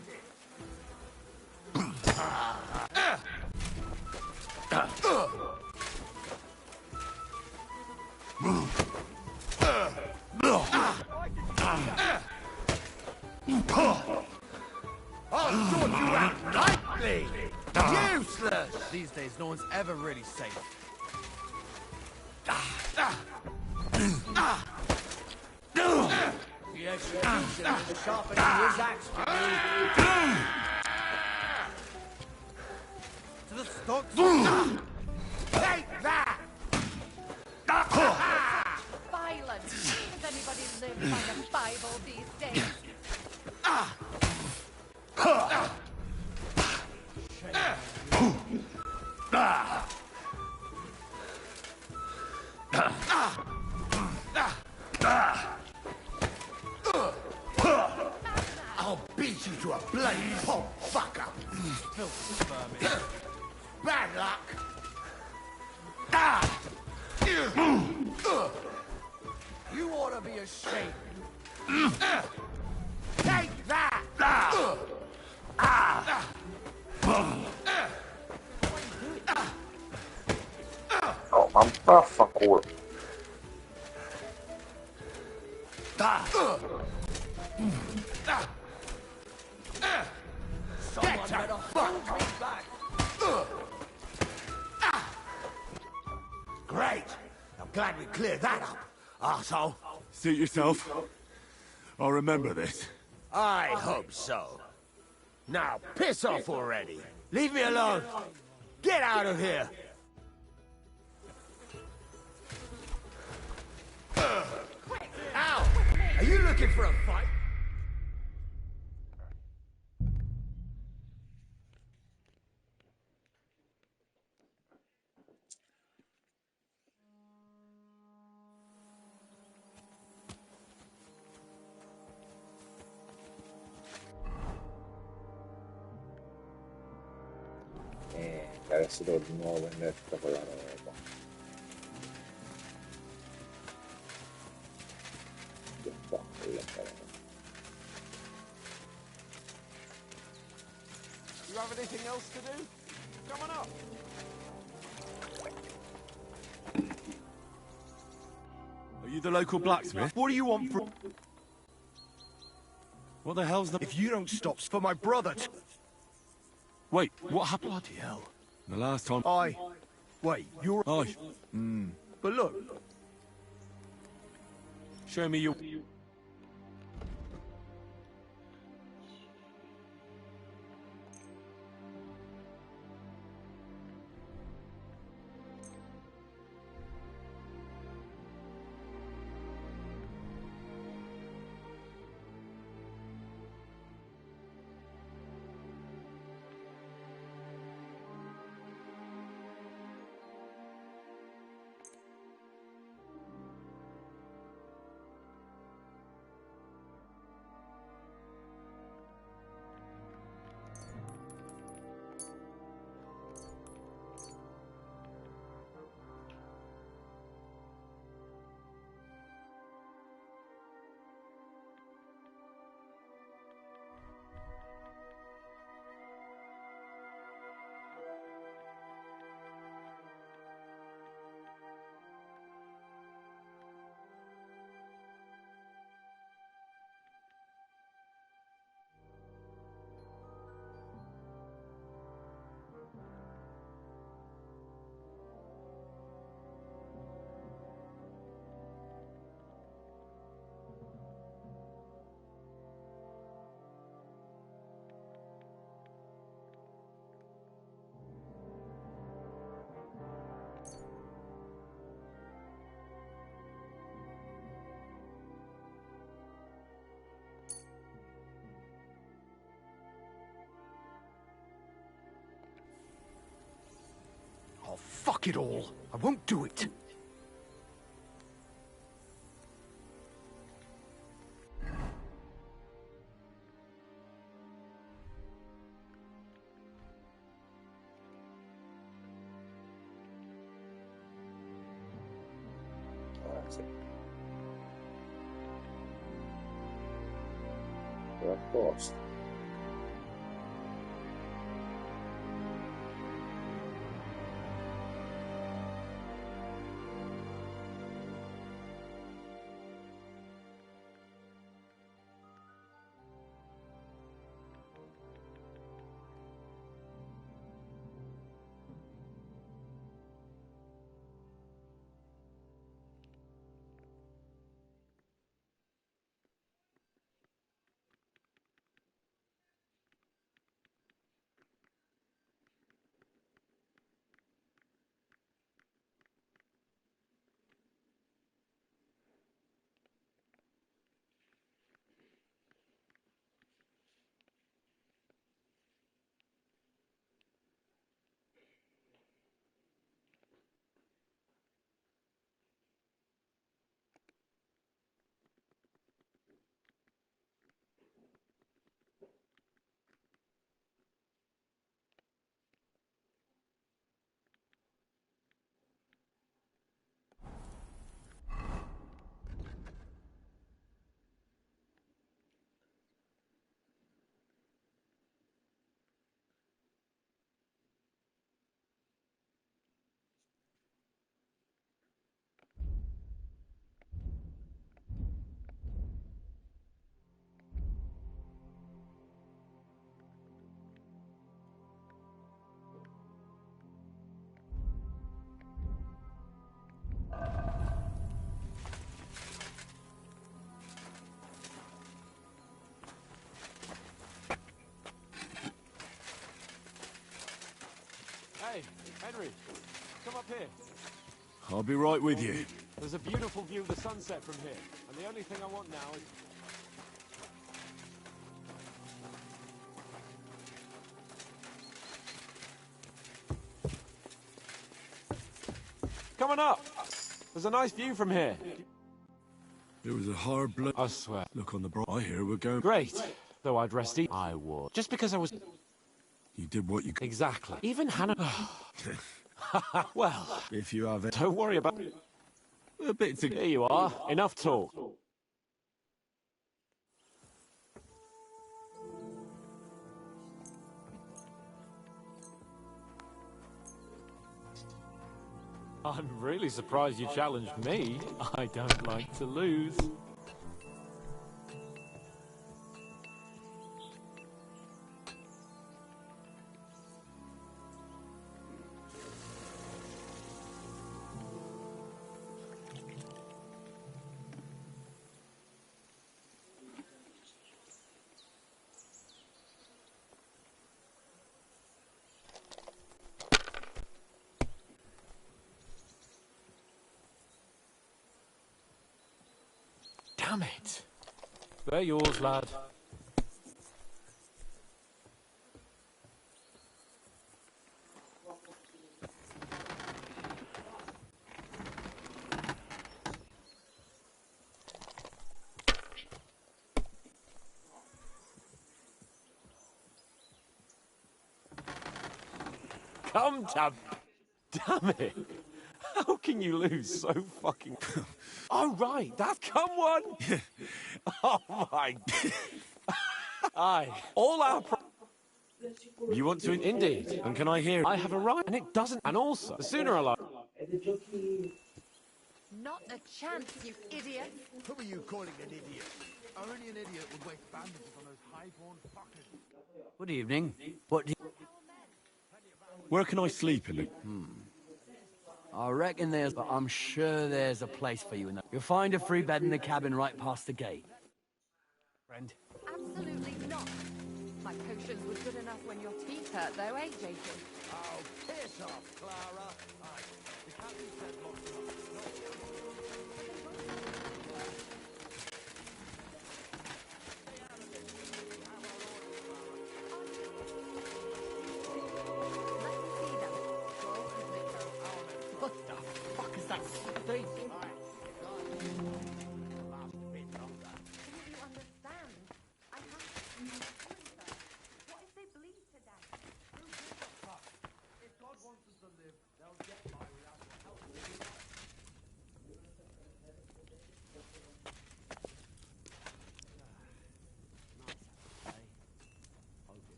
I'll sort you out lightly! Useless! These days, no one's ever really safe. The executioner is sharpening his axe to me. To the stocks. Take that! Violence! Does anybody live by the Bible these days? I'll beat you to a bloody pulp, fucker! Filthy vermin. Bad luck! You ought to be ashamed. Take that! Oh, ma vaffanculo. Get your fuck back! Great! I'm glad we cleared that up, arsehole. Suit yourself. I'll remember this. I hope so. Now, piss off already. Leave me alone. Get out of here. Ow! Are you looking for a fight? Adesso devo di nuovo vendere tutta quella roba. Che palle, però. You have anything else to do? Come on up. Are you the local blacksmith? What do you want from... What the hell's the... If you don't stop for my brother... Wait, what happened? Bloody hell. The last time... Wait, you're... Aye. But look... Show me your... Fuck it all. I won't do it. Sì. A posto. Hey, Henry, come up here. I'll be right with you. There's a beautiful view of the sunset from here, and the only thing I want now is... Come on up! There's a nice view from here. There was a hard blood. I swear. Look on the bright. I hear we're going. Great. Though I'd rest easy. I would. Just because I was... You did what you could. Exactly. Even Hannah... Well... If you have it. Don't worry about... A bit to... Here you are. Enough talk. I'm really surprised you challenged me. I don't like to lose. Damn it. They're yours, lad. Come, Tab. Damn it. How can you lose so fucking... Oh, right, that's come one! Oh, my... Aye, all our... You want to... Indeed, and can I hear... I have a right, and it doesn't... And also, the sooner I like... Not a chance, you idiot! Who are you calling an idiot? Only an idiot would waste bandages on those high-born fuckers. Good evening. What do you... Where can I sleep in it? I reckon there's... But I'm sure there's a place for you in there. You'll find a free bed in the cabin right past the gate. Friend? Absolutely not. My potions were good enough when your teeth hurt, though, eh, Jacob? Oh, piss off, Clara. Aye, the captain said lock them up.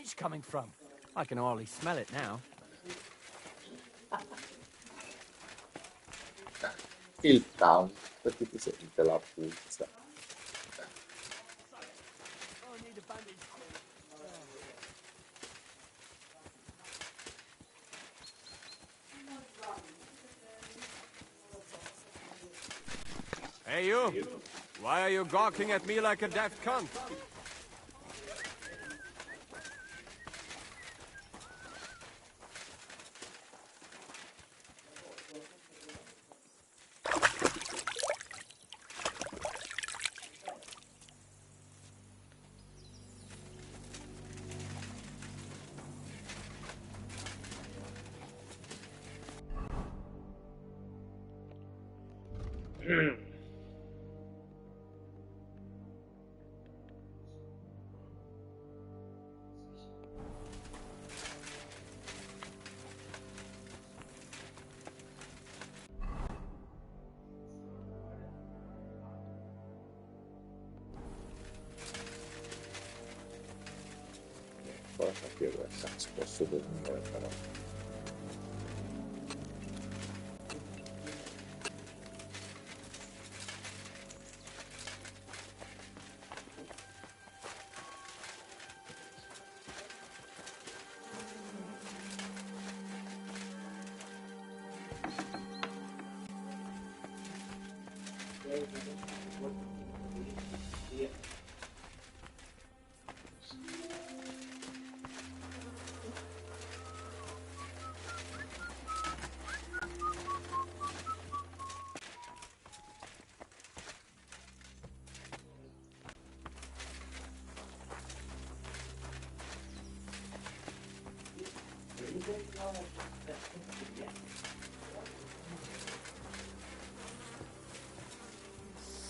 stench coming from? I can hardly smell it now. Il town, perché ti sente la puzza. Hey you! Why are you gawking at me like a daft cunt? Poi capire il senso, posso dormire però.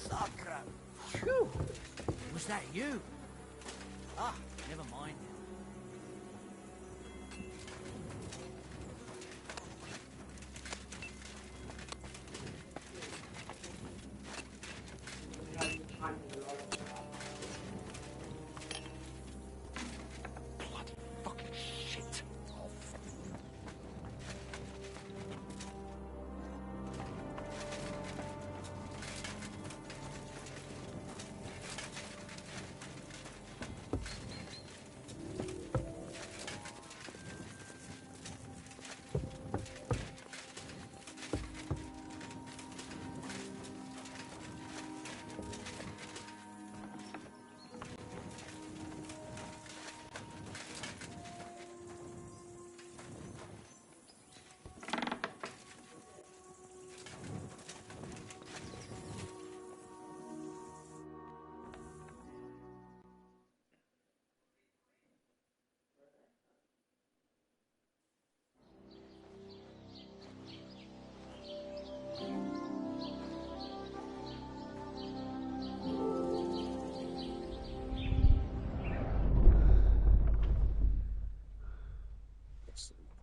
Sacra! Phew! Was that you? Ah, never mind.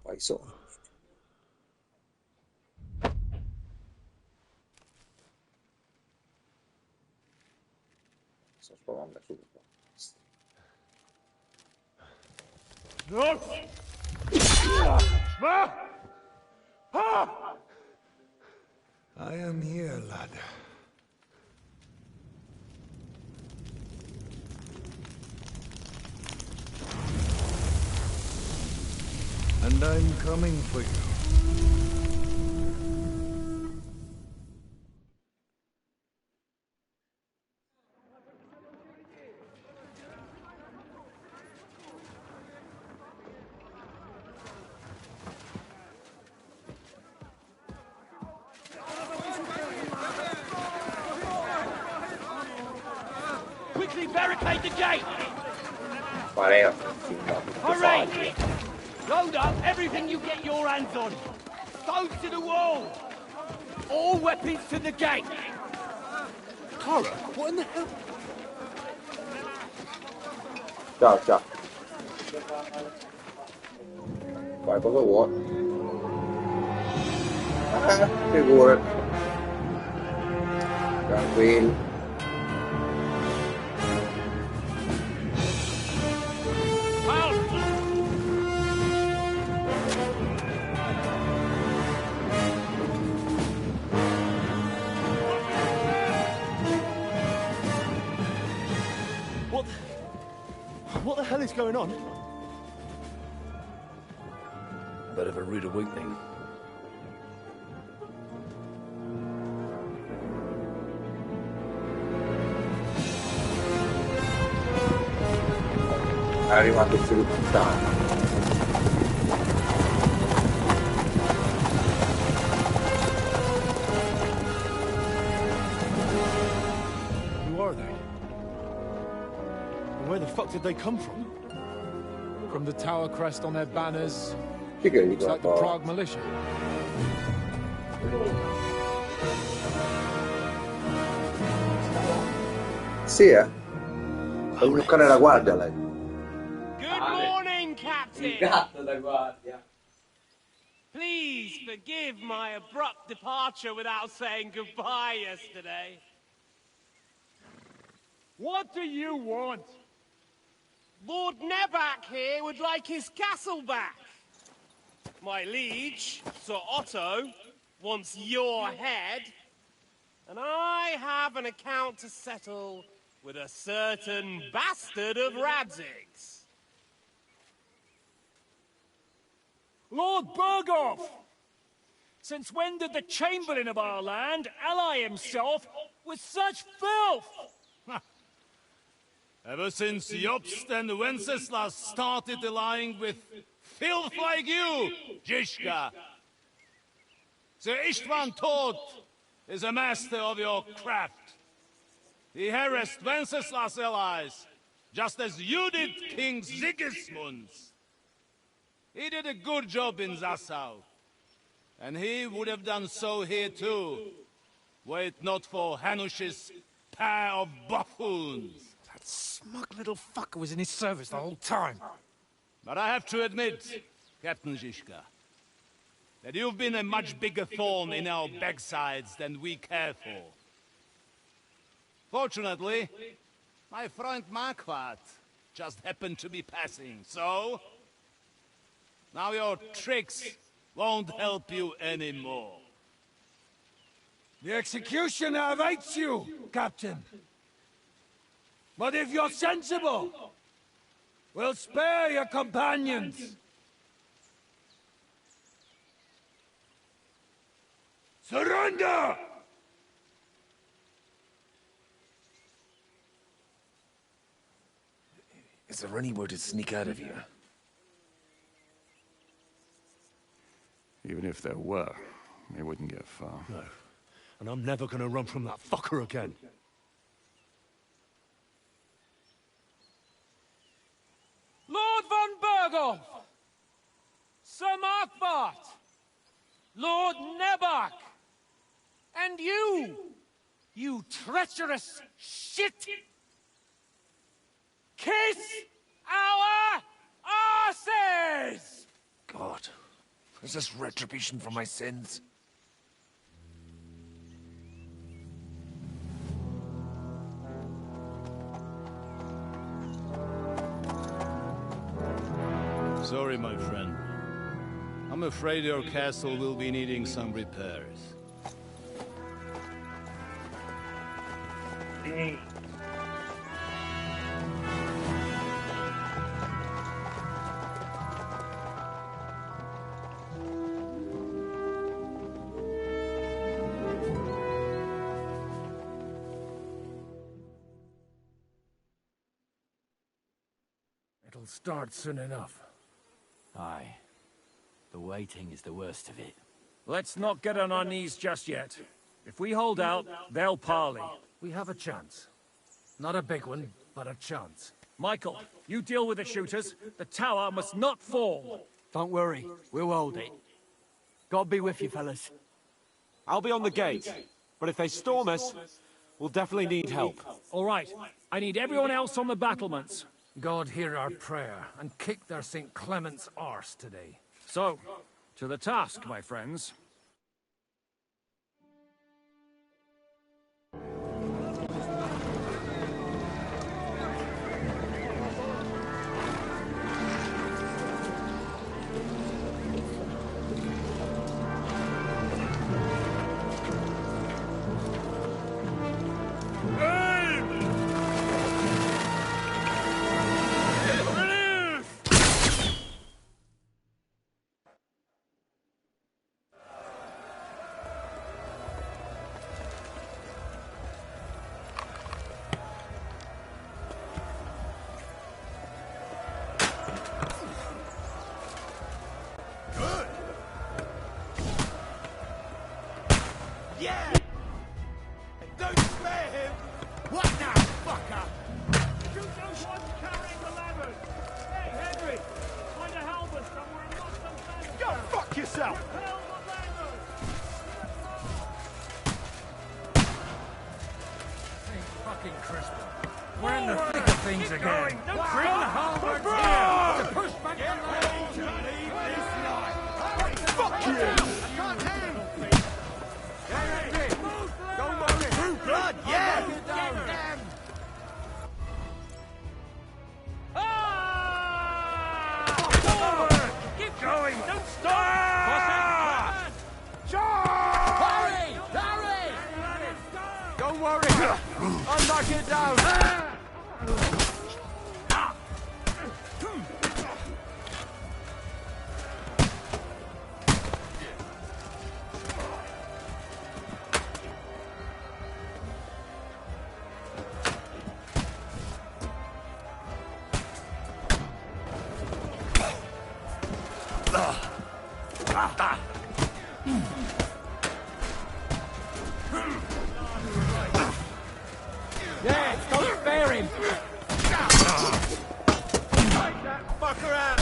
Paesone. Sto provando subito. No! I am here, lad. And I'm coming for you. Quickly barricade the gate! Pareva Hurry! Load up everything you get your hands on. Go to the wall. All weapons to the gate. Tara, what in the hell? Ciao, ciao. Fai cosa vuoi. Figurati. Tranquillo. Foul! hell is going on? Bit of a rude awakening. È arrivato il figlio puttana. Who are they? And where the fuck did they come from? From the tower crest on their banners. Chi che Looks like the Prague militia. Sì, Fa bloccare la guardia lei. Good morning, Captain. Gatto da guardia. Please forgive my abrupt departure without saying goodbye yesterday. What do you want? Lord Nebak here would like his castle back. My liege, Sir Otto, wants your head. And I have an account to settle with a certain bastard of Radzig's. Lord Berghoff! Since when did the Chamberlain of our land ally himself with such filth? Ever since Jobst and Wenceslas started allying with filth like you, Zizka. Sir Istvan Tod is a master of your craft. He harassed Wenceslas' allies, just as you did King Sigismund's. He did a good job in Zassau, and he would have done so here too, were it not for Hanush's pair of buffoons. That smug little fucker was in his service the whole time. But I have to admit, Captain Zizka, that you've been a much bigger thorn in our backsides than we care for. Fortunately, my friend Marquardt just happened to be passing, so... now your tricks won't help you anymore. The executioner awaits you, Captain. But if you're sensible, we'll spare your companions. Surrender! Is there anywhere to sneak out of here? Even if there were, it wouldn't get far. No. And I'm never gonna run from that fucker again. Lord von Berghoff! Sir Markwart! Lord Nebak! And you! You treacherous shit! Kiss our arses! God, is this retribution for my sins? Sorry, my friend. I'm afraid your castle will be needing some repairs. It'll start soon enough. Aye. The waiting is the worst of it. Let's not get on our knees just yet. If we hold out, they'll parley. We have a chance. Not a big one, but a chance. Michael, you deal with the shooters. The tower must not fall. Don't worry, we'll hold it. God be with you, fellas. I'll be on the gate, but if they storm us, we'll definitely need help. All right, I need everyone else on the battlements. God hear our prayer, and kick their St. Clement's arse today. So, to the task, my friends. Yeah! Don't spare him! What now, fucker? Shoot those ones carrying the ladders! Hey, Henry! Find a halberd somewhere and lock those ladders Go down. fuck yourself! Repel the ladders! St. fucking Crispin. We're in the thick of things Keep again. going. Don't Bring the halberds here! To push back the ladders! Fuck you! I can't aim! Don't worry! True blood, yeah! Get them! Keep going! Don't stop! Hurry! Hurry! Don't worry! I'll knock it down! Yeah, don't spare him! Take that fucker out!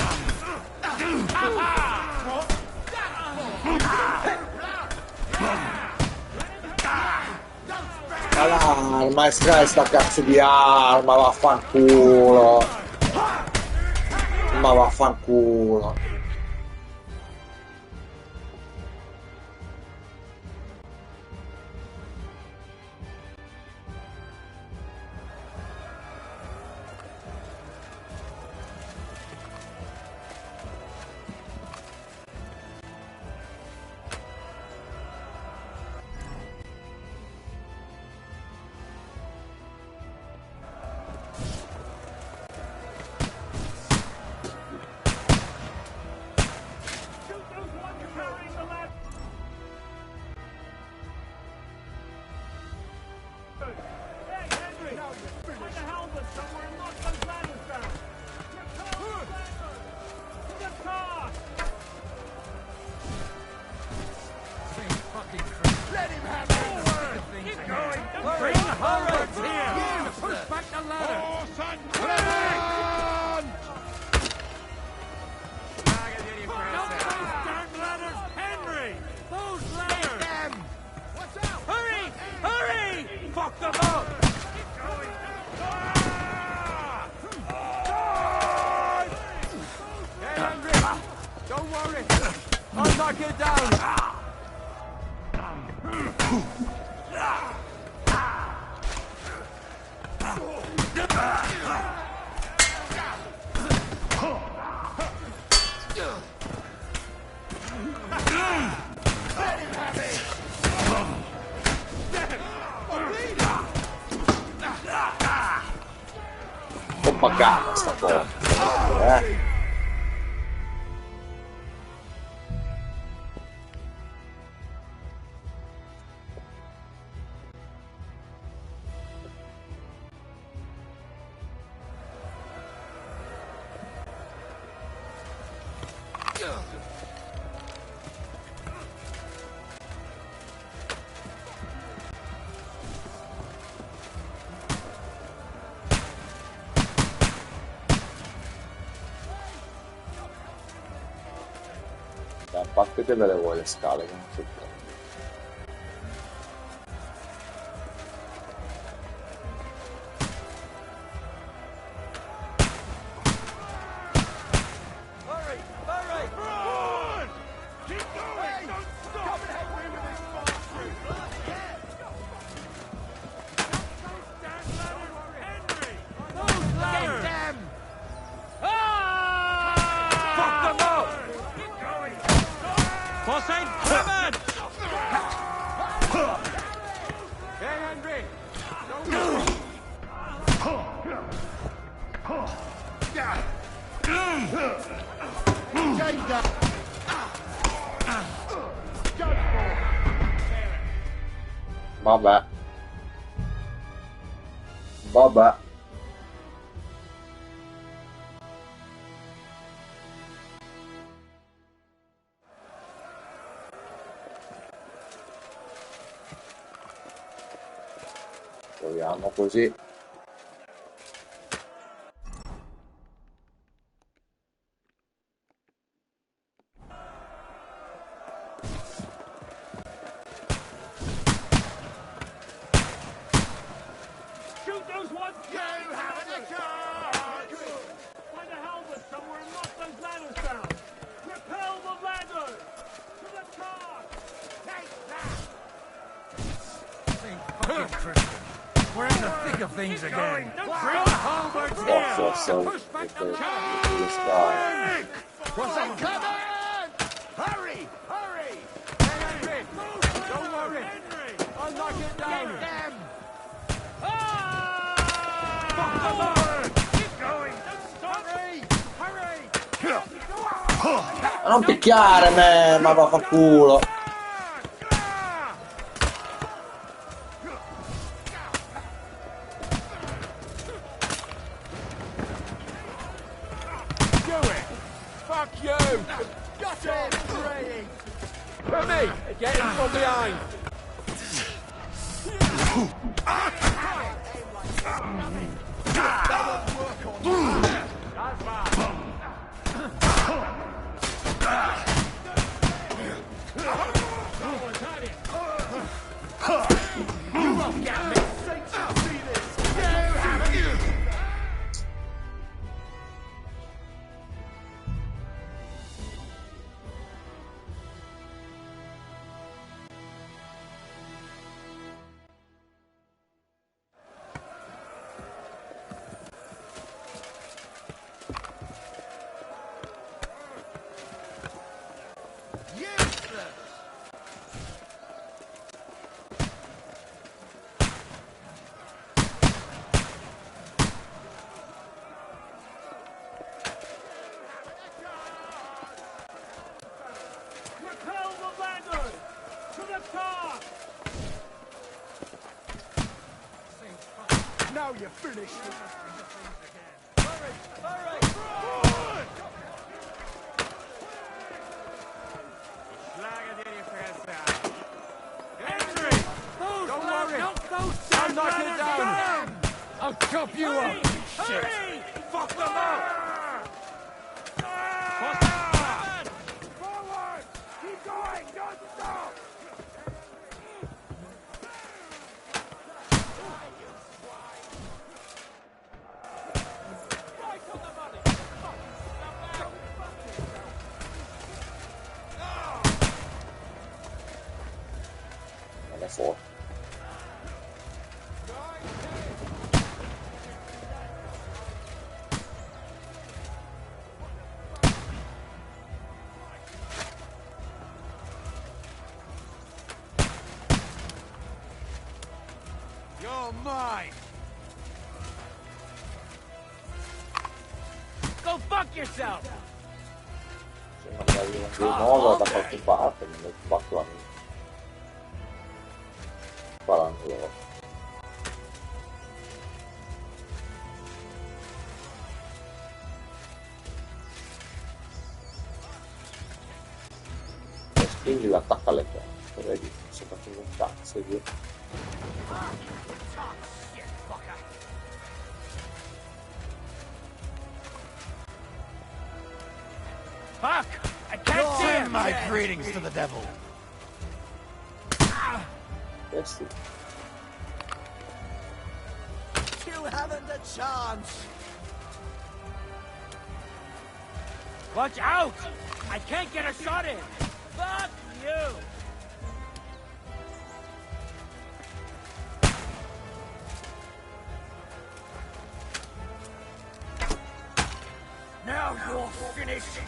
L'arma, estrai sta cazzo di arma, vaffanculo. Ma vaffanculo. Pagata sta cosa, A parte che ve le vuoi le scale che non si può. Vabbè. Vabbè. Proviamo così. Shoot those ones! You haven't a chance! Find a helmet somewhere and knock those ladders down! Repel the ladders! To the car! Take that! St. fucking Christian. We're in the thick of things again. Bring the halberds here! Push back the car! What's up? Come in! Hurry! Hurry! Hey, Henry! Don't worry! I'll knock it down! Get them! Keep going! Don't stop! Hurry! Ma non picchiare me, ma vaffanculo. Do it! Fuck you! Got him! For me! Get him from behind! You won't get me! See this! You haven't! Repel the ladders! To the car! Now you're finished. Henry! Don't worry! I'll knock it down! I'll chop you up! Shit! Fuck them up! Forward! Keep going! Don't stop! Non è fuori. You're mine! Go fuck yourself! Se magari un di nuovo da qualche parte, mi metto batto la mia. Sparando loro. E spingi l'attacco alle porte, vedi? Sto facendo un cazzo io. Fuck! I can't see him! My greetings to the devil. Questi. You haven't a chance! Watch out! I can't get a shot in! Fuck you! Now you're finished!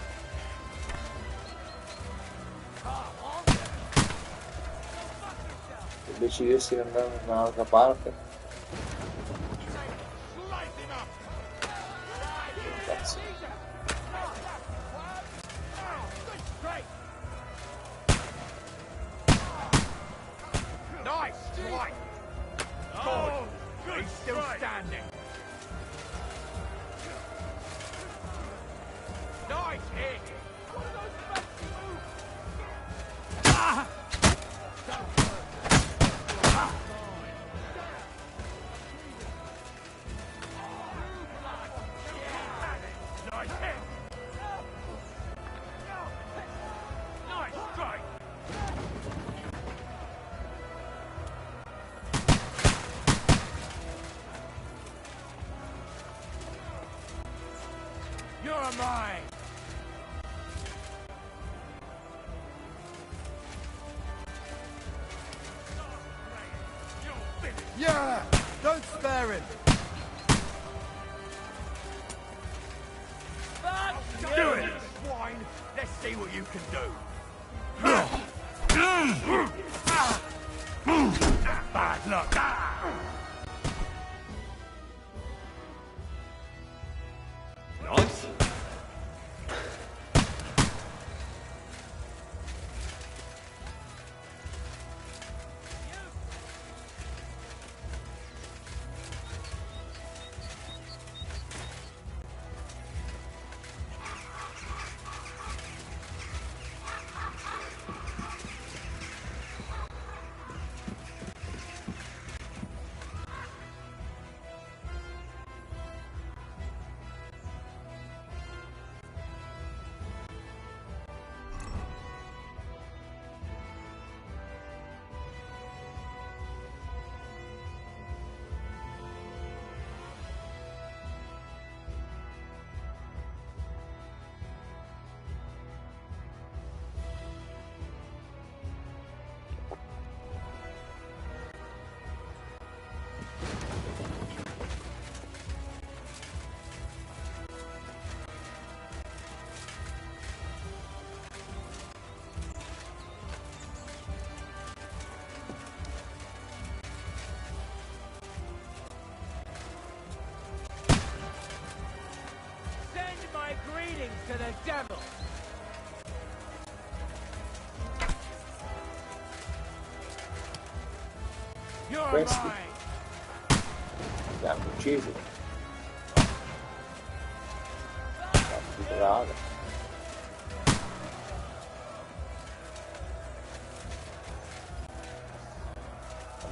Se decidessi di andare da un'altra parte. Cazzo. Nice strike! Good! He's still standing! Nice hit! mine! Yeah! Don't spare him! Do it, swine! Let's see what you can do! Bad luck! Nice. Send my greetings to the devil! You're Questi mine! li hanno uccisi. Bravo.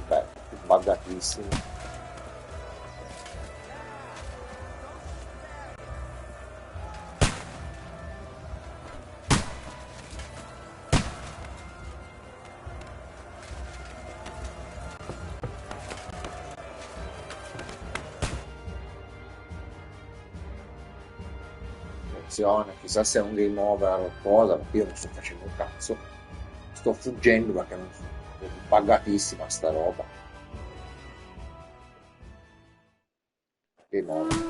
Vabbè, buggatissimi. Chissà se è un game over o cosa, perché io non sto facendo un cazzo, sto fuggendo perché non so, è buggatissima sta roba. Game over.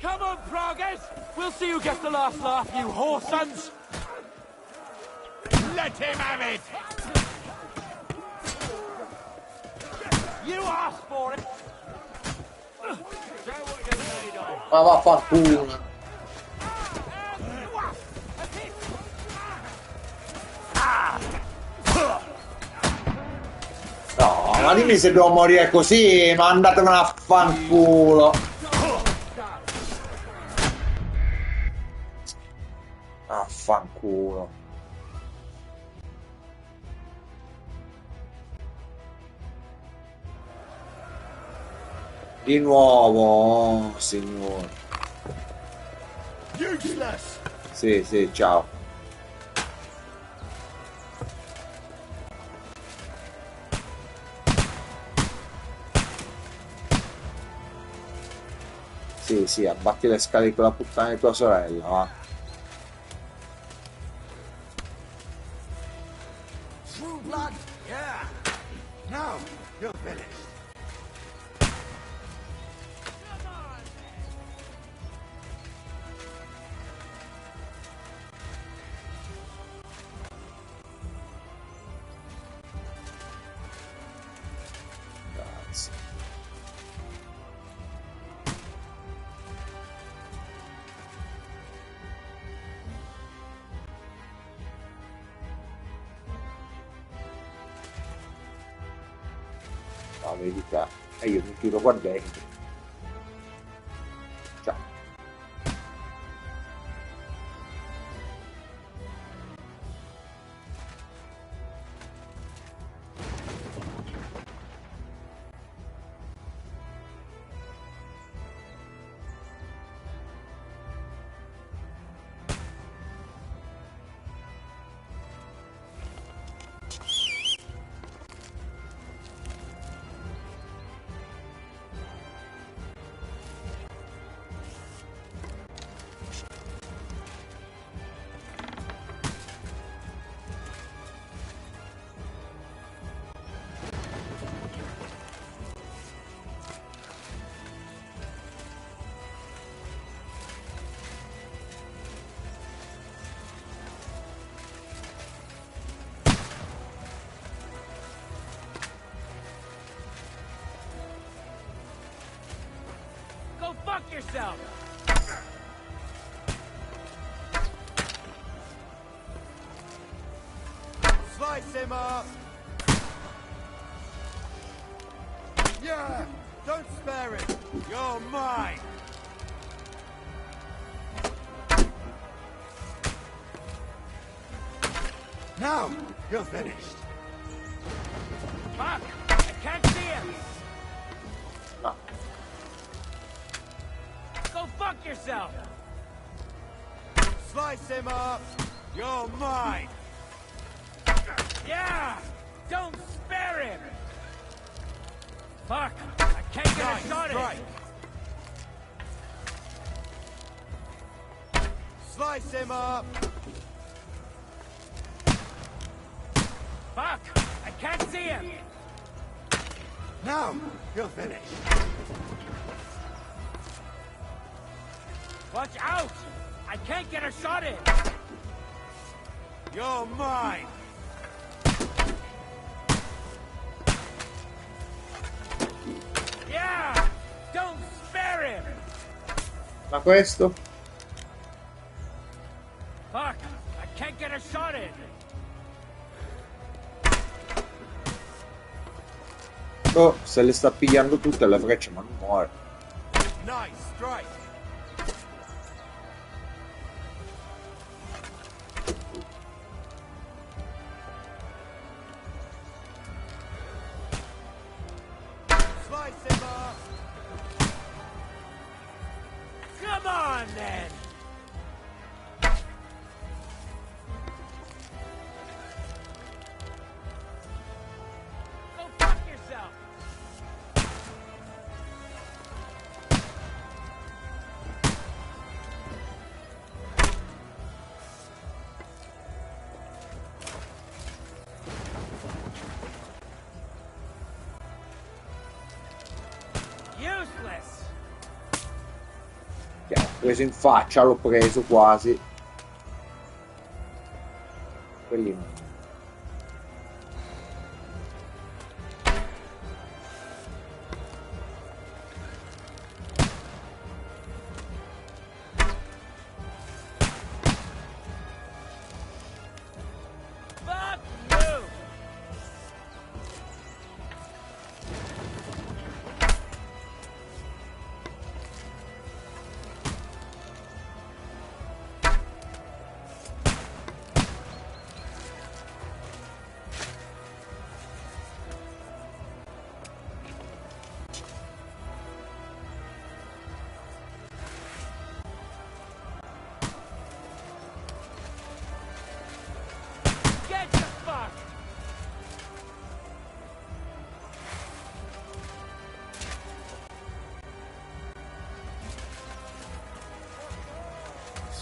Come on, Progress! We'll see who gets the last laugh, you whore sons! Let him have it! You asked for it! Ma vaffanculo. No, ma dimmi se devo morire così, ma andatevene a fanculo. Affanculo. Di nuovo, oh, signore. Useless! Sì, sì, ciao. Sì, sì, abbatti le scale di quella puttana di tua sorella, va. True blood? Yeah! Now, you're finished. Cazzo. La verità, e io mi chiudo qua dentro. Ciao. yourself! Slice him up! Yeah! Don't spare him! You're mine! Now, you're finished. Fuck! I can't see him! No. Go fuck yourself! Slice him up! You're mine! Yeah! Don't spare him! Fuck! I can't get a shot at him! Slice him up! Fuck! I can't see him! Now, you're finished. Watch out! I can't get a shot in! You're mine! Yeah! Don't spare him! Ma questo? Fuck! I can't get a shot in! Oh, se le sta pigliando tutte le frecce, ma non muore. Nice strike! Slice him up! Come on, then! Go fuck yourself! Useless! Preso in faccia, l'ho preso quasi. Quelli no. Fuck you! Get the fuck!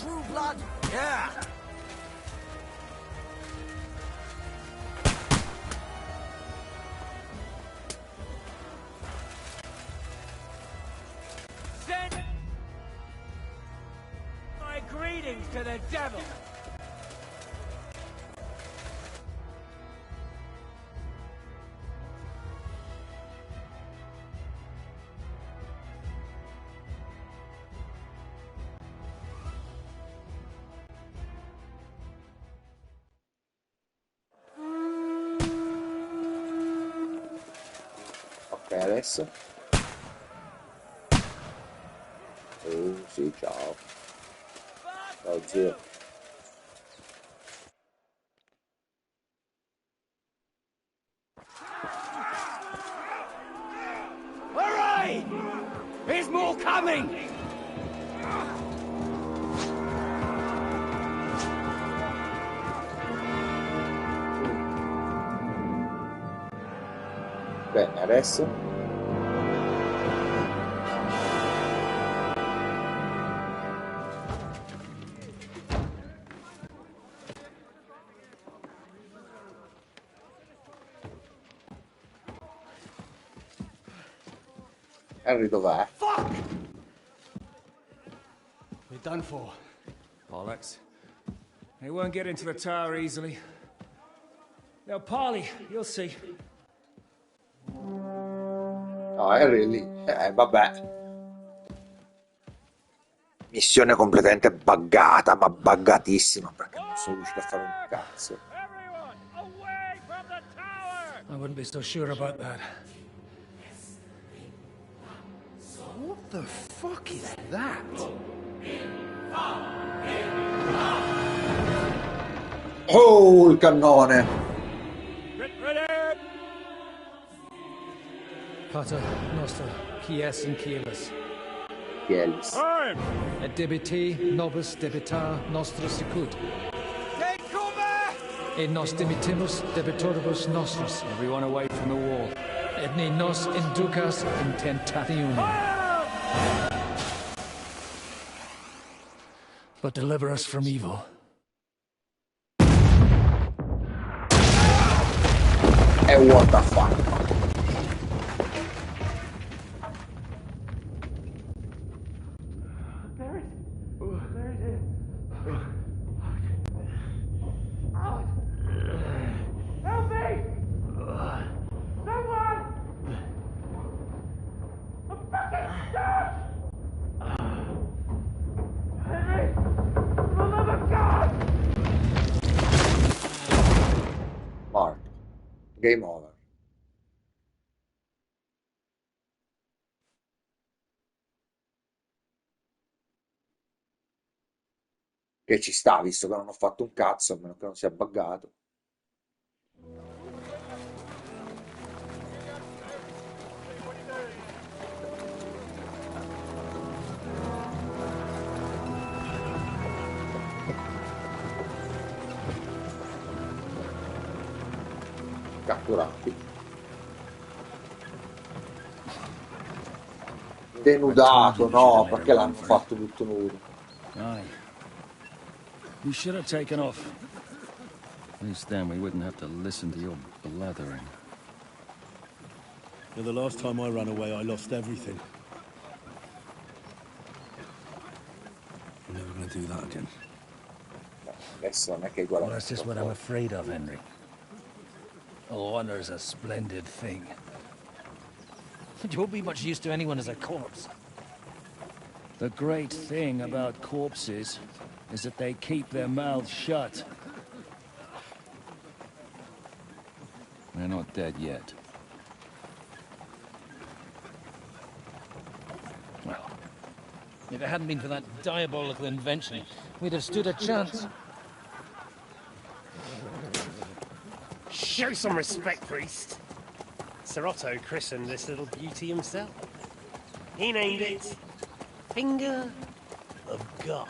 True blood? Yeah! Send my greetings to the devil! Ok, adesso. Sì, ciao. Ciao zio. All right! There's more coming! Bene, adesso. Harry dov'è? Fuck! We're done for. Bollocks. They won't get into the tower easily. They'll parley, you'll see. No, Harry è lì. Vabbè. Missione completamente buggata, ma buggatissima, perché non sono riuscito a fare un cazzo. I wouldn't be so sure about that. What the fuck is that? Oh, il cannone! Pater Noster, Kies and Kielis. Kielis. Et debiti nobis debita nostra sicut. Et nos dimitimus debitoribus nostris. Everyone away from the wall. Et ne nos inducas in tentationem. But deliver us from evil. And what the fuck? Help me! Someone! I'm fucking stuck! Henry! For the love of God! Mark. Game over. Che ci sta, visto che non ho fatto un cazzo, a meno che non sia buggato. Catturati. Denudato, no, perché l'hanno fatto tutto nudo. Aye. You should have taken off. At least then we wouldn't have to listen to your blathering. Yeah, the last time I ran away, I lost everything. I'm never gonna do that again. Adesso non è che Well, that's just what I'm afraid of, Henry. Oh, honor's a splendid thing. But you won't be much use to anyone as a corpse. The great thing about corpses is that they keep their mouths shut. They're not dead yet. Well, if it hadn't been for that diabolical invention, we'd have stood a chance. Show some respect, priest. Sir Otto christened this little beauty himself. He named it Finger of God.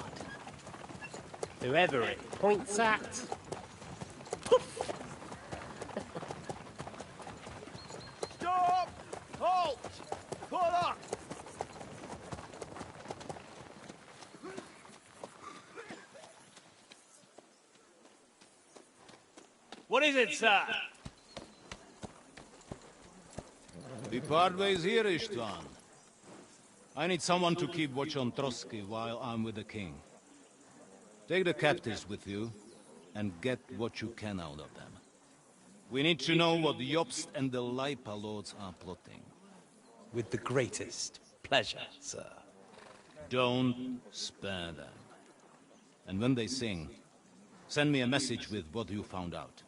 Whoever it points at, poof! Stop! Halt! Pull up! What is it, sir? We part ways here, Istvan. I need someone to keep watch on Trotsky while I'm with the king. Take the captives with you, and get what you can out of them. We need to know what the Jobst and the Leipa lords are plotting. With the greatest pleasure, sir. Don't spare them. And when they sing, send me a message with what you found out.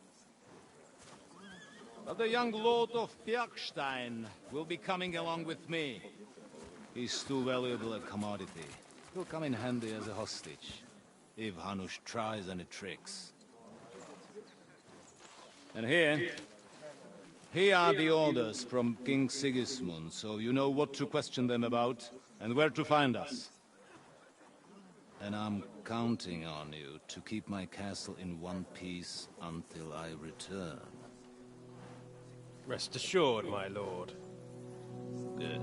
But the young lord of Bjergstein will be coming along with me. He's too valuable a commodity. He'll come in handy as a hostage, if Hanush tries any tricks. And here are the orders from King Sigismund, so you know what to question them about, and where to find us. And I'm counting on you to keep my castle in one piece until I return. Rest assured, my lord. Good.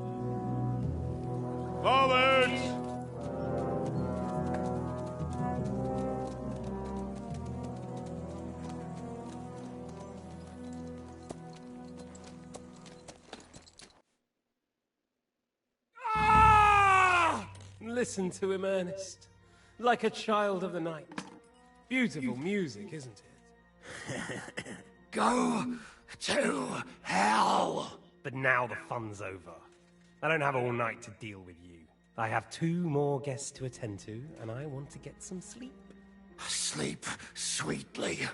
Forward! Listen to him, Ernest. Like a child of the night. Beautiful music, isn't it? Go to hell! But now the fun's over. I don't have all night to deal with you. I have 2 more guests to attend to, and I want to get some sleep. Sleep sweetly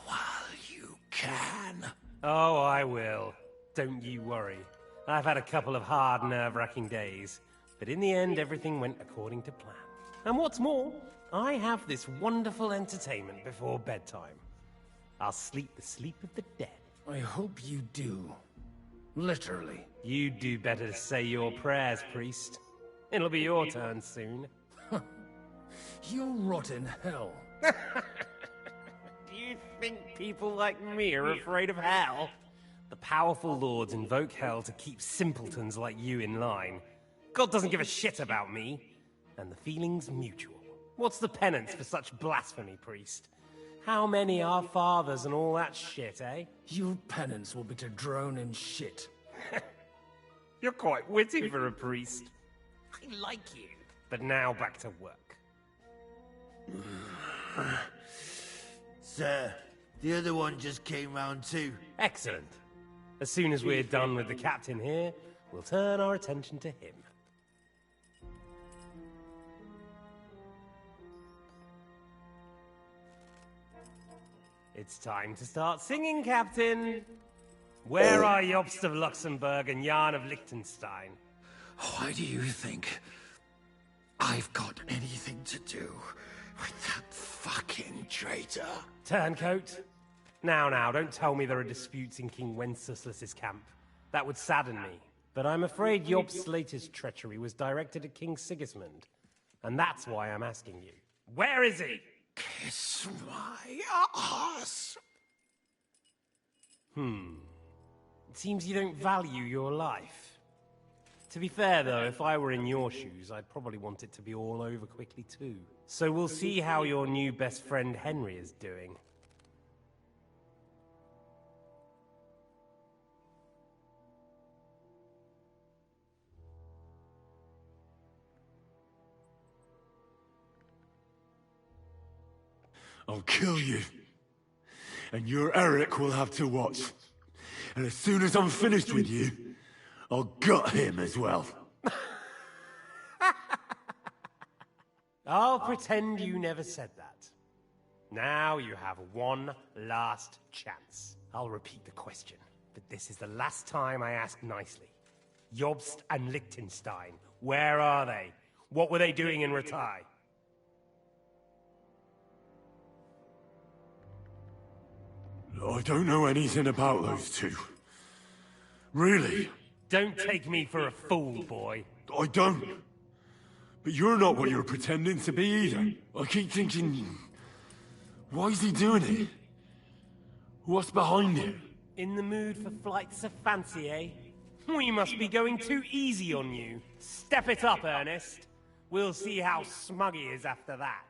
while you can. Oh, I will. Don't you worry. I've had a couple of hard, nerve-wracking days, but in the end, everything went according to plan. And what's more, I have this wonderful entertainment before bedtime. I'll sleep the sleep of the dead. I hope you do. Literally. You'd do better to say your prayers, priest. It'll be your turn soon. You'll rot in hell. Do you think people like me are afraid of hell? The powerful lords invoke hell to keep simpletons like you in line. God doesn't give a shit about me, and the feeling's mutual. What's the penance for such blasphemy, priest? How many are fathers and all that shit, eh? Your penance will be to drown in shit. You're quite witty for a priest. I like you. But now back to work. Sir, the other one just came round too. Excellent. As soon as we're done with the captain here, we'll turn our attention to him. It's time to start singing, Captain. Where are Jobst of Luxembourg and Jan of Liechtenstein? Why do you think I've got anything to do with that fucking traitor? Turncoat? Now, don't tell me there are disputes in King Wenceslas's camp. That would sadden me. But I'm afraid Jobst's latest treachery was directed at King Sigismund. And that's why I'm asking you. Where is he? Kiss my ass. It seems you don't value your life. To be fair, though, if I were in your shoes, I'd probably want it to be all over quickly, too. So we'll see how your new best friend Henry is doing. I'll kill you. And your Eric will have to watch. And as soon as I'm finished with you, I'll gut him as well. I'll pretend you never said that. Now you have one last chance. I'll repeat the question, but this is the last time I ask nicely. Jobst and Liechtenstein, where are they? What were they doing in Ratai? I don't know anything about those two. Really? Don't take me for a fool, boy. I don't. But you're not what you're pretending to be either. I keep thinking, why is he doing it? What's behind it? In the mood for flights of fancy, eh? We must be going too easy on you. Step it up, Ernest. We'll see how smug he is after that.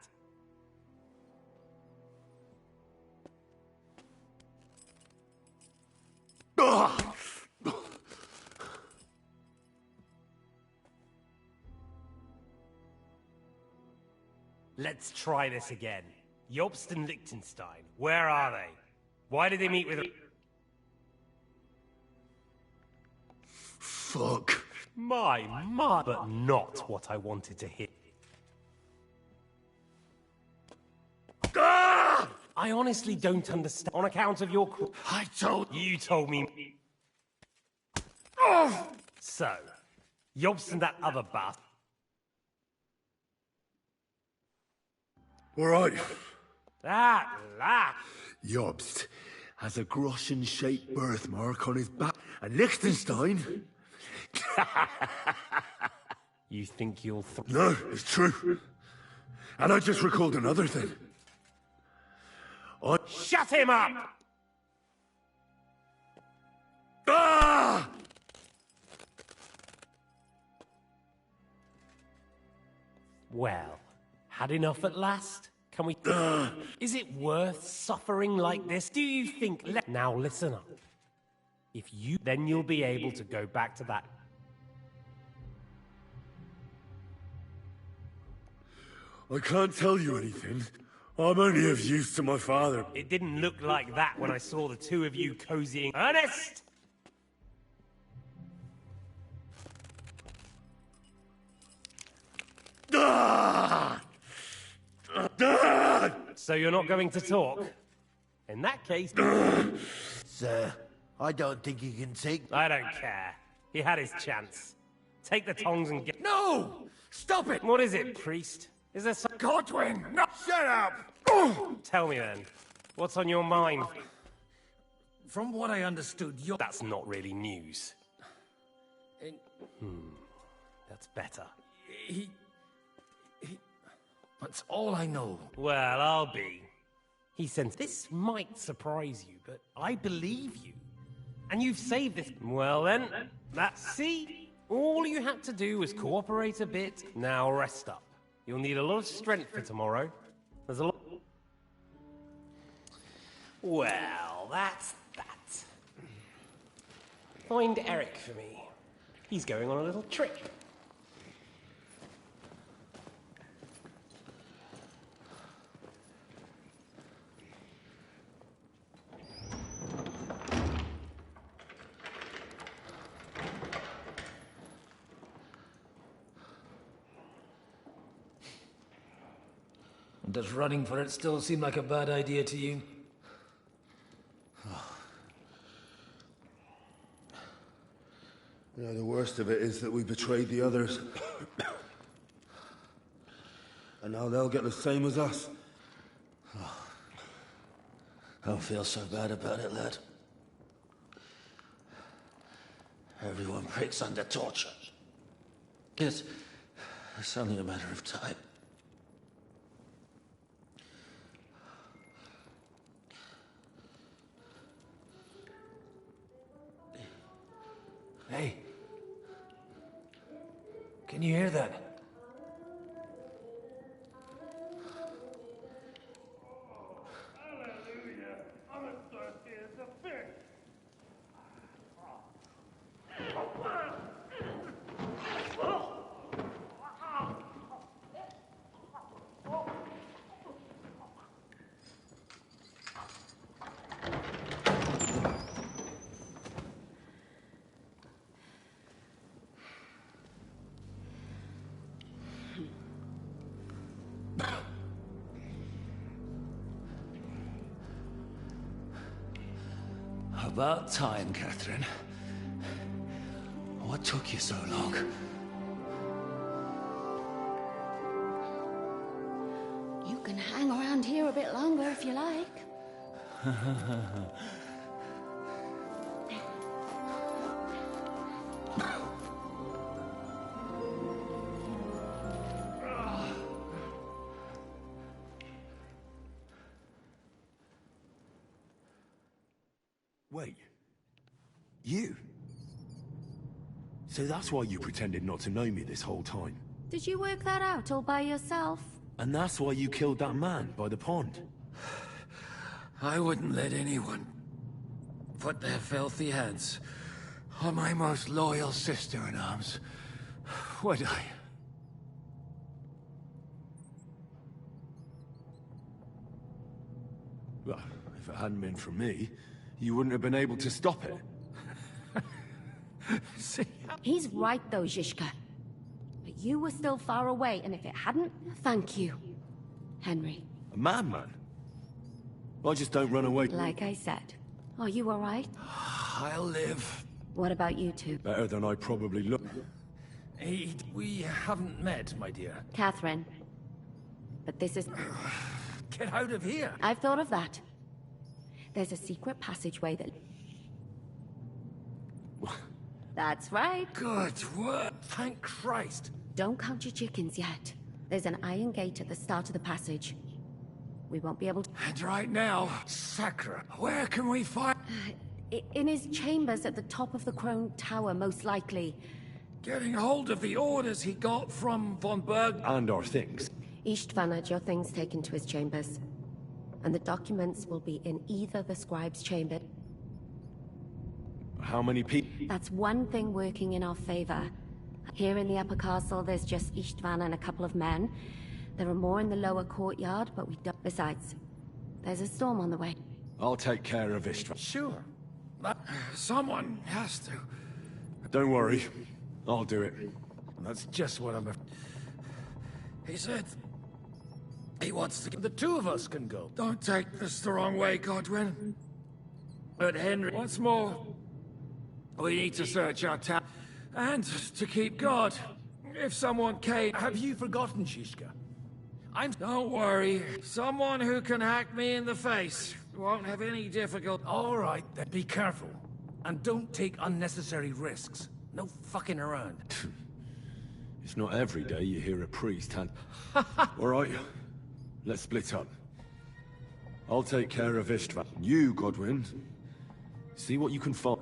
Let's try this again. Jobst and Liechtenstein, where are they? Why did they meet with... Fuck. My, but not what I wanted to hear. I honestly don't understand. On account of your... You told me... So, Jobst and that other bastard... All right. At last! Jobst has a Groschen-shaped birthmark on his back, and Liechtenstein... You think you'll... No, it's true. And I just recalled another thing. Shut him up! Ah! Well, had enough at last? Can we... Is it worth suffering like this? Do you think... Now listen up. If you... Then you'll be able to go back to that... I can't tell you anything. I'm only of use to my father. It didn't look like that when I saw the two of you cozying... Ernest! So you're not going to talk? In that case... Sir, I don't think you can take... I don't care. He had his chance. Take the tongs and get... No! Stop it! What is it, priest? Is there some... Godwin! No! Shut up! Tell me then. What's on your mind? From what I understood, you're... That's not really news. That's better. That's all I know. Well, I'll be. He sent... This might surprise you, but I believe you. And you've saved this... Well then, see? All you had to do was cooperate a bit. Now rest up. You'll need a lot of strength for tomorrow. There's a lot... Well, that's that. Find Eric for me. He's going on a little trip. Does running for it still seem like a bad idea to you? You know, the worst of it is that we betrayed the others. And now they'll get the same as us. Don't feel so bad about it, lad. Everyone breaks under torture. It's only a matter of time. Hey. Can you hear that? About time, Catherine. What took you so long? You can hang around here a bit longer if you like. Wait. You? So that's why you pretended not to know me this whole time? Did you work that out all by yourself? And that's why you killed that man by the pond? I wouldn't let anyone put their filthy hands on my most loyal sister-in-arms, would I? Well, if it hadn't been for me, you wouldn't have been able to stop it. See? He's right though, Zizka. But you were still far away, and if it hadn't, thank you, Henry. A madman? I just don't run away. Like I said. Are you all right? I'll live. What about you two? Better than I probably look. Hey, we haven't met, my dear. Catherine. But this is... Get out of here! I've thought of that. There's a secret passageway that... That's right. Good work. Thank Christ. Don't count your chickens yet. There's an iron gate at the start of the passage. We won't be able to... And right now, Sacra, where can we find... In his chambers at the top of the Crone Tower, most likely. Getting hold of the orders he got from von Berg... And our things. Istvan had your things taken to his chambers. And the documents will be in either the scribe's chamber... How many people? That's one thing working in our favor. Here in the upper castle, there's just Istvan and a couple of men. There are more in the lower courtyard, but we don't... Besides, there's a storm on the way. I'll take care of Istvan. Sure. Someone has to. Don't worry. I'll do it. That's just what I'm... He said he wants to... The two of us can go. Don't take this the wrong way, Godwin. But Henry, once more, we need to search our town. And to keep God. If someone came... Have you forgotten, Shishka? Don't worry. Someone who can hack me in the face won't have any difficulty. All right, then be careful. And don't take unnecessary risks. No fucking around. It's not every day you hear a priest hand... All right, let's split up. I'll take care of Istvan. You, Godwin, see what you can find.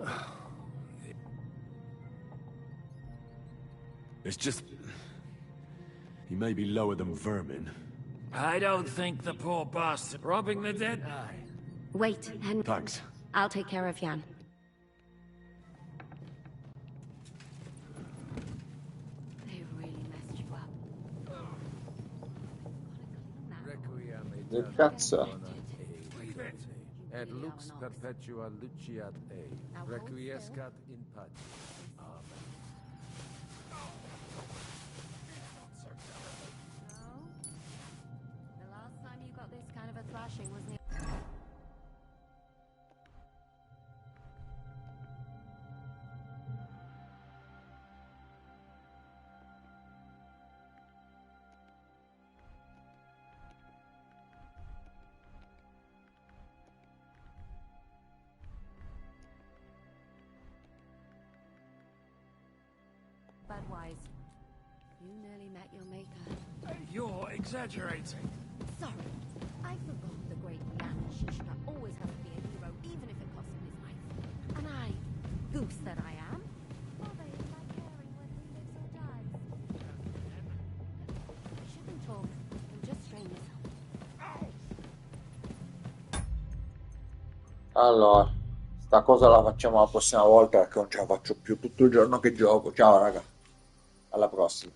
It's just... He may be lower than vermin. I don't think the poor bastard robbing the dead... Wait, Henry. Thanks. I'll take care of Jan. They really messed you up. Che cazzo? Et lux perpetua luciat ei, requiescat in pace. The last time you got this kind of a thrashing was near... Budwise, you nearly met your maker. You're exaggerating. Sorry, I forgot the great Jan Shishka always had to be a hero, even if it cost him his life. And I, goose that I am, bother him by caring whether he lives or dies. I shouldn't talk, and just strain yourself. Allora, sta cosa la facciamo la prossima volta perché non ce la faccio più tutto il giorno che gioco. Ciao raga, alla prossima.